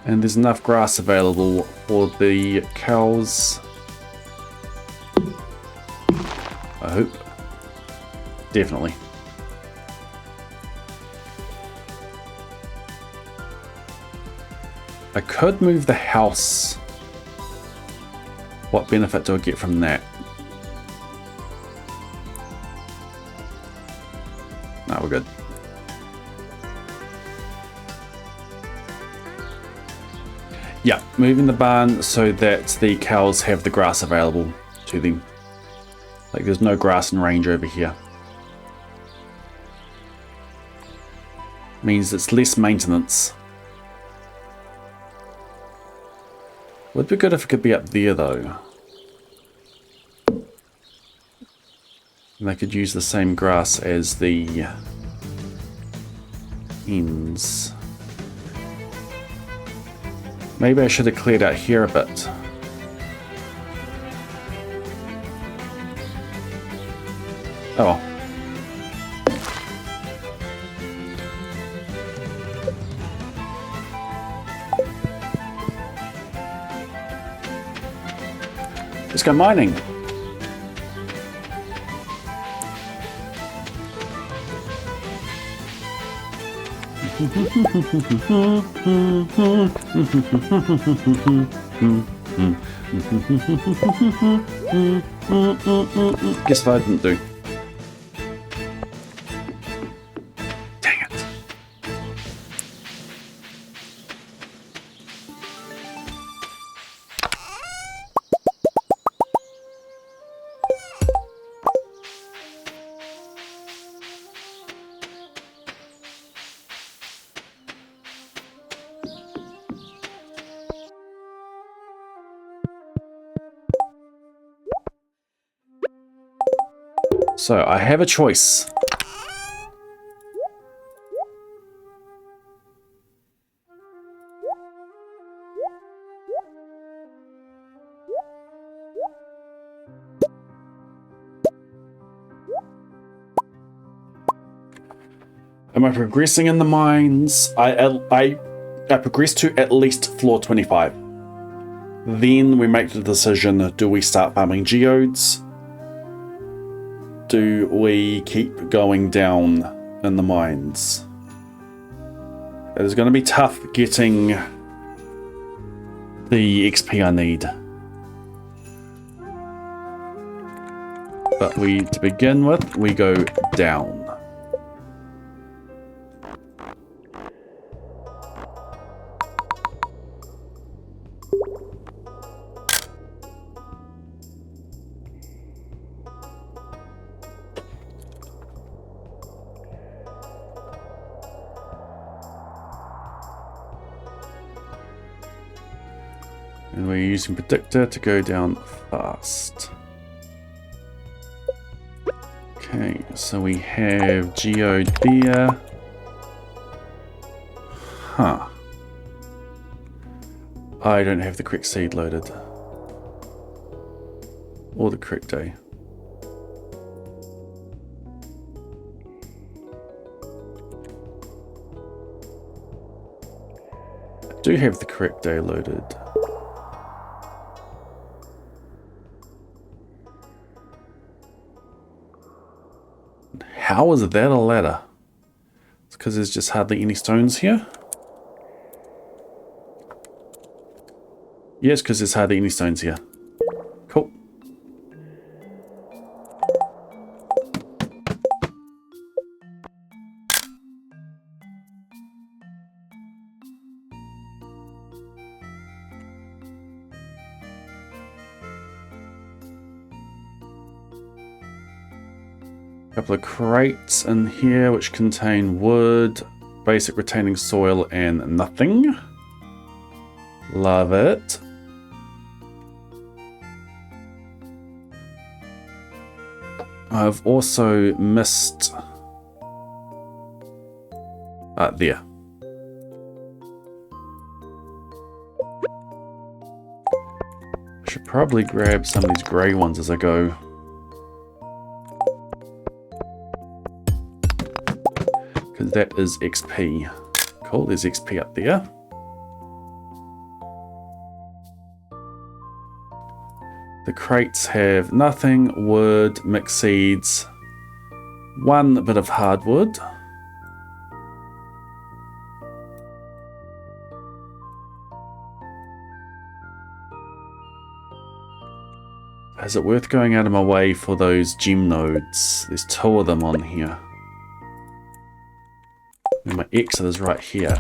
And there's enough grass available for the cows. I hope. Definitely. I could move the house. What benefit do I get from that? No, we're good. Yeah, moving the barn so that the cows have the grass available to them. Like there's no grass in range over here. Means it's less maintenance. Would be good if it could be up there though. And they could use the same grass as the ends. Maybe I should have cleared out here a bit. Oh. Let's go mining. Guess what I didn't do. Dang it. So I have a choice. Am I progressing in the mines? I progress to at least floor 25. Then we make the decision, do we start farming geodes? Do we keep going down in the mines? It is going to be tough getting the XP I need. But to begin with, we go down. And we're using predictor to go down fast. Okay, so we have geode there. Huh. I don't have the correct seed loaded. Or the correct day. I do have the correct day loaded. How is that a ladder? It's because there's just hardly any stones here. Yes, because there's hardly any stones here. Cool. Couple of crates in here which contain wood, basic retaining soil, and nothing. Love it. I've also missed there. I should probably grab some of these grey ones as I go. Because that is XP. Cool, there's XP up there. The crates have nothing, wood, mixed seeds, one bit of hardwood. Is it worth going out of my way for those gem nodes? There's 2 of them on here. And my exit is right here.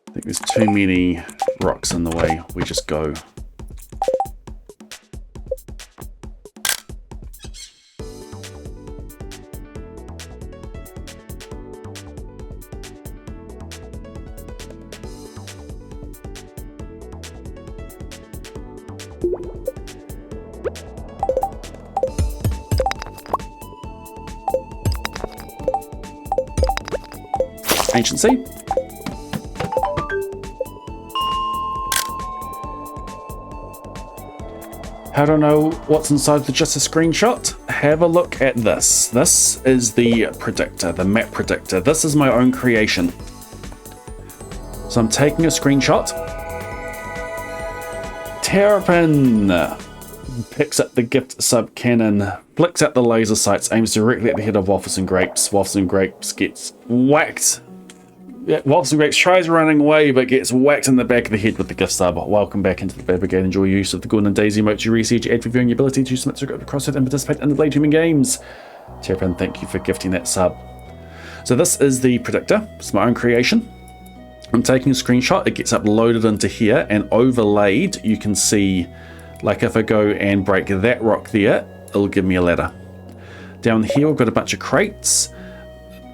I think there's too many rocks in the way. We just go. Ancient Sea. How do I know what's inside the just a screenshot? Have a look at this. This is the predictor, the map predictor. This is my own creation. So I'm taking a screenshot. Terrapin picks up the gift sub cannon, flicks out the laser sights, aims directly at the head of Waffles and Grapes. Waffles and Grapes gets whacked. Yeah, Waffles and Grapes tries running away, but gets whacked in the back of the head with the gift sub. Welcome back into the Bad Brigade. Enjoy your use of the Golden and Daisy emotes. You research, add reviewing your ability to submit to the CrossFit and participate in the Blade Human games. Terrapin, thank you for gifting that sub. So this is the predictor. It's my own creation. I'm taking a screenshot. It gets uploaded into here and overlaid. You can see, like if I go and break that rock there, it'll give me a ladder. Down here, we've got a bunch of crates.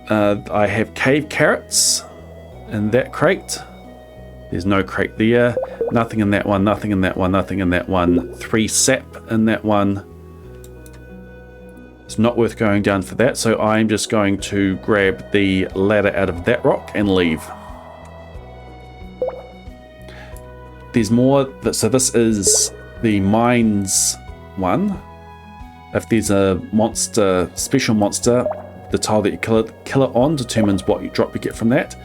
I have cave carrots in that crate. There's no crate there. Nothing in that one, nothing in that one, nothing in that one. 3 sap in that one. It's not worth going down for that, so I'm just going to grab the ladder out of that rock and leave. There's more, so this is the mines one. If there's a monster, special monster, the tile that you kill it on determines what drop you get from that.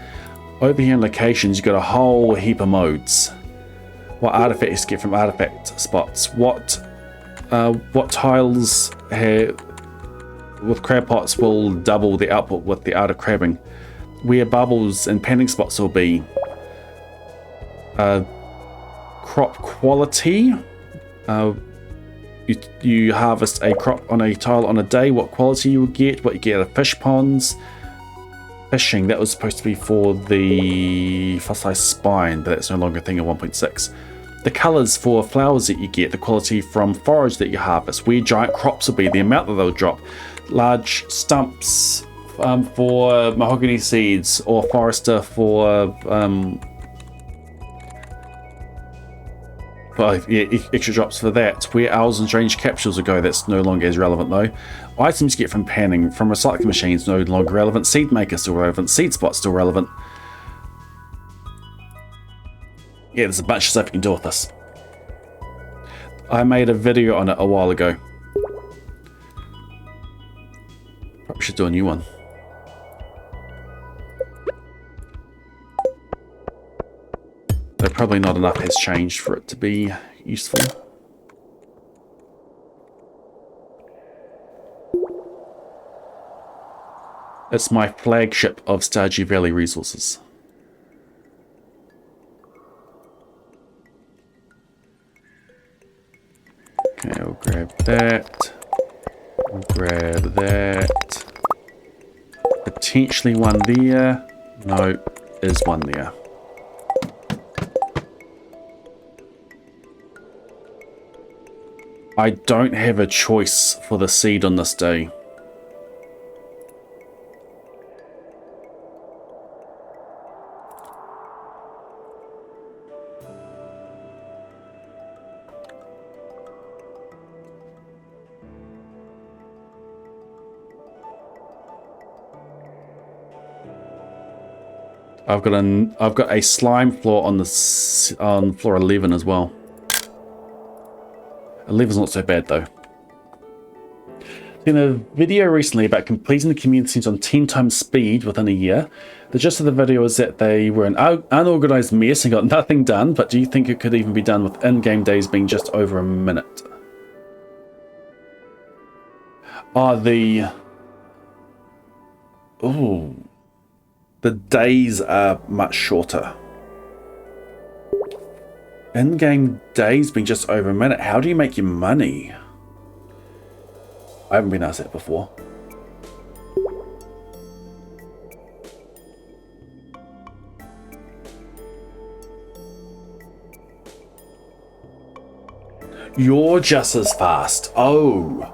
Over here in locations, you've got a whole heap of modes. What artifacts you get from artifact spots. What tiles with crab pots will double the output with the art of crabbing. Where bubbles and panning spots will be. Crop quality. You harvest a crop on a tile on a day, what quality you will get, what you get out of fish ponds. Fishing, that was supposed to be for the fossilized spine, but that's no longer a thing in 1.6. The colors for flowers that you get, the quality from forage that you harvest, where giant crops will be, the amount that they'll drop. Large stumps for mahogany seeds, or forester for extra drops for that. Where owls and strange capsules will go, that's no longer as relevant though. Items you get from panning, from recycling machines, no longer relevant. Seed maker still relevant. Seed spot still relevant. Yeah, there's a bunch of stuff you can do with this. I made a video on it a while ago. Probably should do a new one. But probably not enough has changed for it to be useful. It's my flagship of Stardew Valley resources. Okay, I'll grab that. I'll grab that. Potentially one there. No, there's one there. I don't have a choice for the seed on this day. I've got a slime floor on floor 11 as well. 11's not so bad though. In a video recently about completing the community scenes on 10 times speed within a year. The gist of the video is that they were an unorganized mess and got nothing done, but do you think it could even be done with in-game days being just over a minute? The days are much shorter. In-game days being just over a minute. How do you make your money? I haven't been asked that before. You're just as fast. Oh.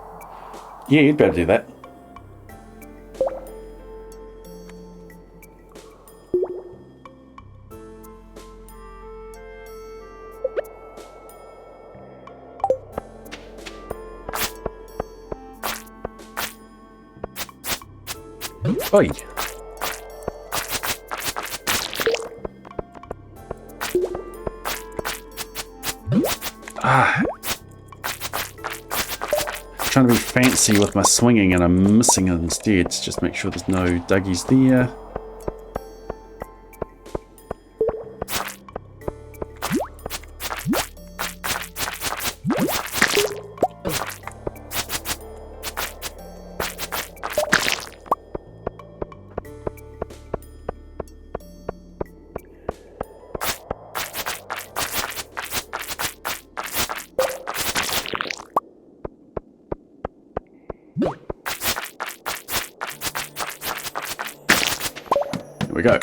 Yeah, you'd better do that. Oi! Ah! Trying to be fancy with my swinging and I'm missing it instead. Just make sure there's no duggies there. Here we go.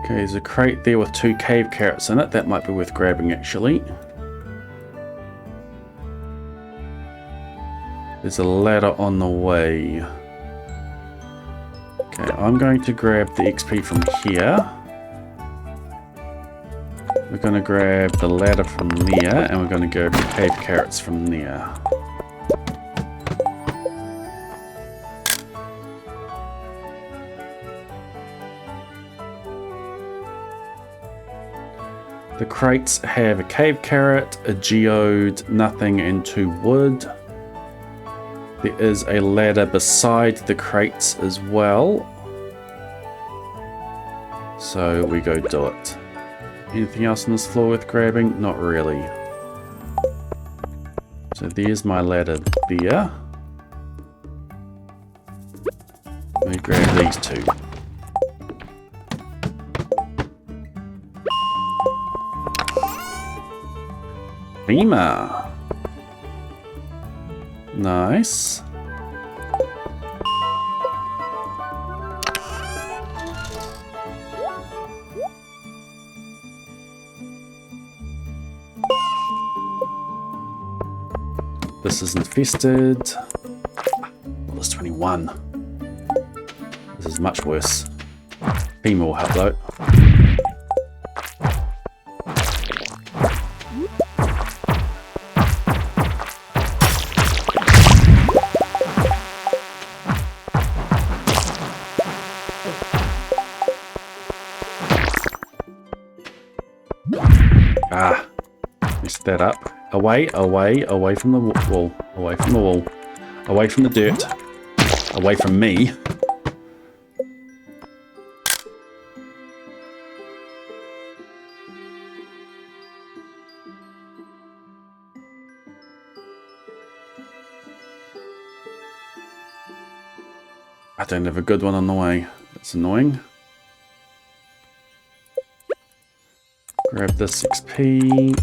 Okay, there's a crate there with 2 cave carrots in it. That might be worth grabbing, actually. There's a ladder on the way. Okay, I'm going to grab the XP from here. We're going to grab the ladder from there, and we're going to grab the cave carrots from there. The crates have a cave carrot, a geode, nothing, and 2 wood. There is a ladder beside the crates as well. So we go do it. Anything else on this floor worth grabbing? Not really. So there's my ladder there. Let me grab these 2. Beamer. Nice. This is infested. Well, there's 21. This is much worse. Beamer will help though. Ah, messed that up. Away, away, away from the wall. Away from the wall. Away from the dirt. Away from me. I don't have a good one on the way. That's annoying. Grab this XP.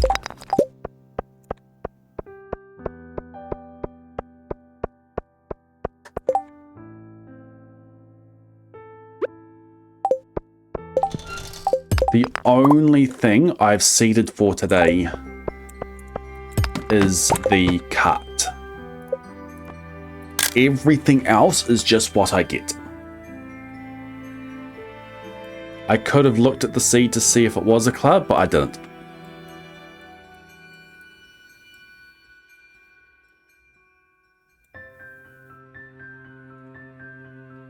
The only thing I've seeded for today is the cut. Everything else is just what I get. I could have looked at the seed to see if it was a club, but I didn't.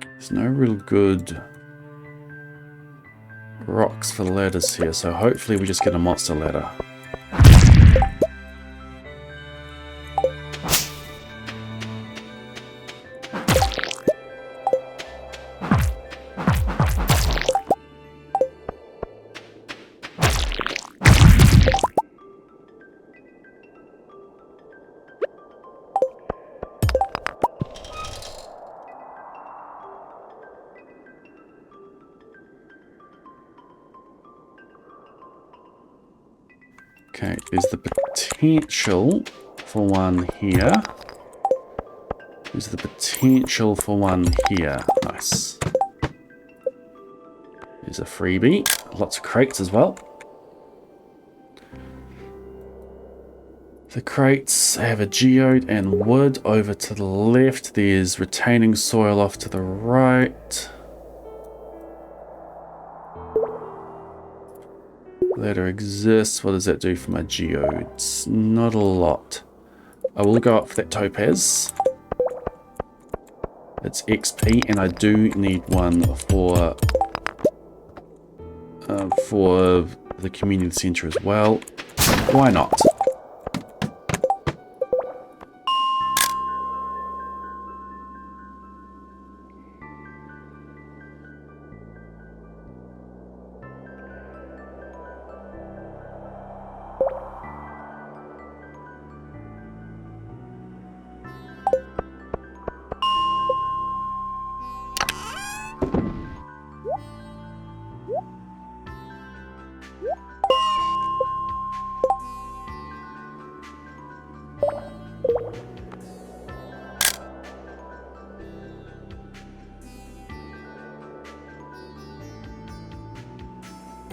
There's no real good rocks for ladders here, so hopefully we just get a monster ladder. Okay, there's the potential for one here. There's the potential for one here. Nice. There's a freebie. Lots of crates as well. The crates have a geode and wood over to the left. There's retaining soil off to the right. Ladder exists. What does that do for my geodes? Not a lot. I will go up for that topaz. It's XP, and I do need one for the community center as well. Why not?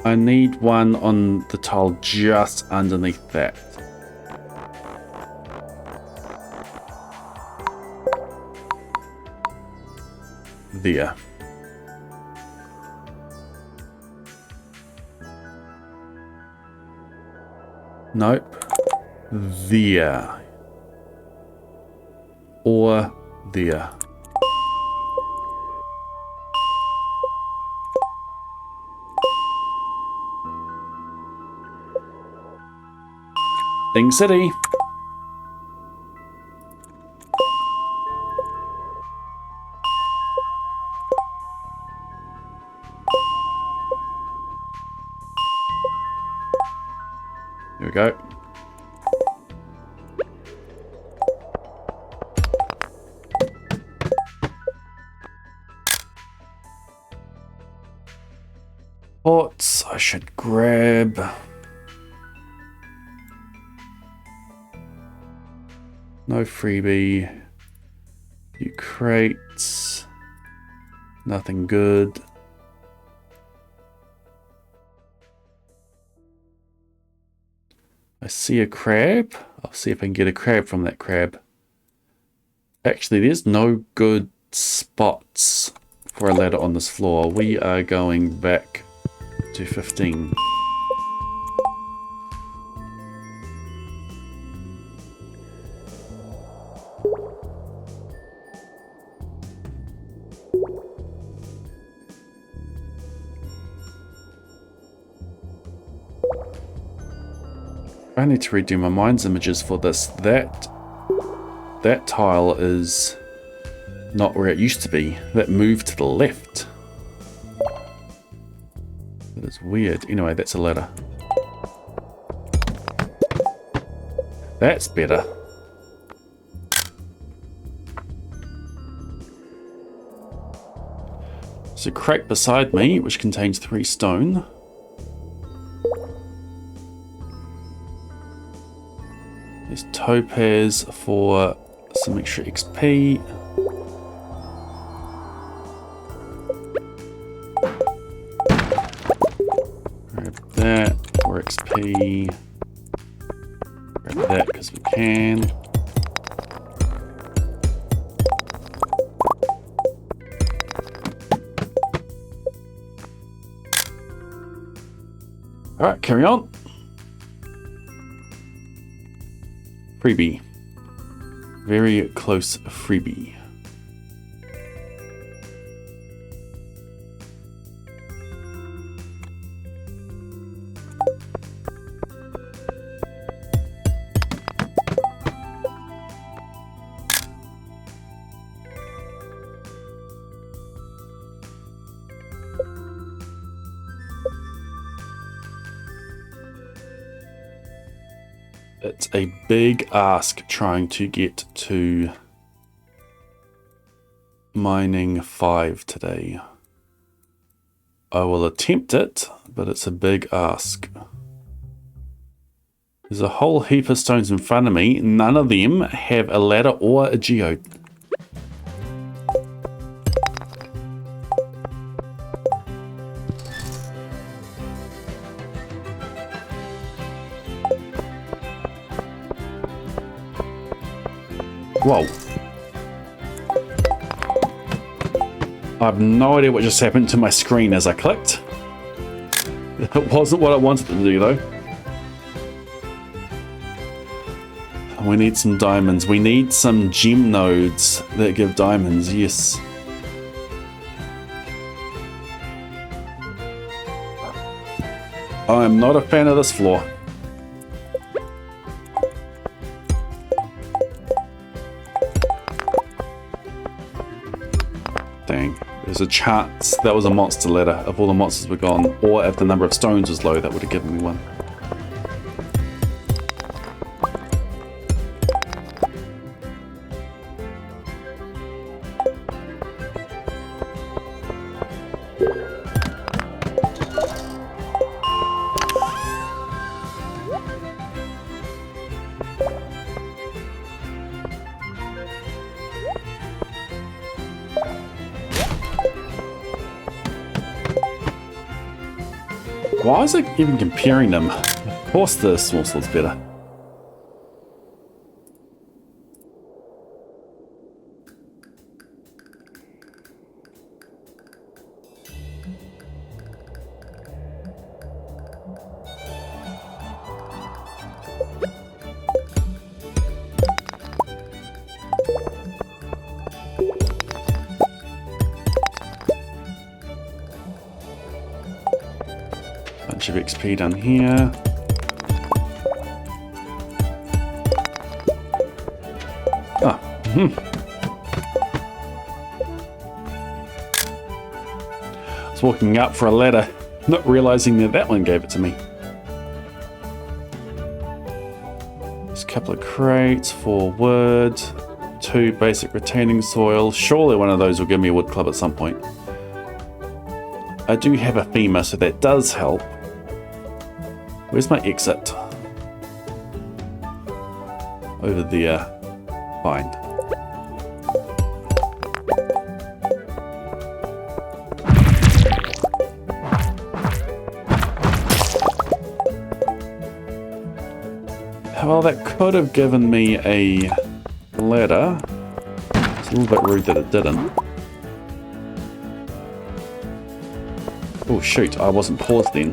I need one on the tile just underneath that. There. Nope. There. Or there. Thing City. Here we go. Pots I should grab. No freebie. Few crates. Nothing good. I see a crab. I'll see if I can get a crab from that crab. Actually, there's no good spots for a ladder on this floor. We are going back to 15. I need to redo my mines images for this. That tile is not where it used to be. That moved to the left. That is weird. Anyway, that's a ladder. That's better. So crate beside me, which contains 3 stone. There's topaz for some extra XP. Grab that for XP. Grab that because we can. Alright, carry on. Freebie. Very close freebie. It's a big ask trying to get to mining 5 today. I will attempt it, but it's a big ask. There's a whole heap of stones in front of me. None of them have a ladder or a geode. Whoa. I have no idea what just happened to my screen as I clicked. It wasn't what I wanted to do though. We need some diamonds. We need some gem nodes that give diamonds, yes. I'm not a fan of this floor. Dang. There's a chance that was a monster ladder if all the monsters were gone, or if the number of stones was low, that would have given me one. Why is it even comparing them? Of course the small sword's better. Bunch of XP down here. Ah, I was walking up for a ladder, not realizing that that one gave it to me. There's a couple of crates for wood, 2 basic retaining soil. Surely one of those will give me a wood club at some point. I do have a femur, so that does help. Where's my exit? Over there. Fine. Well, that could have given me a ladder. It's a little bit rude that it didn't. Oh shoot, I wasn't paused then.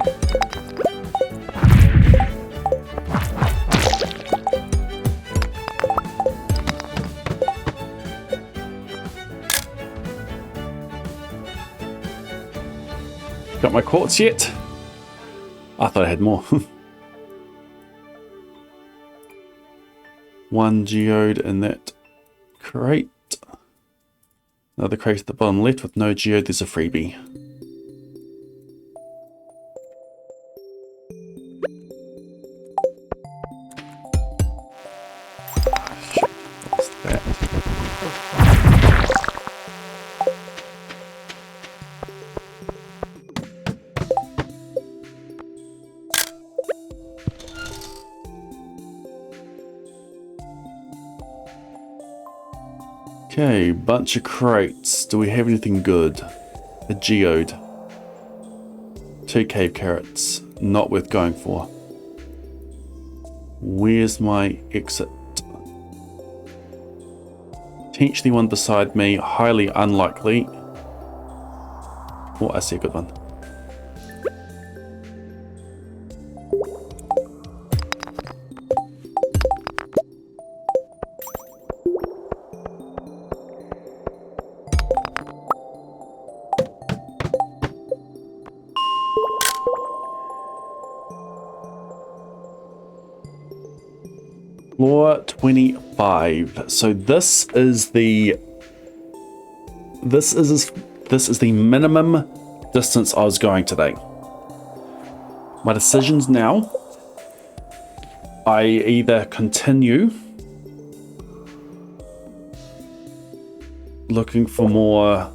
Got my quartz yet? I thought I had more. 1 geode in that crate. Another crate at the bottom left with no geode. There's a freebie. What's that? Okay, bunch of crates. Do we have anything good? A geode. 2 cave carrots. Not worth going for. Where's my exit? Potentially one beside me. Highly unlikely. Oh, I see a good one. Floor 25. So this is the minimum distance I was going today. My decisions now. I either continue looking for more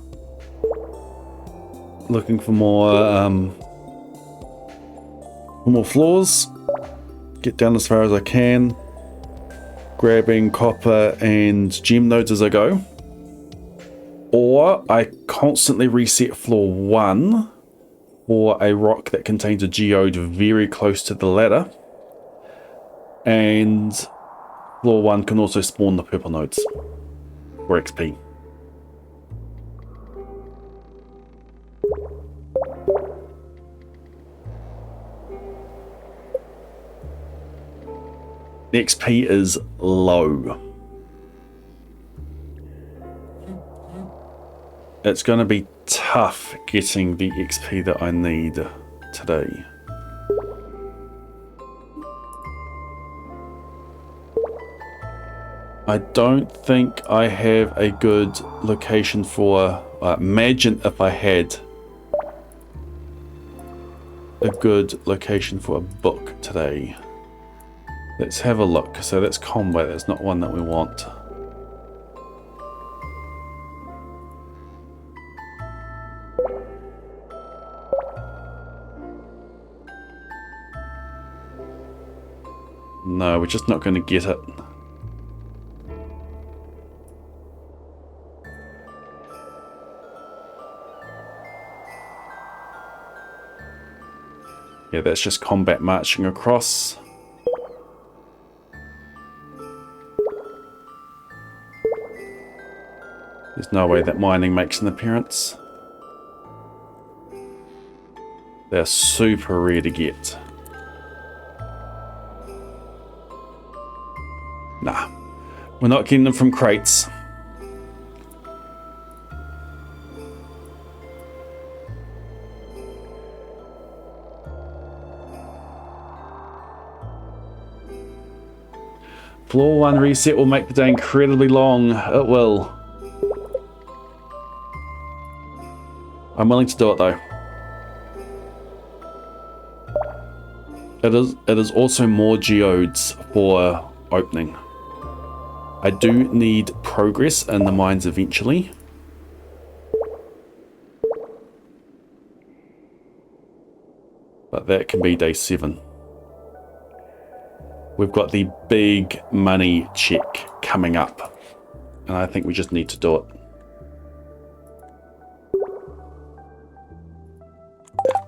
floors, get down as far as I can, grabbing copper and gem nodes as I go, or I constantly reset floor 1 for a rock that contains a geode very close to the ladder, and floor 1 can also spawn the purple nodes for XP. The XP is low. It's going to be tough getting the XP that I need today. I don't think I have a good location for... imagine if I had a good location for a book today. Let's have a look. So that's combat. That's not one that we want. No, we're just not going to get it. Yeah, that's just combat marching across. There's no way that mining makes an appearance. They're super rare to get. Nah, we're not getting them from crates. Floor 1 reset will make the day incredibly long. It will. I'm willing to do it though. It is also more geodes for opening. I do need progress in the mines eventually. But that can be day 7. We've got the big money check coming up. And I think we just need to do it.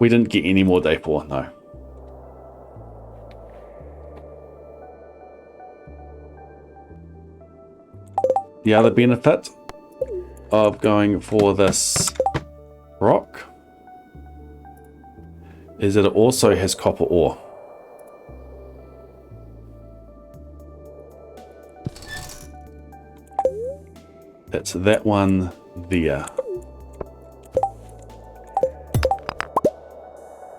We didn't get any more day 4, no. The other benefit of going for this rock is that it also has copper ore. That's that one there.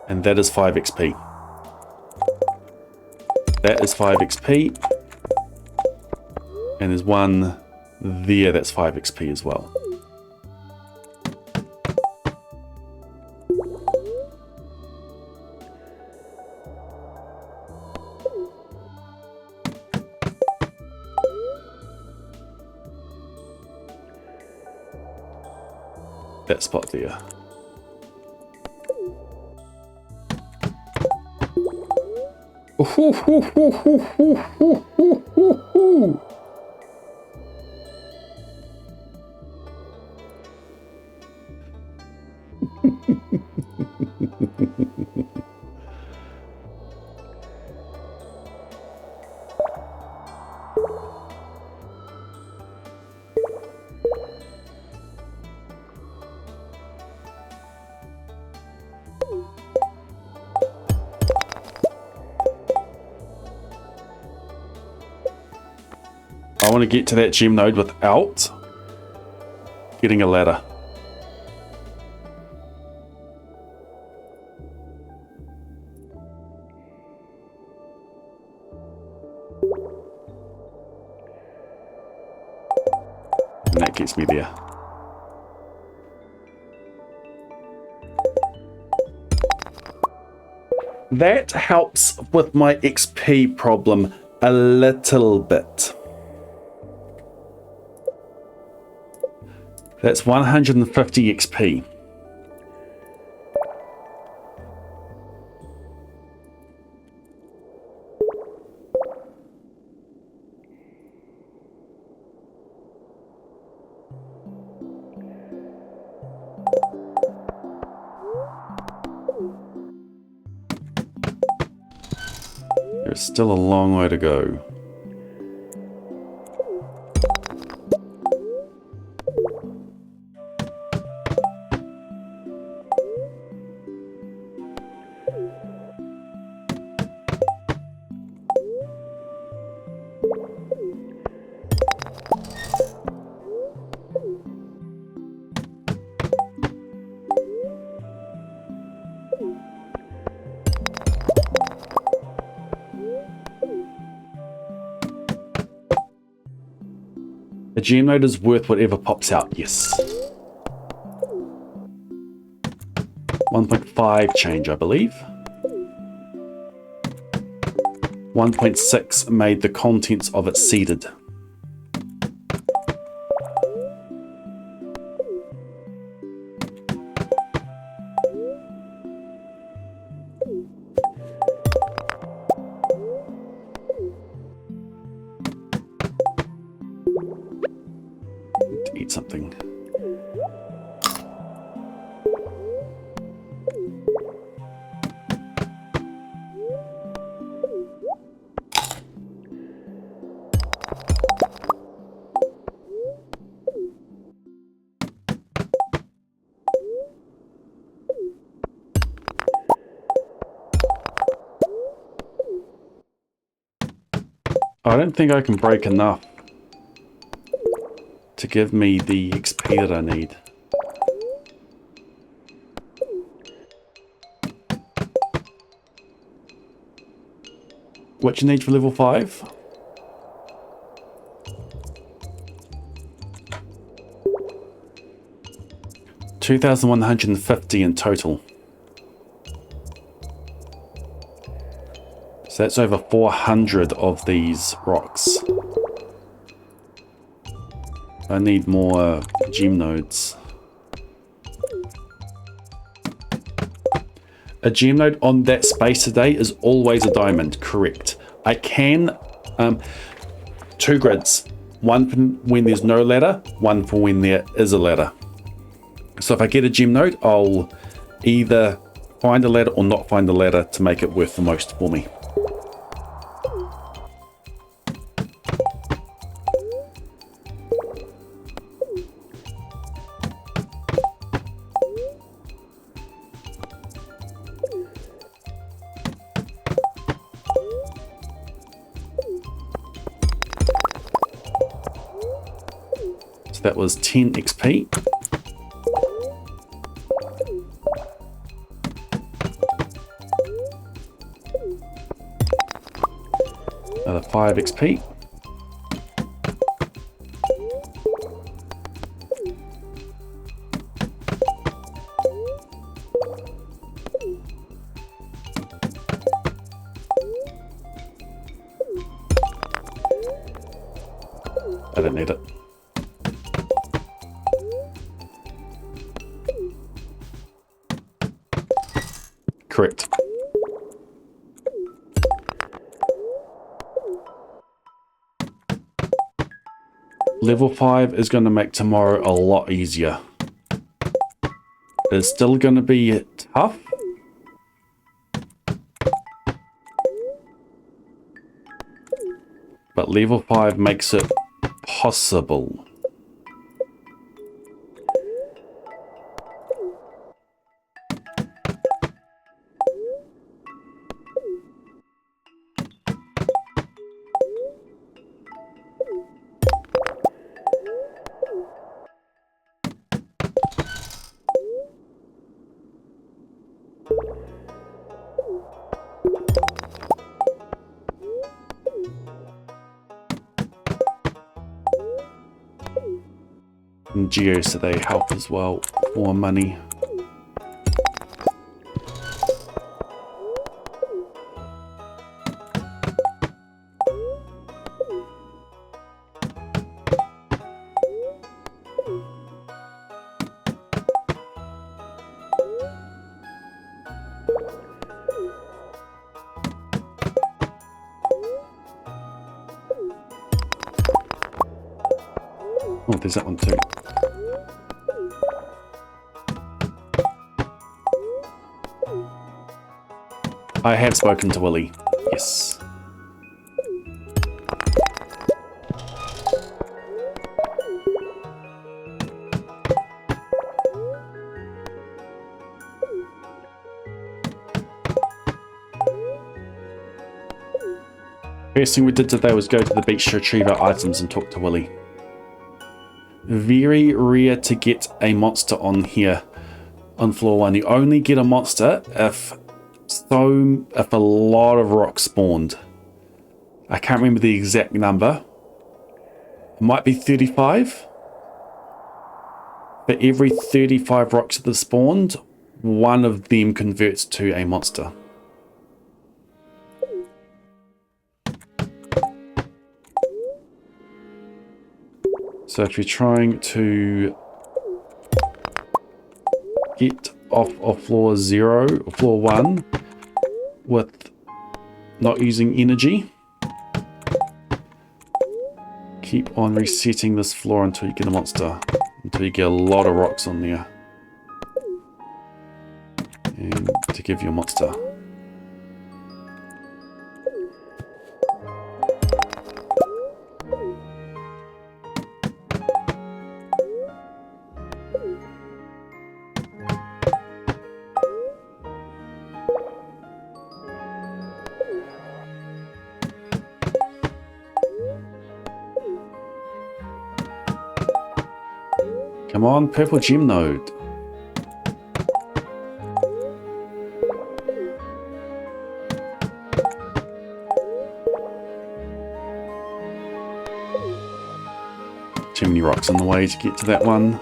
And that is 5 XP. That is 5 XP. And there's one there that's 5 XP as well. That spot there. I want to get to that gem node without getting a ladder. And that gets me there. That helps with my XP problem a little bit. That's 150 XP. There's still a long way to go. A gem node is worth whatever pops out, yes. 1.5 change, I believe. 1.6 made the contents of it seeded. Need to eat something. I don't think I can break enough to give me the XP that I need. What you need for level 5? $2,150 in total. So that's over 400 of these rocks. I need more gem nodes. A gem node on that space today is always a diamond, correct. I can, 2 grids. One for when there's no ladder, one for when there is a ladder. So if I get a gem node, I'll either find a ladder or not find a ladder to make it worth the most for me. That was 10 XP. Another 5 XP. I don't need it. Correct. Level 5 is going to make tomorrow a lot easier. It's still going to be tough. But level 5 makes it possible. And geos, so they help as well. More money. Oh, there's that one too. I have spoken to Willie. Yes. First thing we did today was go to the beach to retrieve our items and talk to Willy. Very rare to get a monster on here on floor 1. You only get a monster if a lot of rocks spawned. I can't remember the exact number. It might be 35. For every 35 rocks that are spawned, one of them converts to a monster. So if you're trying to get off of floor 0 or floor 1 with not using energy, keep on resetting this floor until you get a monster, until you get a lot of rocks on there, and to give you a monster. Come on, purple gem node. Too many rocks on the way to get to that one.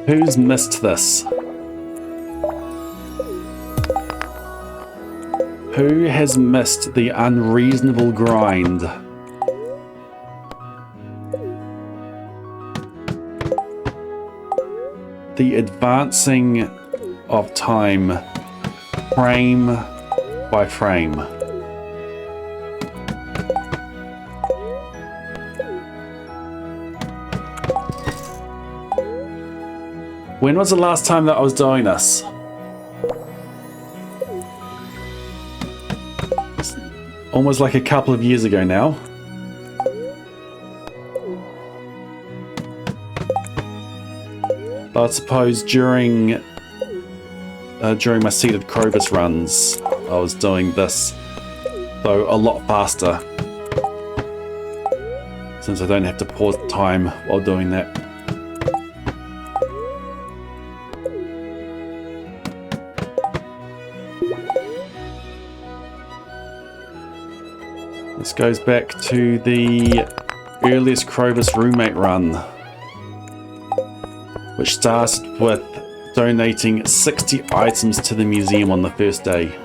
Who's missed this? Who has missed the unreasonable grind? The advancing of time, frame by frame. When was the last time that I was doing this? It's almost like a couple of years ago now. But I suppose during my seeded Krobus runs, I was doing this, though a lot faster, since I don't have to pause time while doing that. This goes back to the earliest Krobus roommate run, which started with donating 60 items to the museum on the first day.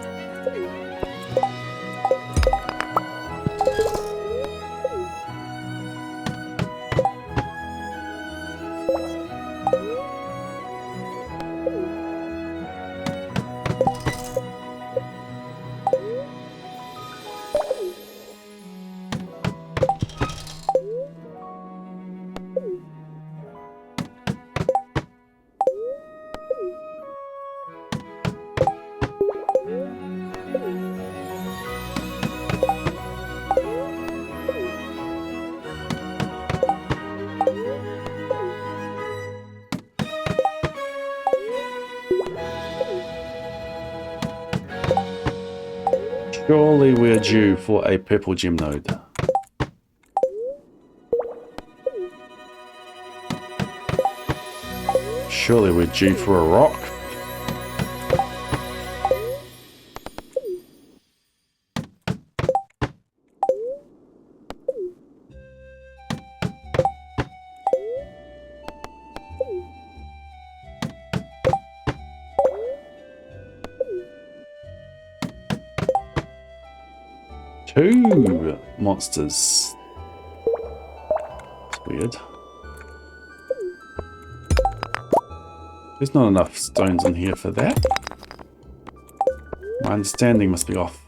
Surely we're due for a purple gem node. Surely we're due for a rock. Two monsters. That's weird. There's not enough stones in here for that. My understanding must be off.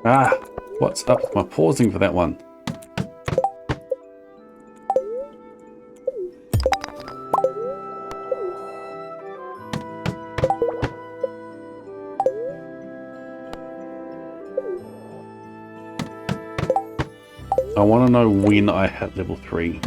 Ah, what's up with my pausing for that one? I want to know when I hit level 3.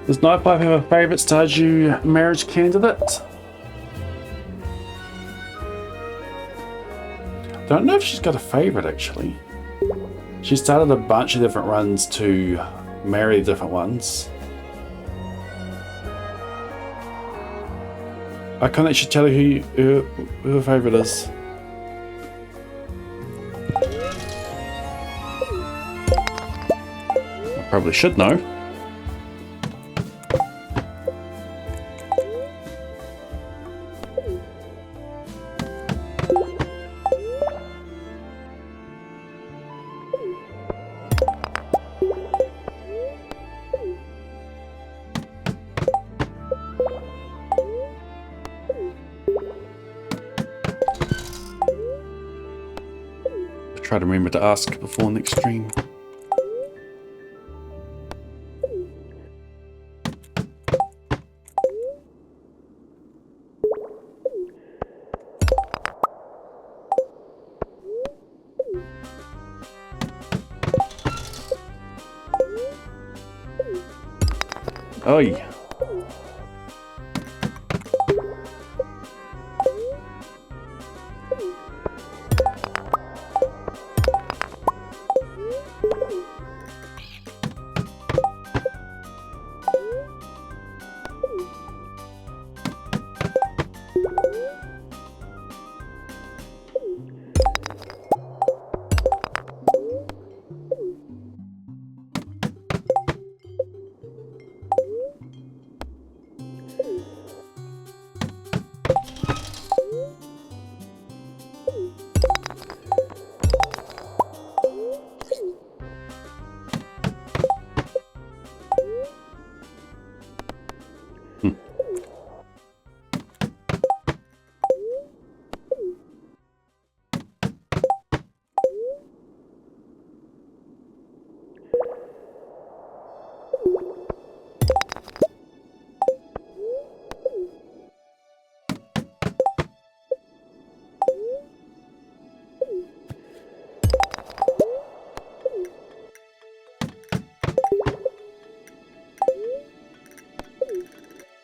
Does Nightpipe have a favourite Stardew marriage candidate? Don't know if she's got a favourite actually. She started a bunch of different runs to marry different ones. I can't actually tell you who her favourite is. I probably should know. Try to remember to ask before next stream. Oi.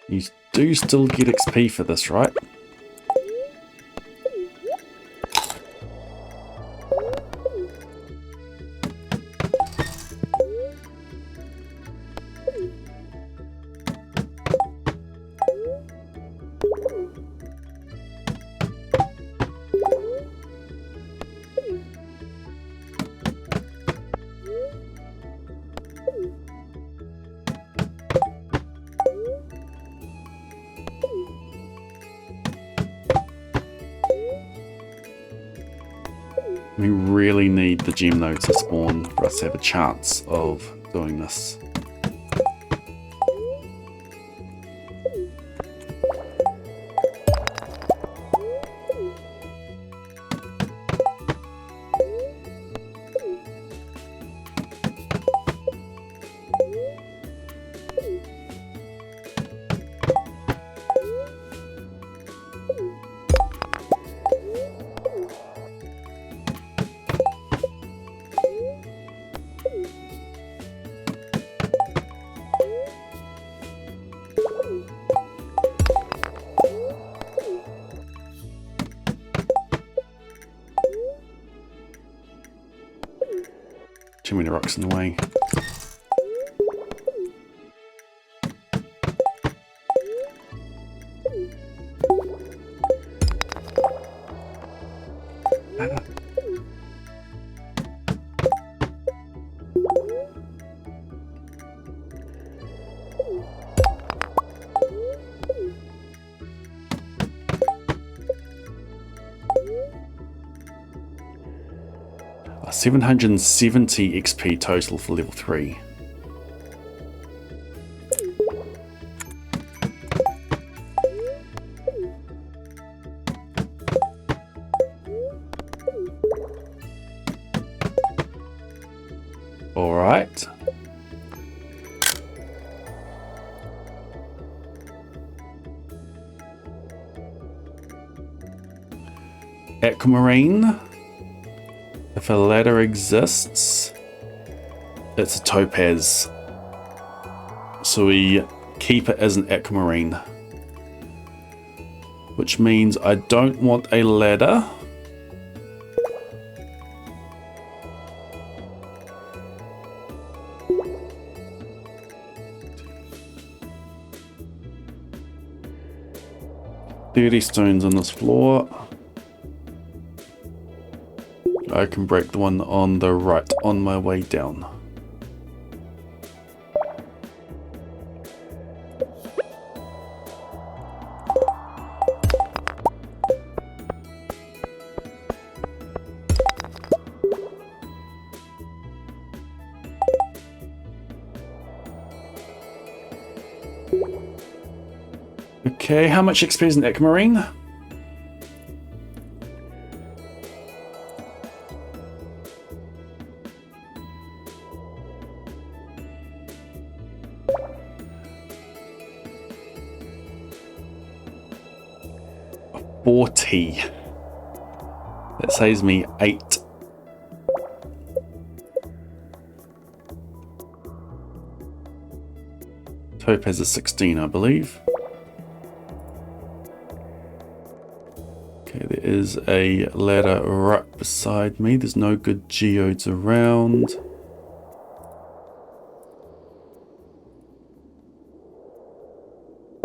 You do still get XP for this, right? We really need the gem nodes to spawn for us to have a chance of doing this. Too many rocks in the way. Ah, 770 XP total for level 3. All right. Aquamarine. If a ladder exists, it's a topaz. So we keep it as an aquamarine. Which means I don't want a ladder. $30 stones on this floor. I can break the one on the right on my way down. Okay, how much XP is an aquamarine? $40. That saves me 8. Topaz is 16, I believe. Okay, there is a ladder right beside me. There's no good geodes around.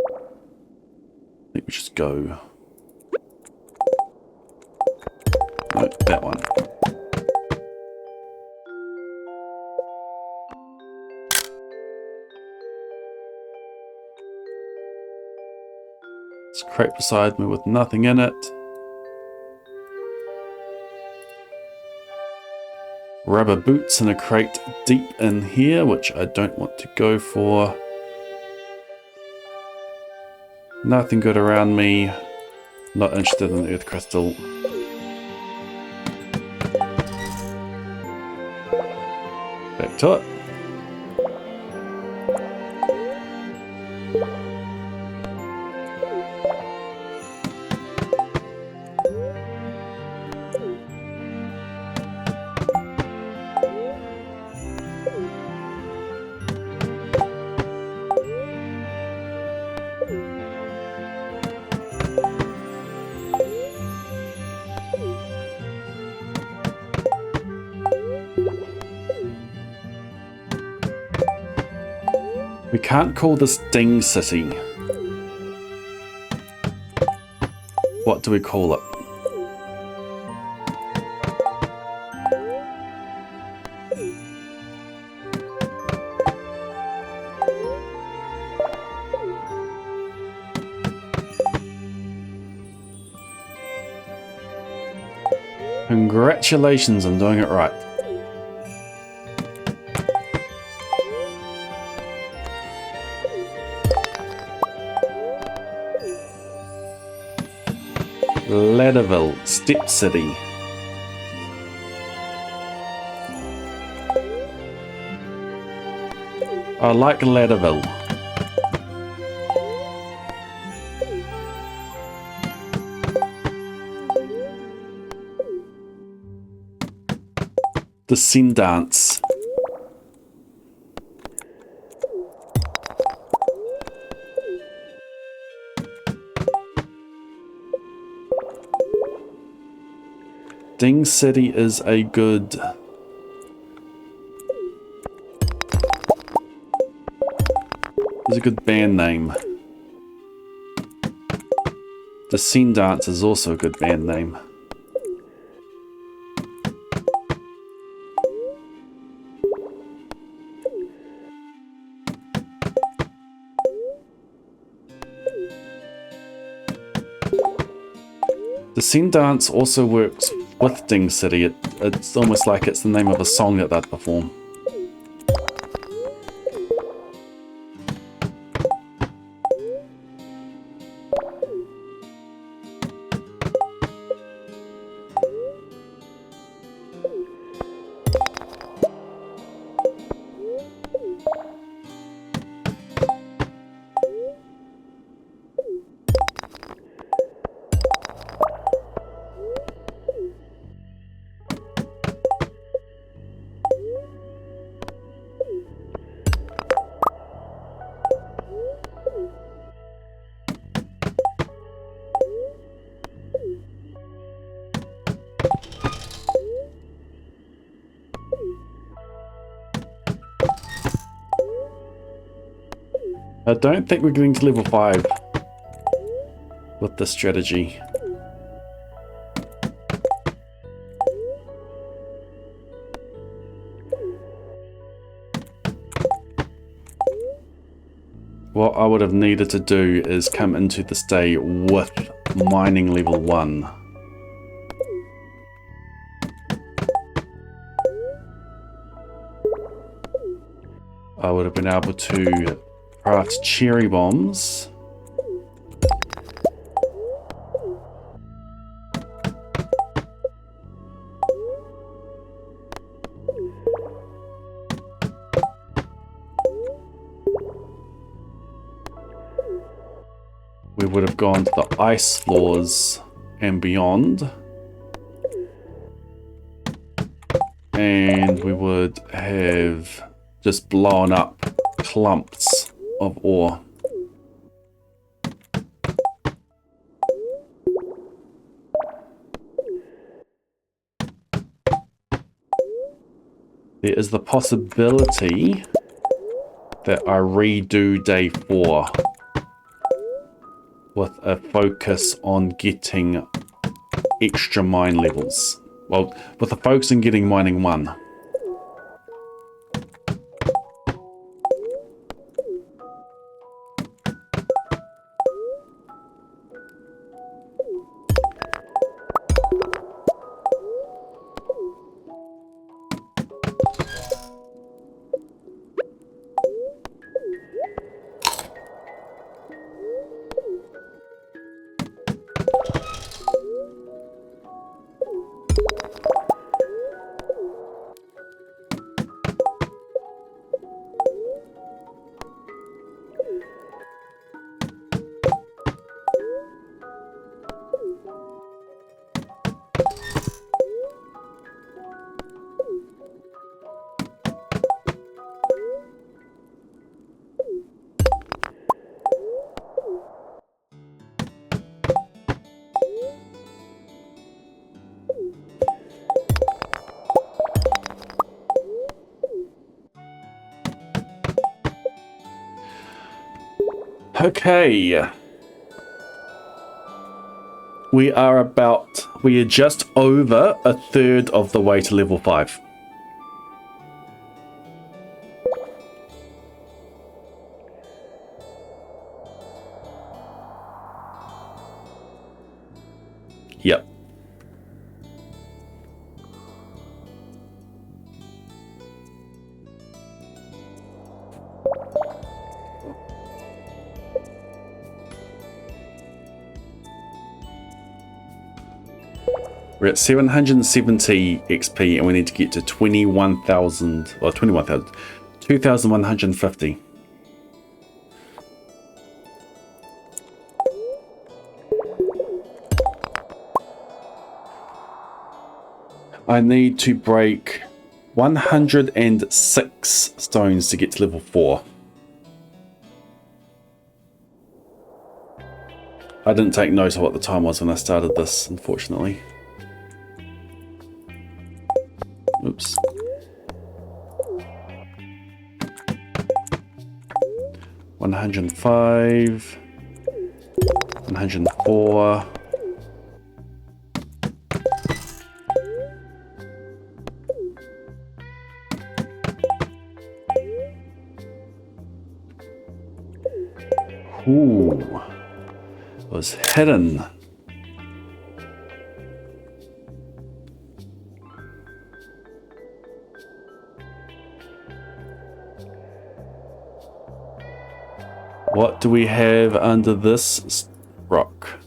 I think we just go. No, that one. It's a crate beside me with nothing in it. Rubber boots in a crate deep in here, which I don't want to go for. Nothing good around me. Not interested in the earth crystal. Back to it. We can't call this Ding City. What do we call it? Congratulations on doing it right. Ladderville, Step City. I like Ladderville. Descendants. Ding City is a good... is a good band name. The Scene Dance is also a good band name. The Scene Dance also works with Ding City. It's almost like it's the name of a song that they'd perform. I don't think we're getting to level 5 with this strategy. What I would have needed to do is come into this day with mining level 1. I would have been able to craft cherry bombs. We would have gone to the ice floors and beyond. And we would have just blown up clumps of ore. There is the possibility that I redo day 4 with a focus on getting extra mine levels. Well, with a focus on getting mining 1. Okay. We are just over a third of the way to level 5. Yep. We're at 770 XP and we need to get to 21,000, or 21,000, 2,150. I need to break 106 stones to get to level 4. I didn't take note of what the time was when I started this, unfortunately. 105, 104. Ooh, it was hidden. What do we have under this rock?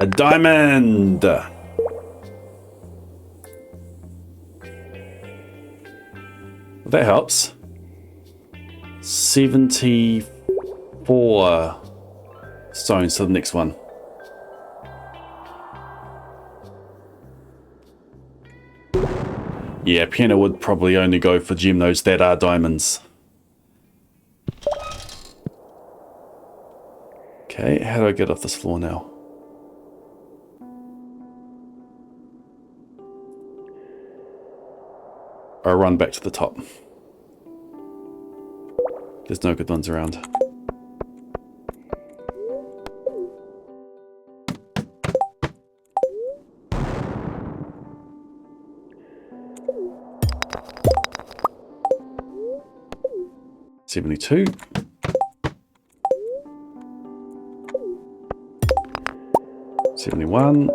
A diamond! That helps. 74 stones to the next one. Yeah, piano would probably only go for gem-nodes that are diamonds. Okay, how do I get off this floor now? Or run back to the top. There's no good ones around. $72. 71.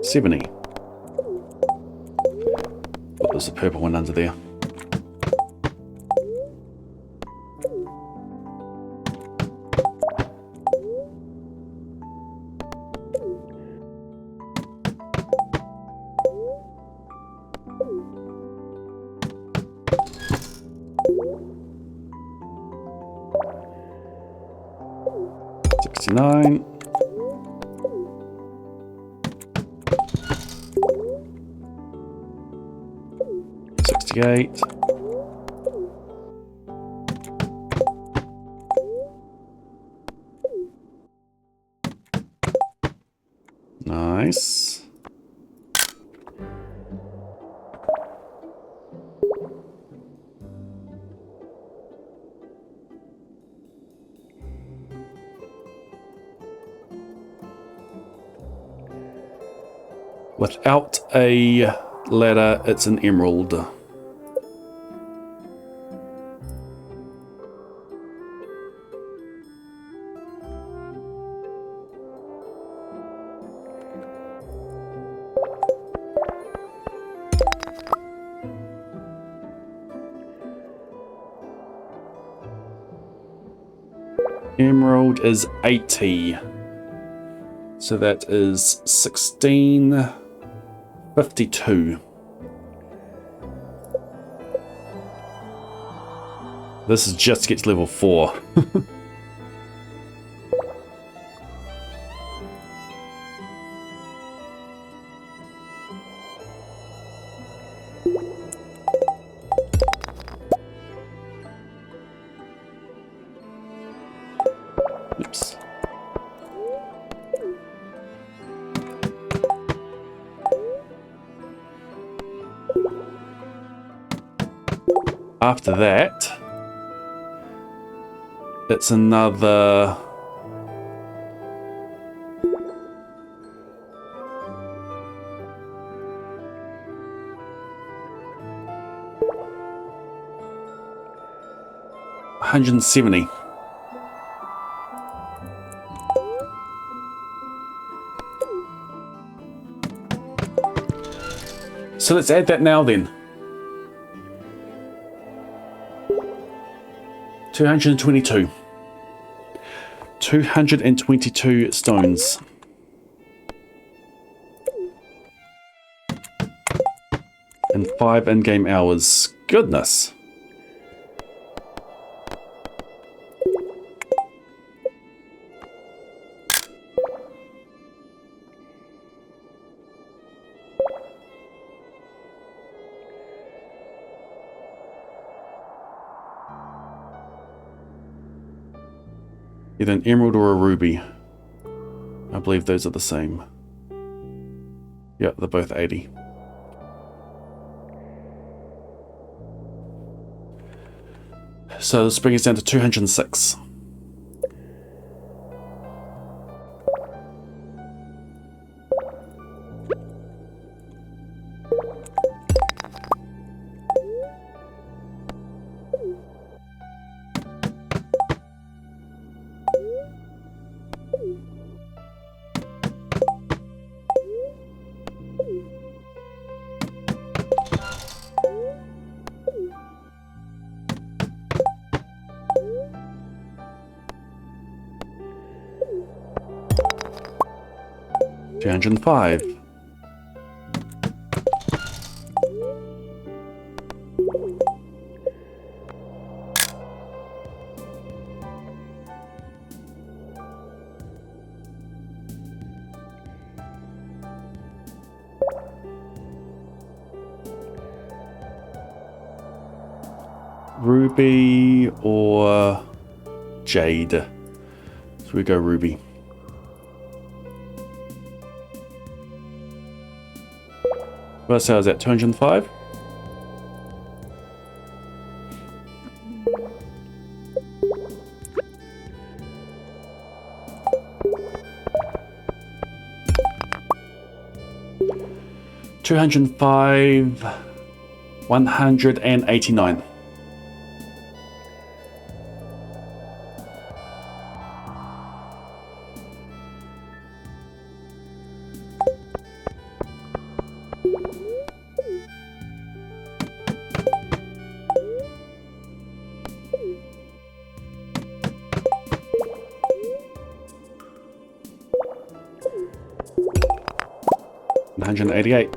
70. Oh, there's a purple one under there. $69. 68. Nice. Without a ladder, it's an emerald. Emerald is 80. So that is 1652. This is just to get to level 4. Oops. After that, it's another $170. So let's add that now then. 222. 222 stones. And 5 in-game hours. Goodness. Either an emerald or a ruby. I believe those are the same. Yeah, they're both 80. So this brings us down to 206. $205. Ruby or jade? So we go ruby. First sale is at 205. $205, 189. $188.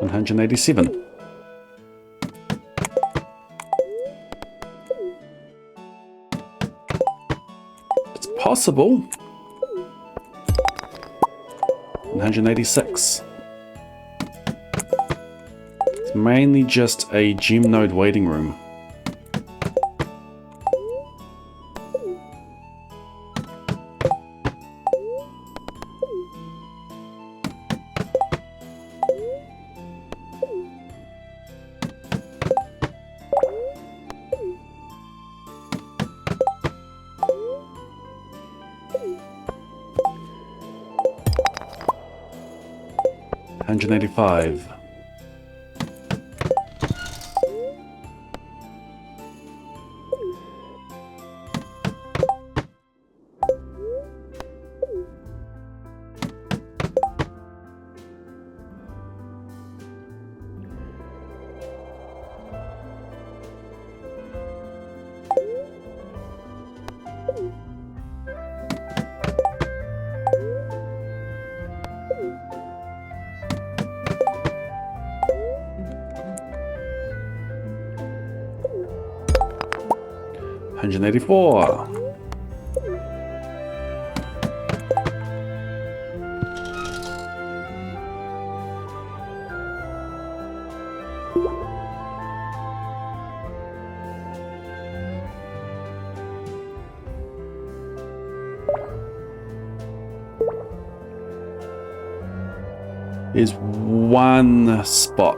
$187. It's possible. $186. It's mainly just a gem node waiting room. $185. $184. Is one spot.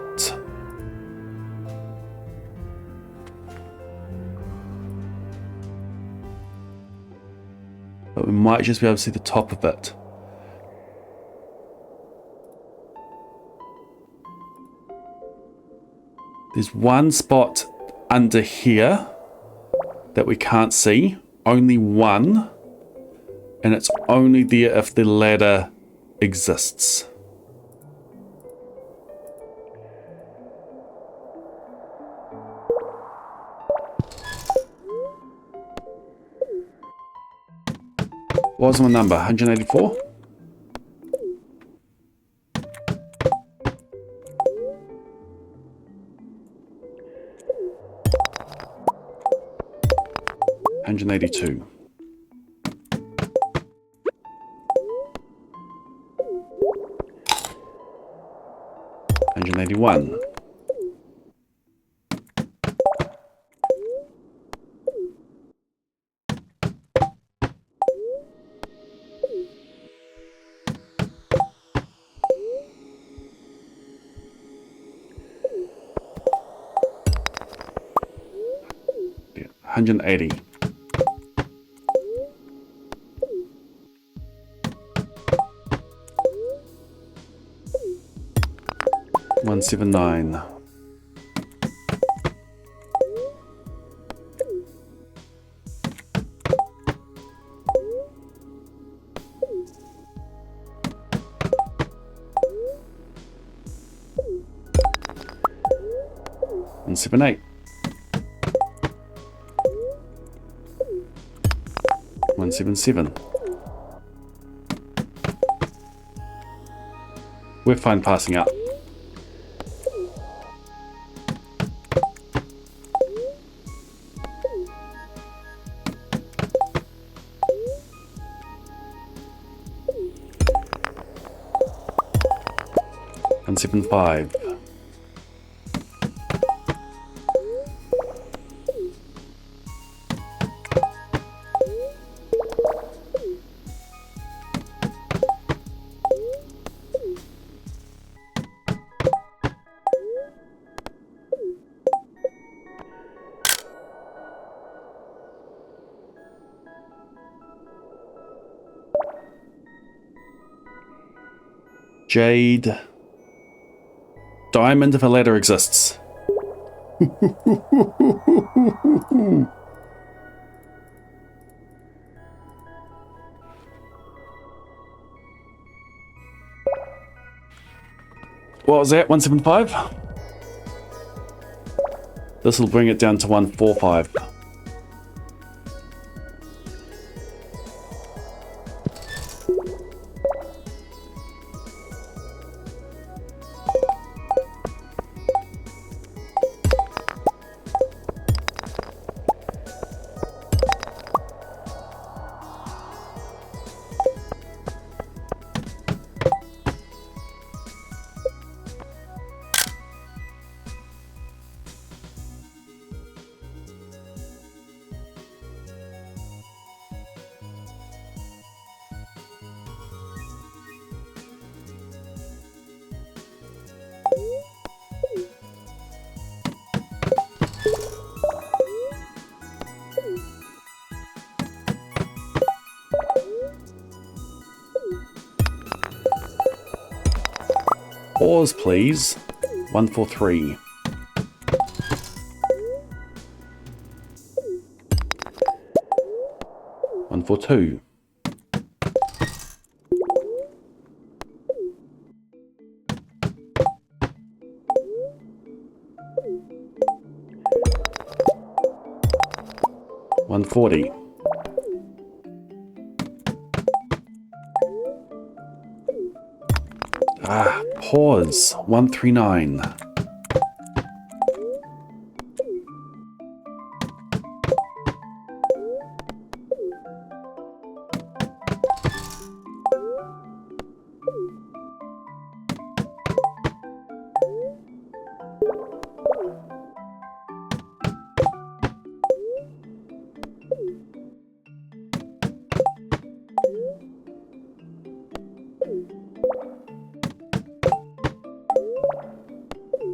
But we might just be able to see the top of it. There's one spot under here that we can't see. Only one. And it's only there if the ladder exists. What was my number? 184? $182. 181. 180. 179. 178. 177. We're fine passing up. And 75. 'Jade. Diamond if a ladder exists. What was that? 175? This will bring it down to 145. Pause, please. 143. 142. 140. Pause. 139. 1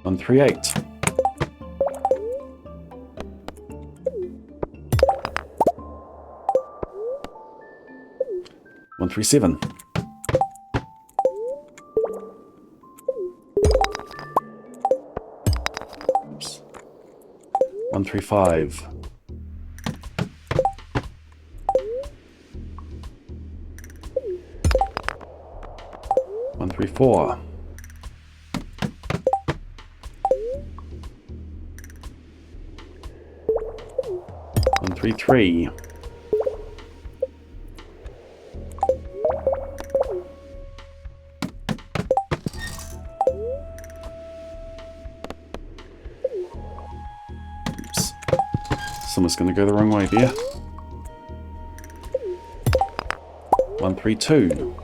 138. 137. 135. 134. 133. 'Someone's going to go the wrong way there. 132.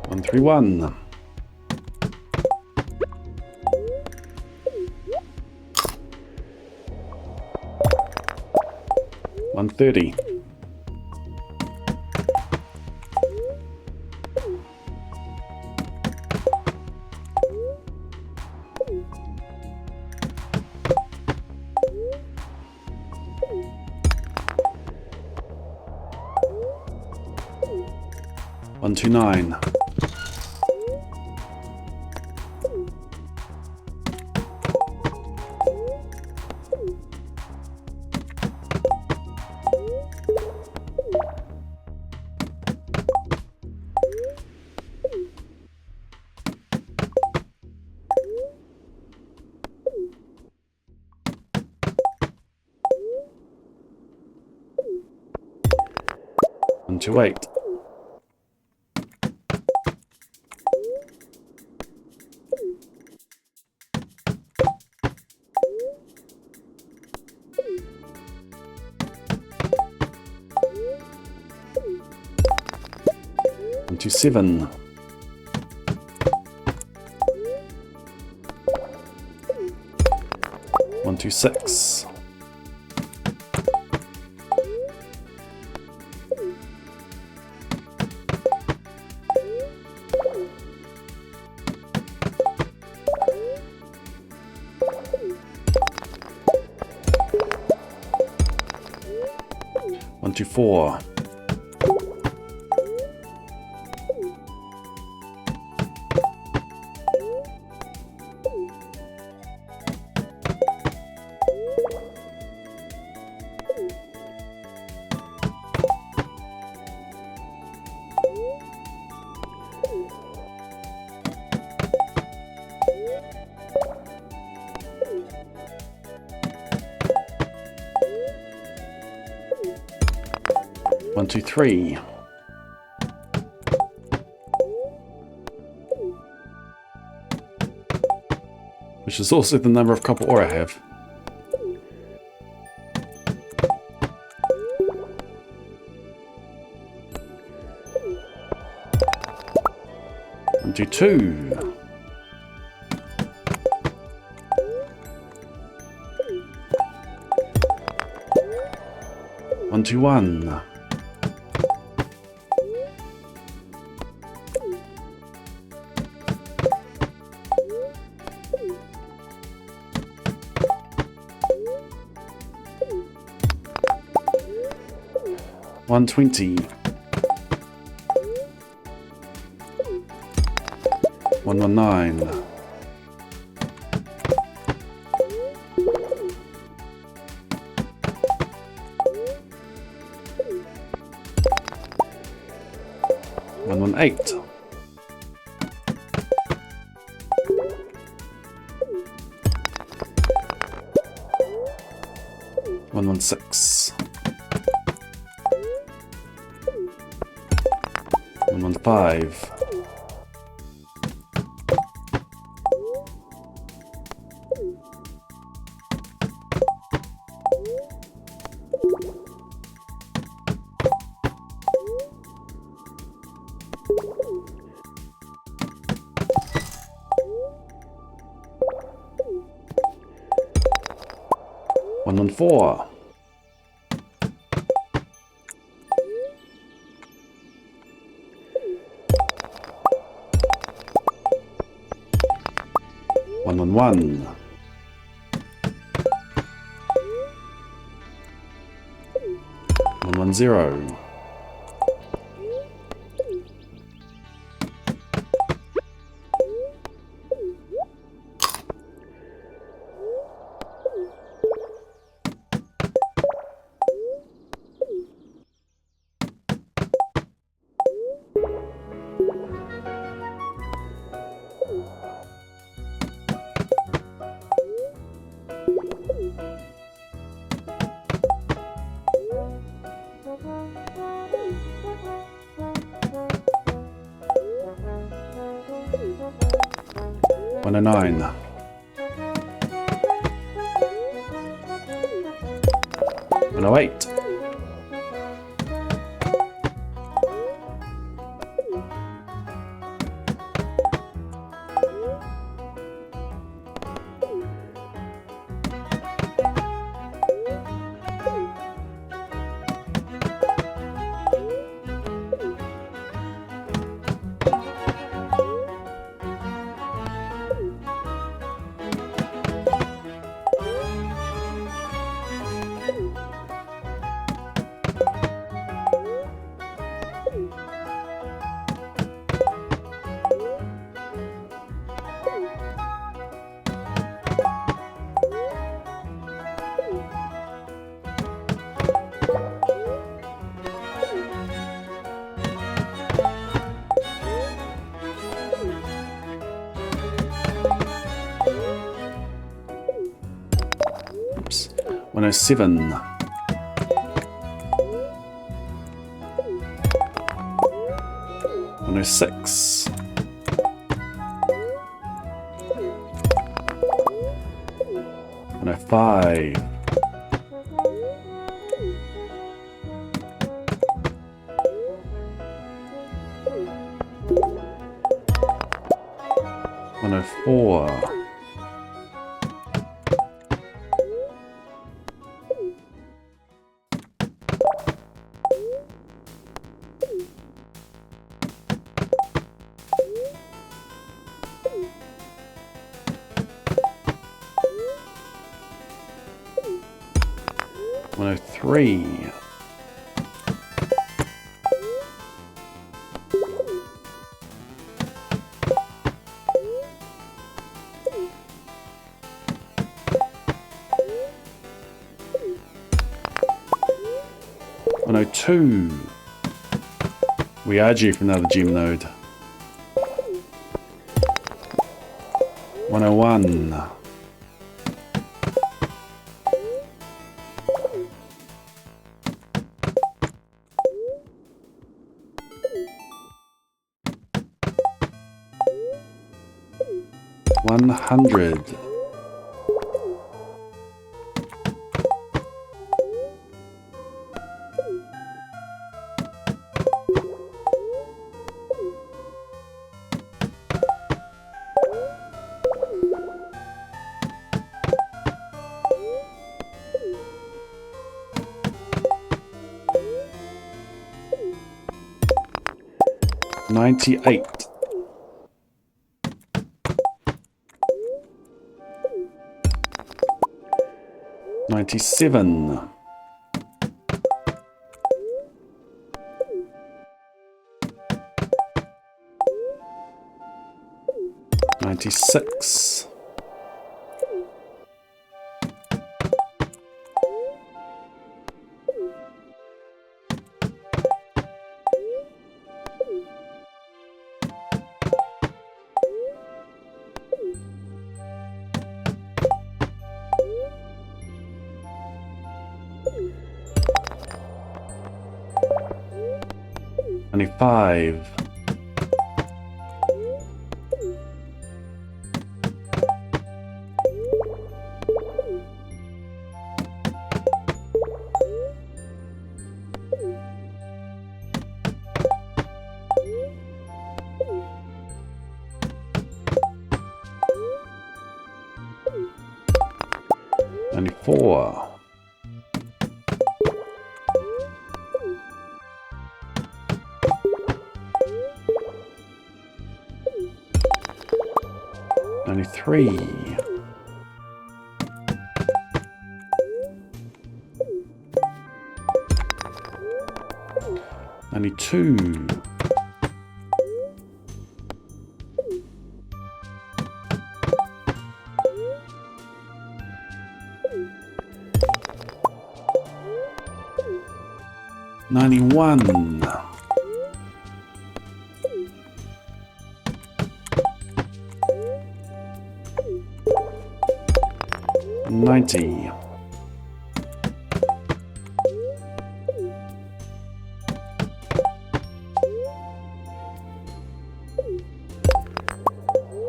131. 130. 129. 128. 127. 126. 124. 123. 'Which is also the number of copper ore I have. 122. 121. 120. 119. 118. 116. 115. 116. 114. 111. 110. 109. 108. 107. 106. 105. 104. 103. 102. We are due for another gym node. 101. 100. 98. 97. 96. 95. 94. 93. 92. 91. 90.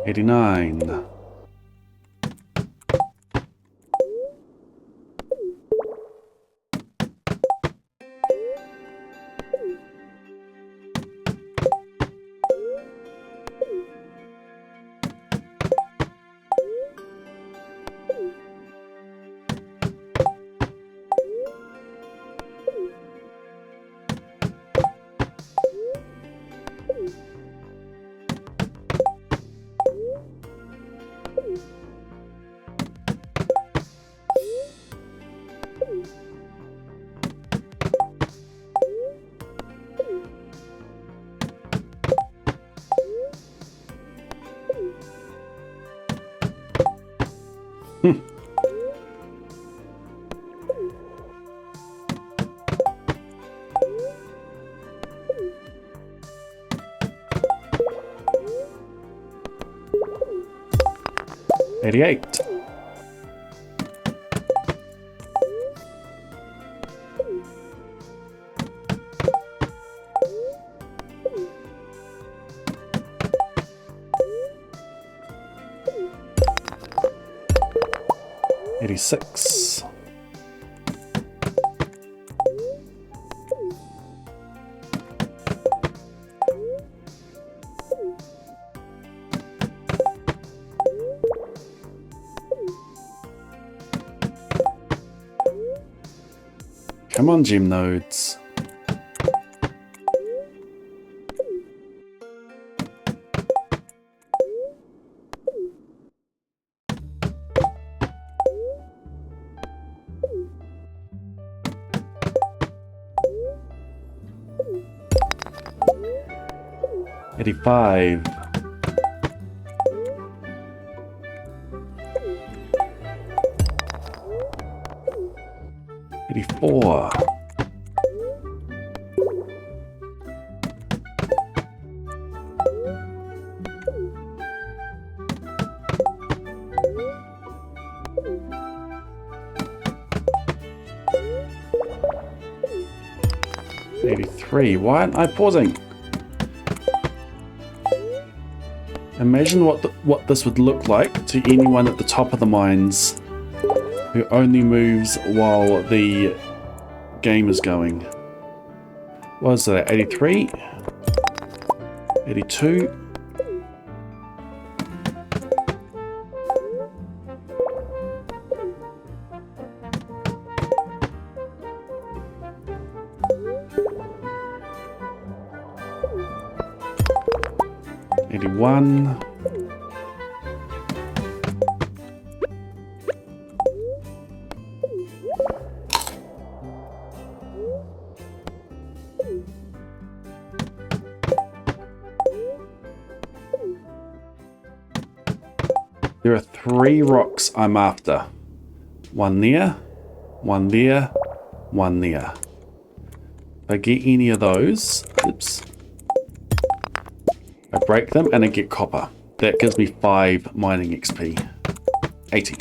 89. 88. 86. 'Come on, gem nodes. 85. 84. 83. Why aren't I pausing? Imagine what this would look like to anyone at the top of the mines who only moves while the game is going. What is that? 83? 82? 81. 3 rocks I'm after. One there, one there, one there. If I get any of those, oops, I break them and I get copper. That gives me 5 mining XP. 80.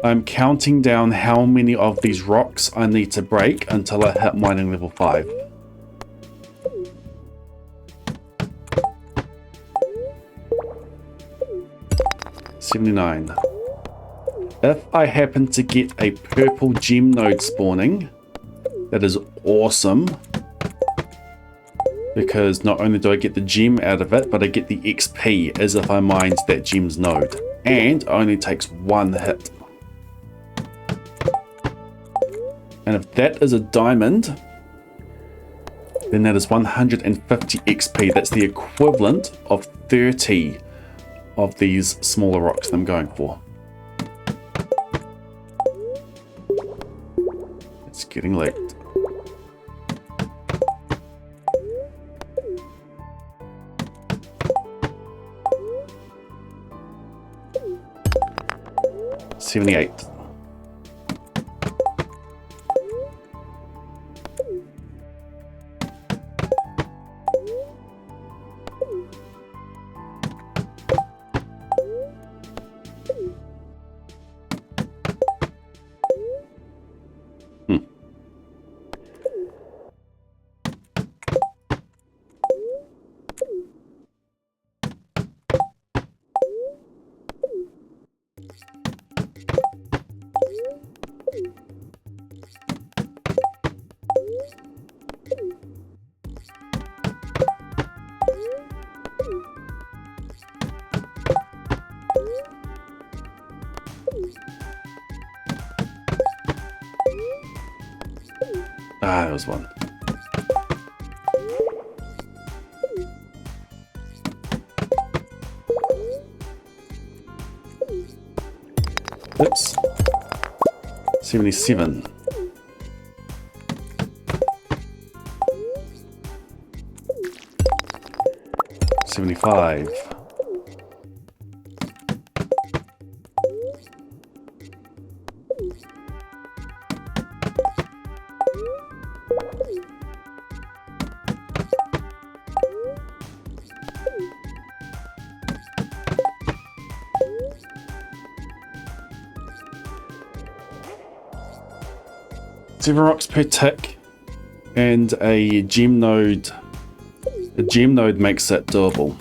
I'm counting down how many of these rocks I need to break until I hit mining level 5. 79. If I happen to get a purple gem node spawning, that is awesome, because not only do I get the gem out of it, but I get the XP as if I mined that gem's node, and it only takes 1 hit. And if that is a diamond, then that is 150 XP. That's the equivalent of 30 of these smaller rocks that I'm going for. It's getting late. $78. Ah, there was one. Oops. 77. $75. Seven rocks per tick, and a gem node. A gem node makes it doable.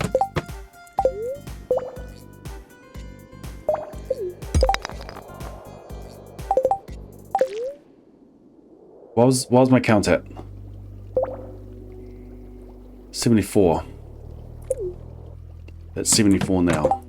What was my count at? 74. That's 74 now.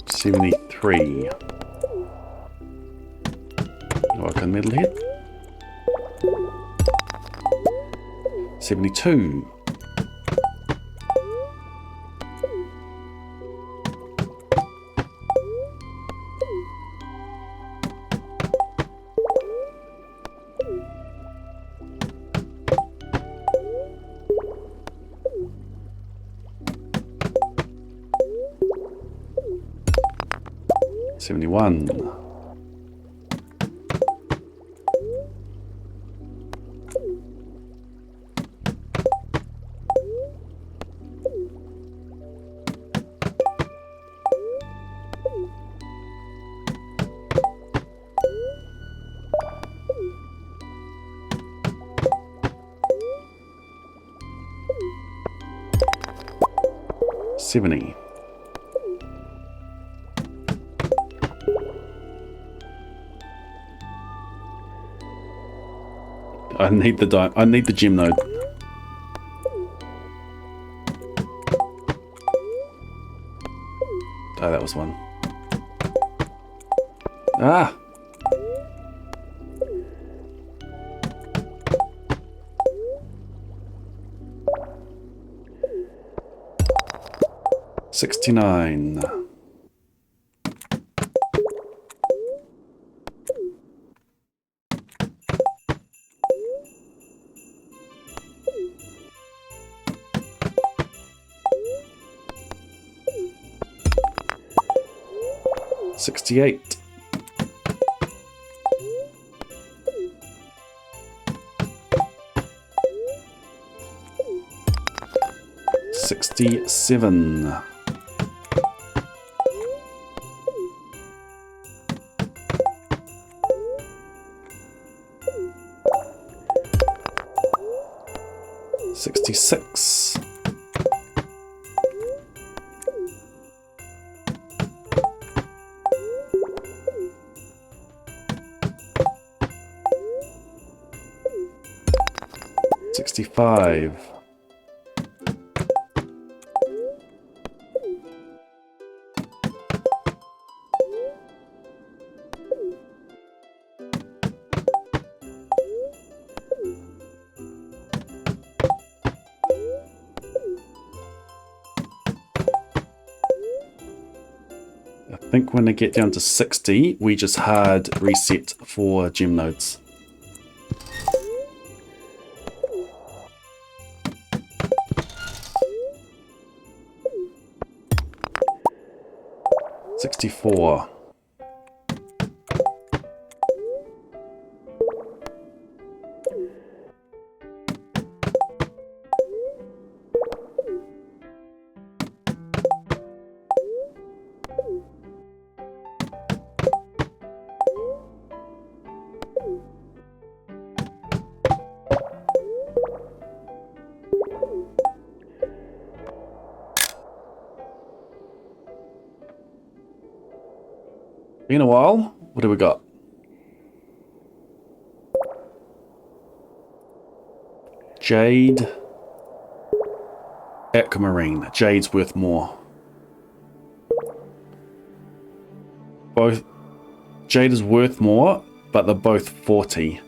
$73. Work on middle here. 72. $71. $70. I need the gem node. Oh, that was one. Ah! $69. $68. $67. $66. 65. I think when I get down to 60, we just hard reset for gem nodes. $64. Been a while. What do we got? Jade. Aquamarine. Jade's worth more. Both. Jade is worth more, but they're both 40.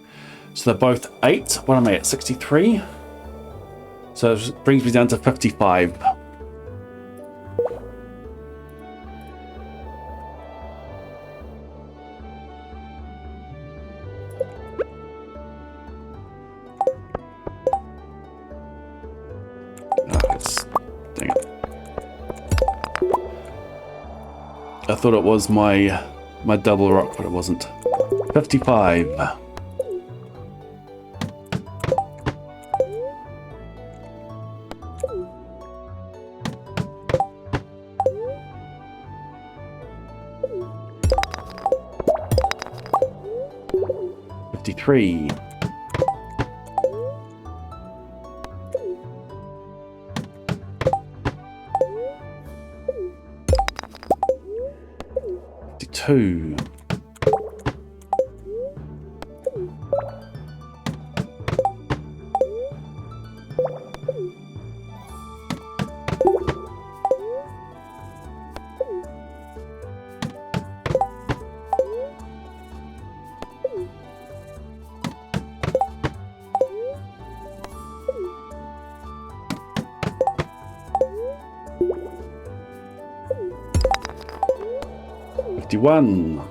So they're both 8. What am I at? 63? So it brings me down to 55. Dang it. I thought it was my double rock, but it wasn't. 55. $53. 52. 51.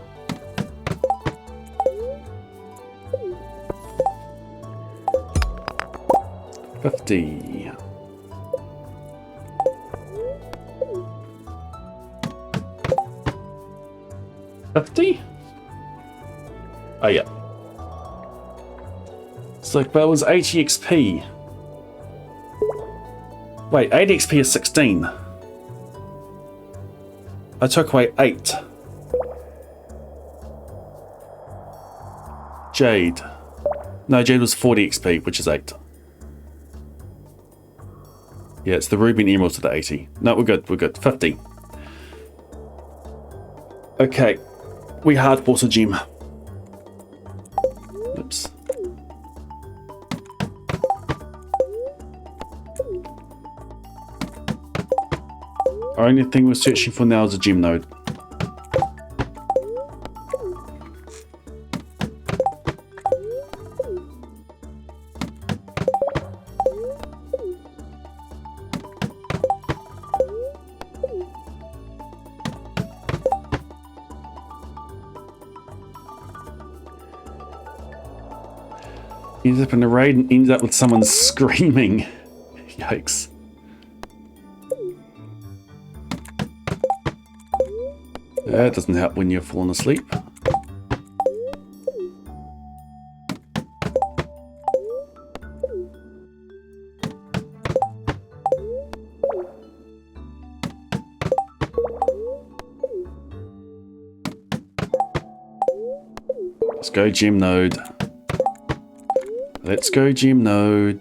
50. 50? Oh yeah. It's like, but it was 80 XP. Wait, 80 XP is 16. I took away 8. Jade. No, Jade was 40 XP, which is 8. Yeah, it's the ruby and emerald to the 80. No, we're good, we're good. 50. Okay. We hard force a gem. Oops. Only thing we're searching for now is a gem node. Ends up in a raid and ends up with someone screaming. Yikes. That doesn't help when you're falling asleep. Let's go gem node. Let's go gem node.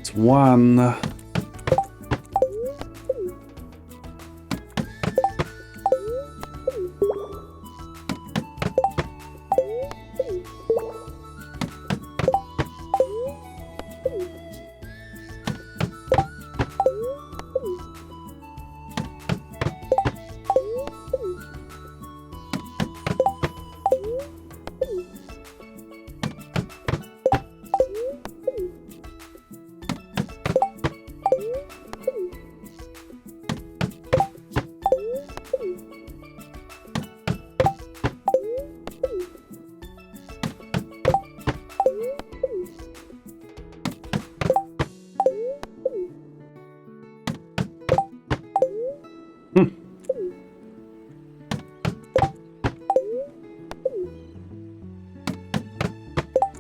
That's one.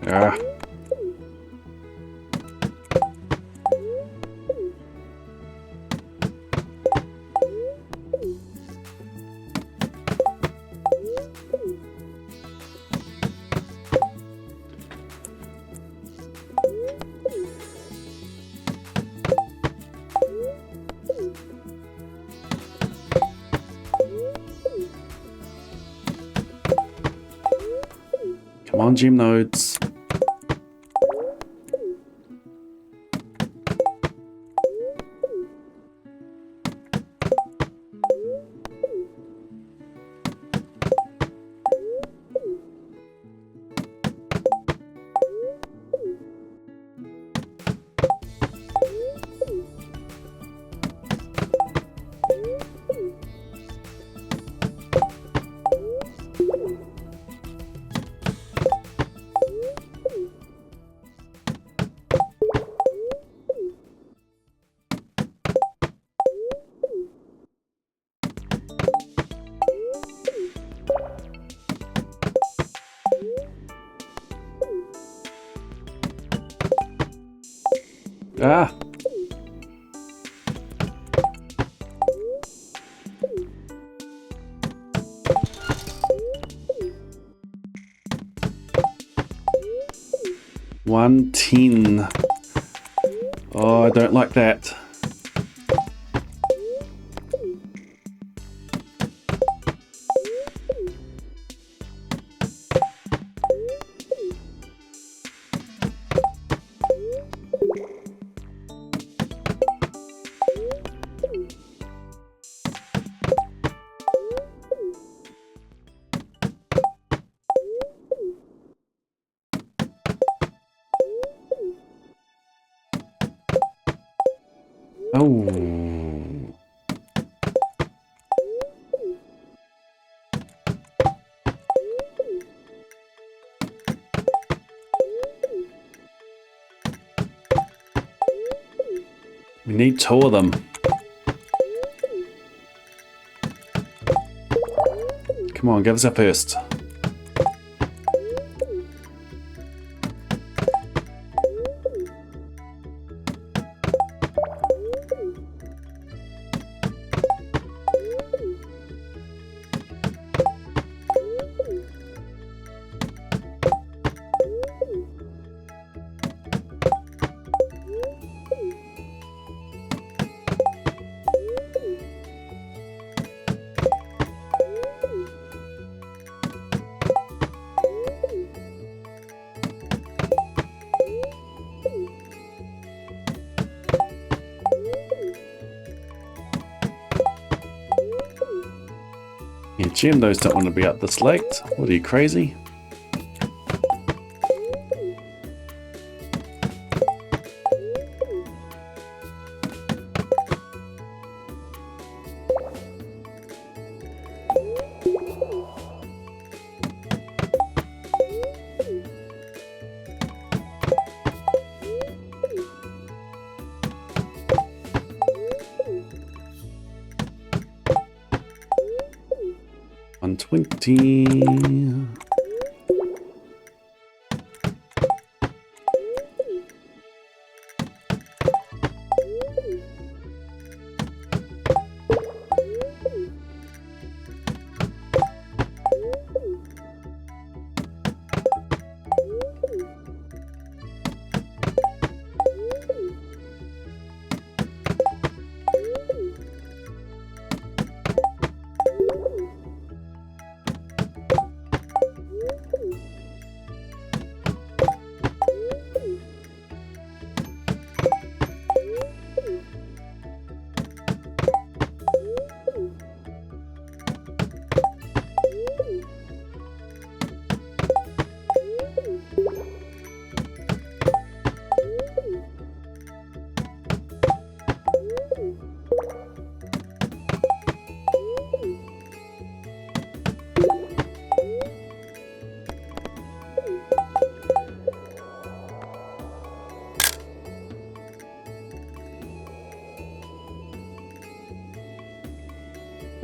Ah. Come on, gem nodes. Ah. $110. Oh, I don't like that. Oh. We need 2 of them. Come on, give us a first. Yeah, gem those don't want to be up this late. What are you, crazy? $120.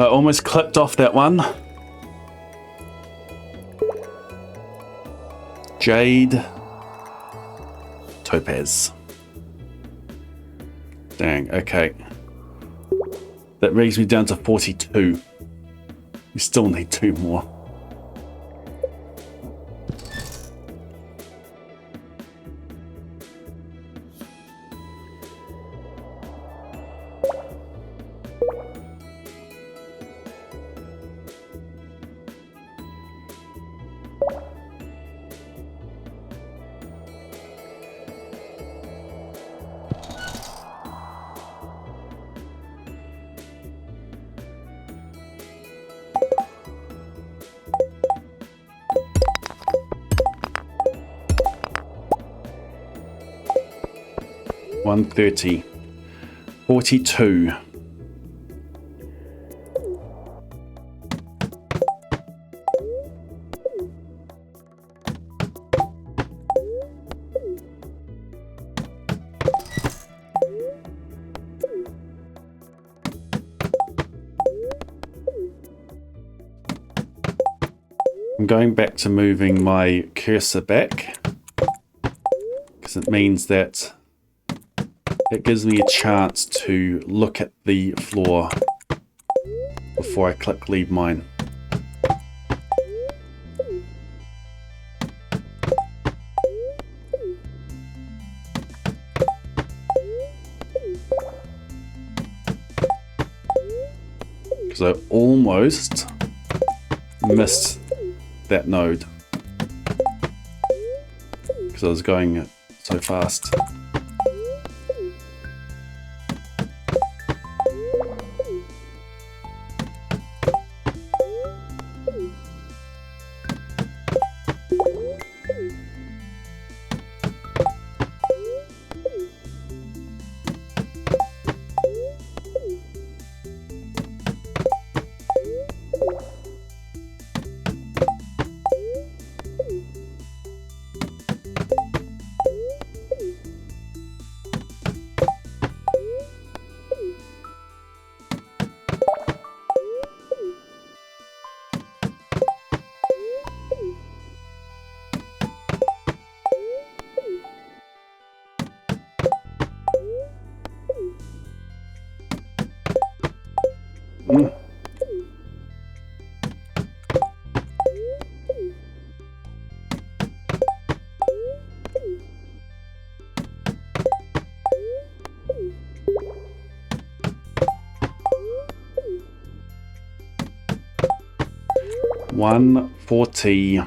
I almost clipped off that one. Jade. Topaz. Dang, okay. That brings me down to 42. We still need 2 more. $130. 42. I'm going back to moving my cursor back because it means that it gives me a chance to look at the floor before I click leave mine. Because I almost missed that node because I was going so fast. $140.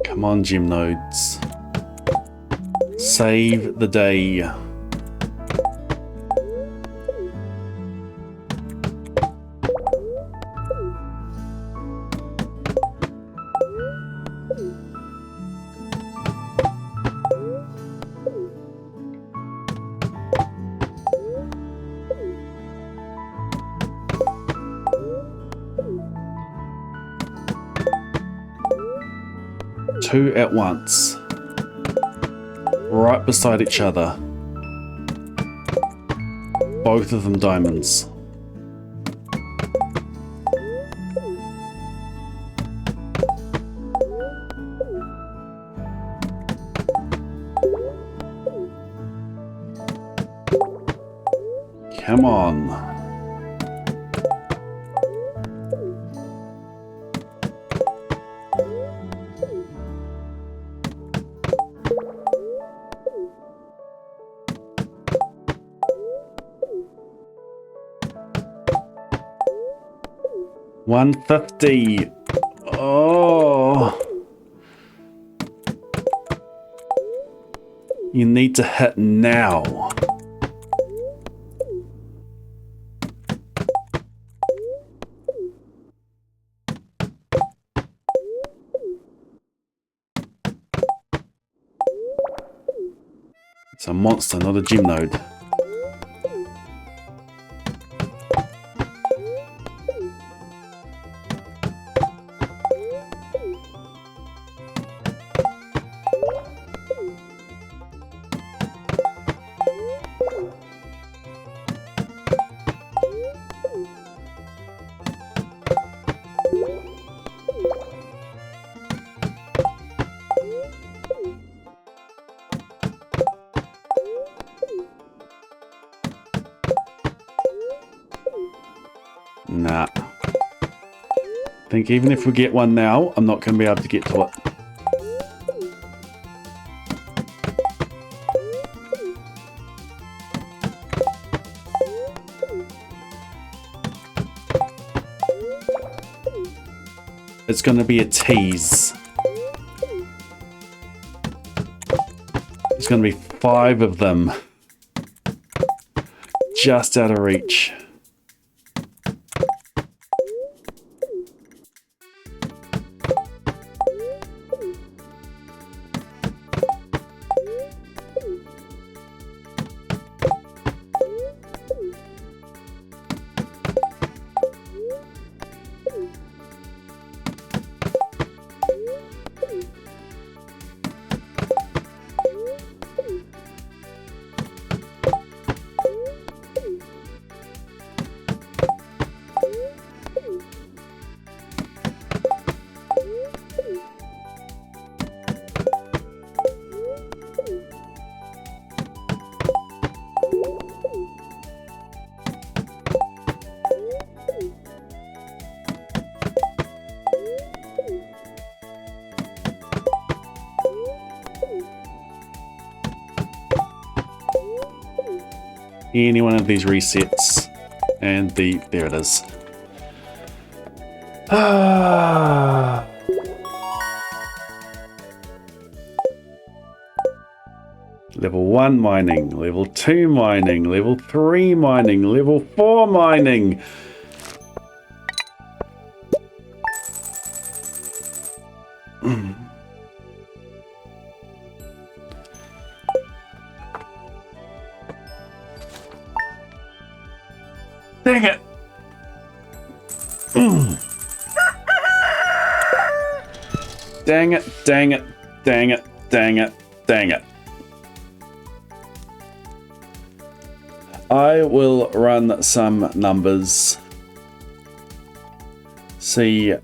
Come on, gym nodes. Save the day. two at once. Right beside each other. Both of them diamonds. Come on. $150. Oh. You need to hit now. It's a monster, not a gem node. Nah. I think even if we get one now, I'm not going to be able to get to it. It's going to be a tease. There's going to be 5 of them. Just out of reach. Any one of these resets, and there it is. Level 1 mining, level 2 mining, level 3 mining, level 4 mining. Dang it! Dang it, dang it, dang it, dang it, dang it. I will run some numbers. See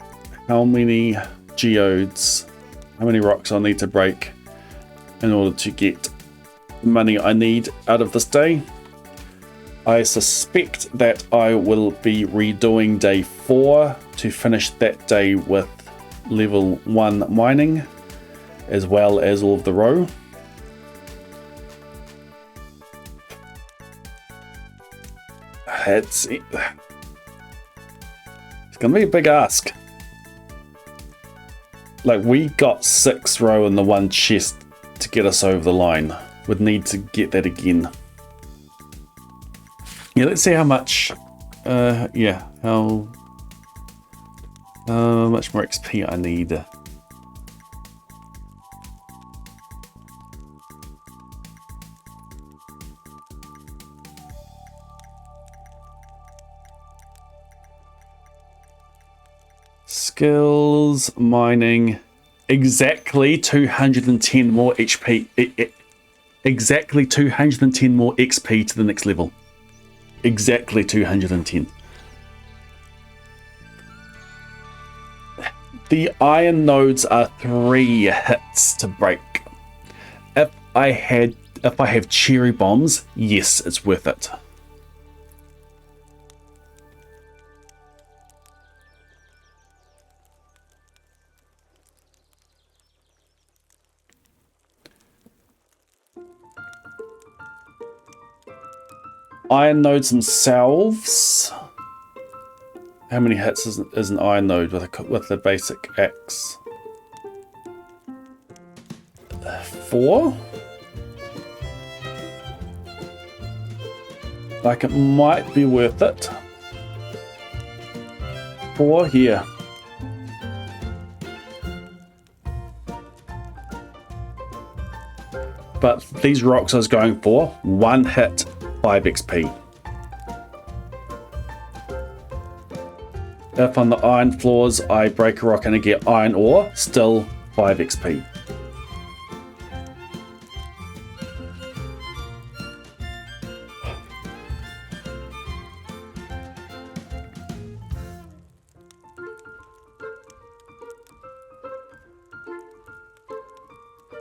how many geodes, how many rocks I'll need to break in order to get the money I need out of this day. I suspect that I will be redoing day 4 to finish that day with level 1 mining, as well as all of the row. It's gonna be a big ask. Like, we got 6 row in the one chest to get us over the line. Would need to get that again. Yeah, let's see how much, how much more XP I need. Skills, mining, exactly 210 more HP. Exactly 210 more XP to the next level. Exactly 210. The iron nodes are 3 hits to break. If I have cherry bombs, yes, it's worth it. Iron nodes themselves. How many hits is an iron node with the basic axe? 4? Like, it might be worth it. 4 here. But these rocks I was going for, 1 hit, 5 XP. If on the iron floors I break a rock and I get iron ore, still 5 XP.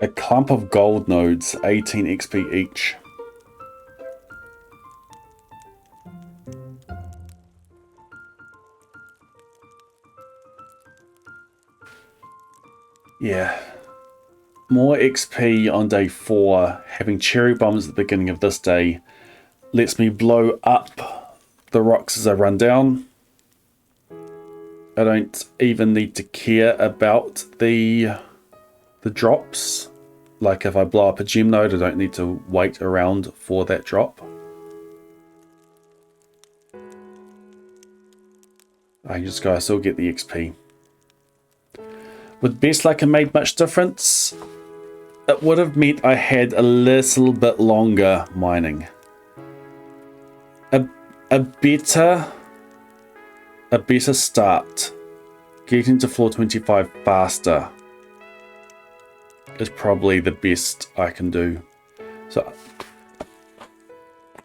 A clump of gold nodes, 18 XP each. Yeah. More XP on day 4. Having cherry bombs at the beginning of this day lets me blow up the rocks as I run down. I don't even need to care about the drops. Like if I blow up a gem node, I don't need to wait around for that drop. I can just go, I still get the XP. Would best luck have made much difference? It would have meant I had a little bit longer mining. A better start. Getting to floor 25 faster is probably the best I can do. So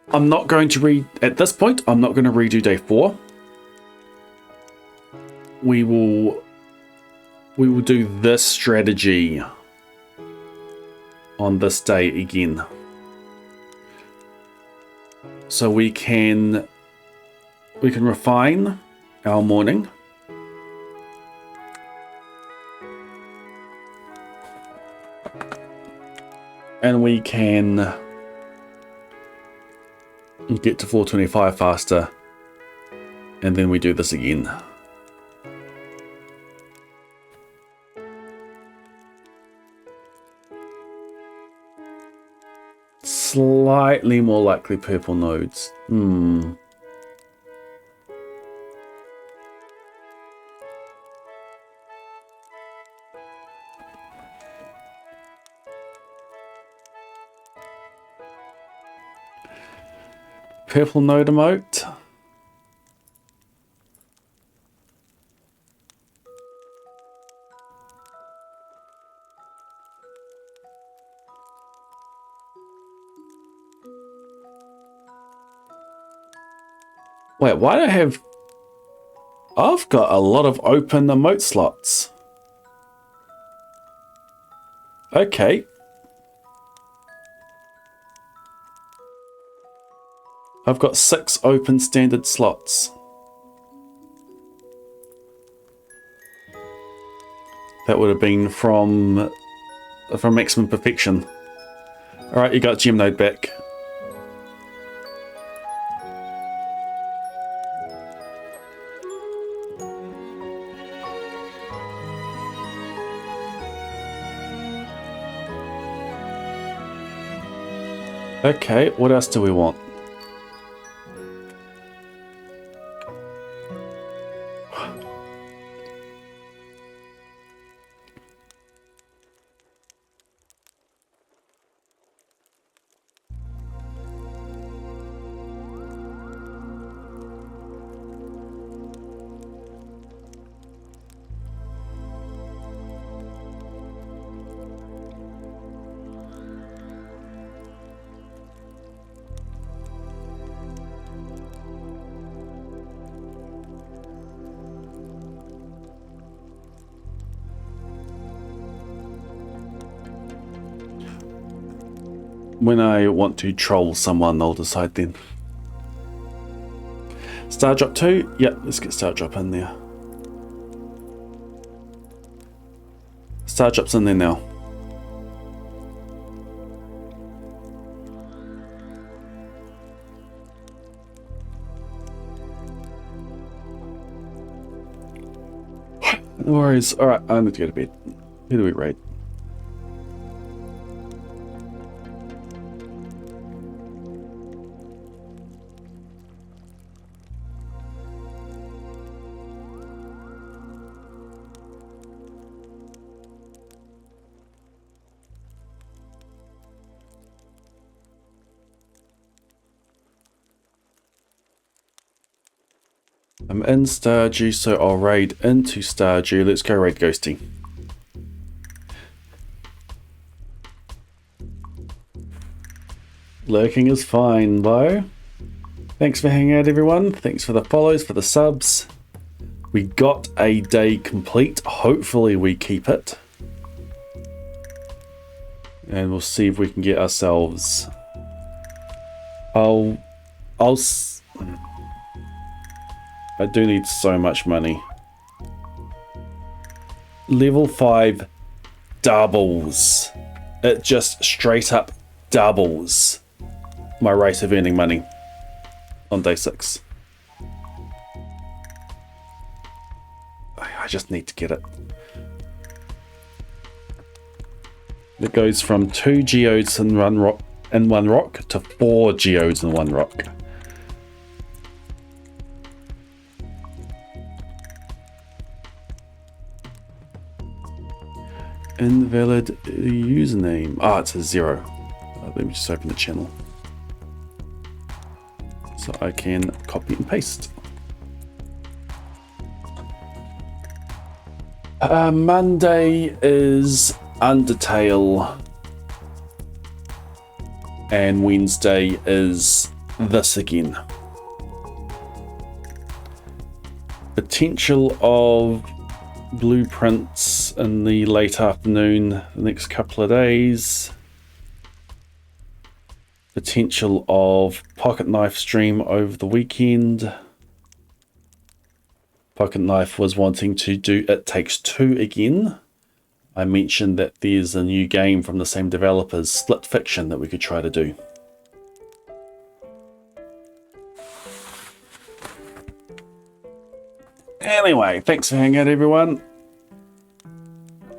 I'm not going to at this point, I'm not going to redo day 4. We will do this strategy on this day again. So we can refine our morning. And we can get to 425 faster. And then we do this again. Slightly more likely purple nodes. Purple node emote. Wait, why do I have... I've got a lot of open emote slots. Okay. I've got 6 open standard slots. That would have been from Maximum Perfection. Alright, you got Gem Node back. Okay, what else do we want? When I want to troll someone, I'll decide then. Star Drop 2? Yep, let's get Star Drop in there. Star Drop's in there now. No worries. Alright, I need to go to bed. Who do we raid? I'm in Stardew, so I'll raid into Stardew. Let's go raid Ghosty. Lurking is fine, Bo. Thanks for hanging out, everyone. Thanks for the follows, for the subs. We got a day complete. Hopefully we keep it. And we'll see if we can get ourselves... I do need so much money. Level 5 doubles. It just straight up doubles my rate of earning money on day 6. I just need to get it. It goes from 2 geodes in one rock to 4 geodes in one rock. Invalid username. Ah, it's a 0. Let me just open the channel so I can copy and paste. Monday is Undertale and Wednesday is this again. Potential of blueprints in the late afternoon the next couple of days. Potential of Pocket Knife stream over the weekend. Pocket Knife was wanting to do It Takes Two again. I mentioned that there's a new game from the same developers, Split Fiction, that we could try to do. Anyway, thanks for hanging out, everyone.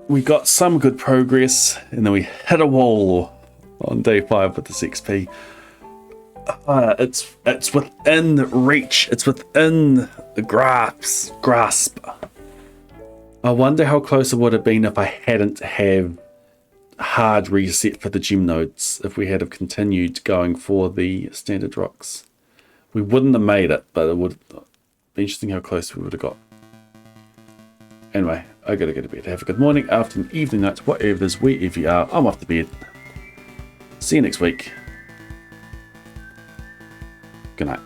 We got some good progress, and then we hit a wall on day 5 with this XP. It's within reach. It's within the grasp. I wonder how close it would have been if I hadn't have hard reset for the gem nodes. If we had have continued going for the standard rocks, we wouldn't have made it, but it would be interesting how close we would have got. Anyway, I gotta go to bed. Have a good morning, afternoon, evening, night, whatever it is, wherever you are. I'm off to bed. See you next week. Good night.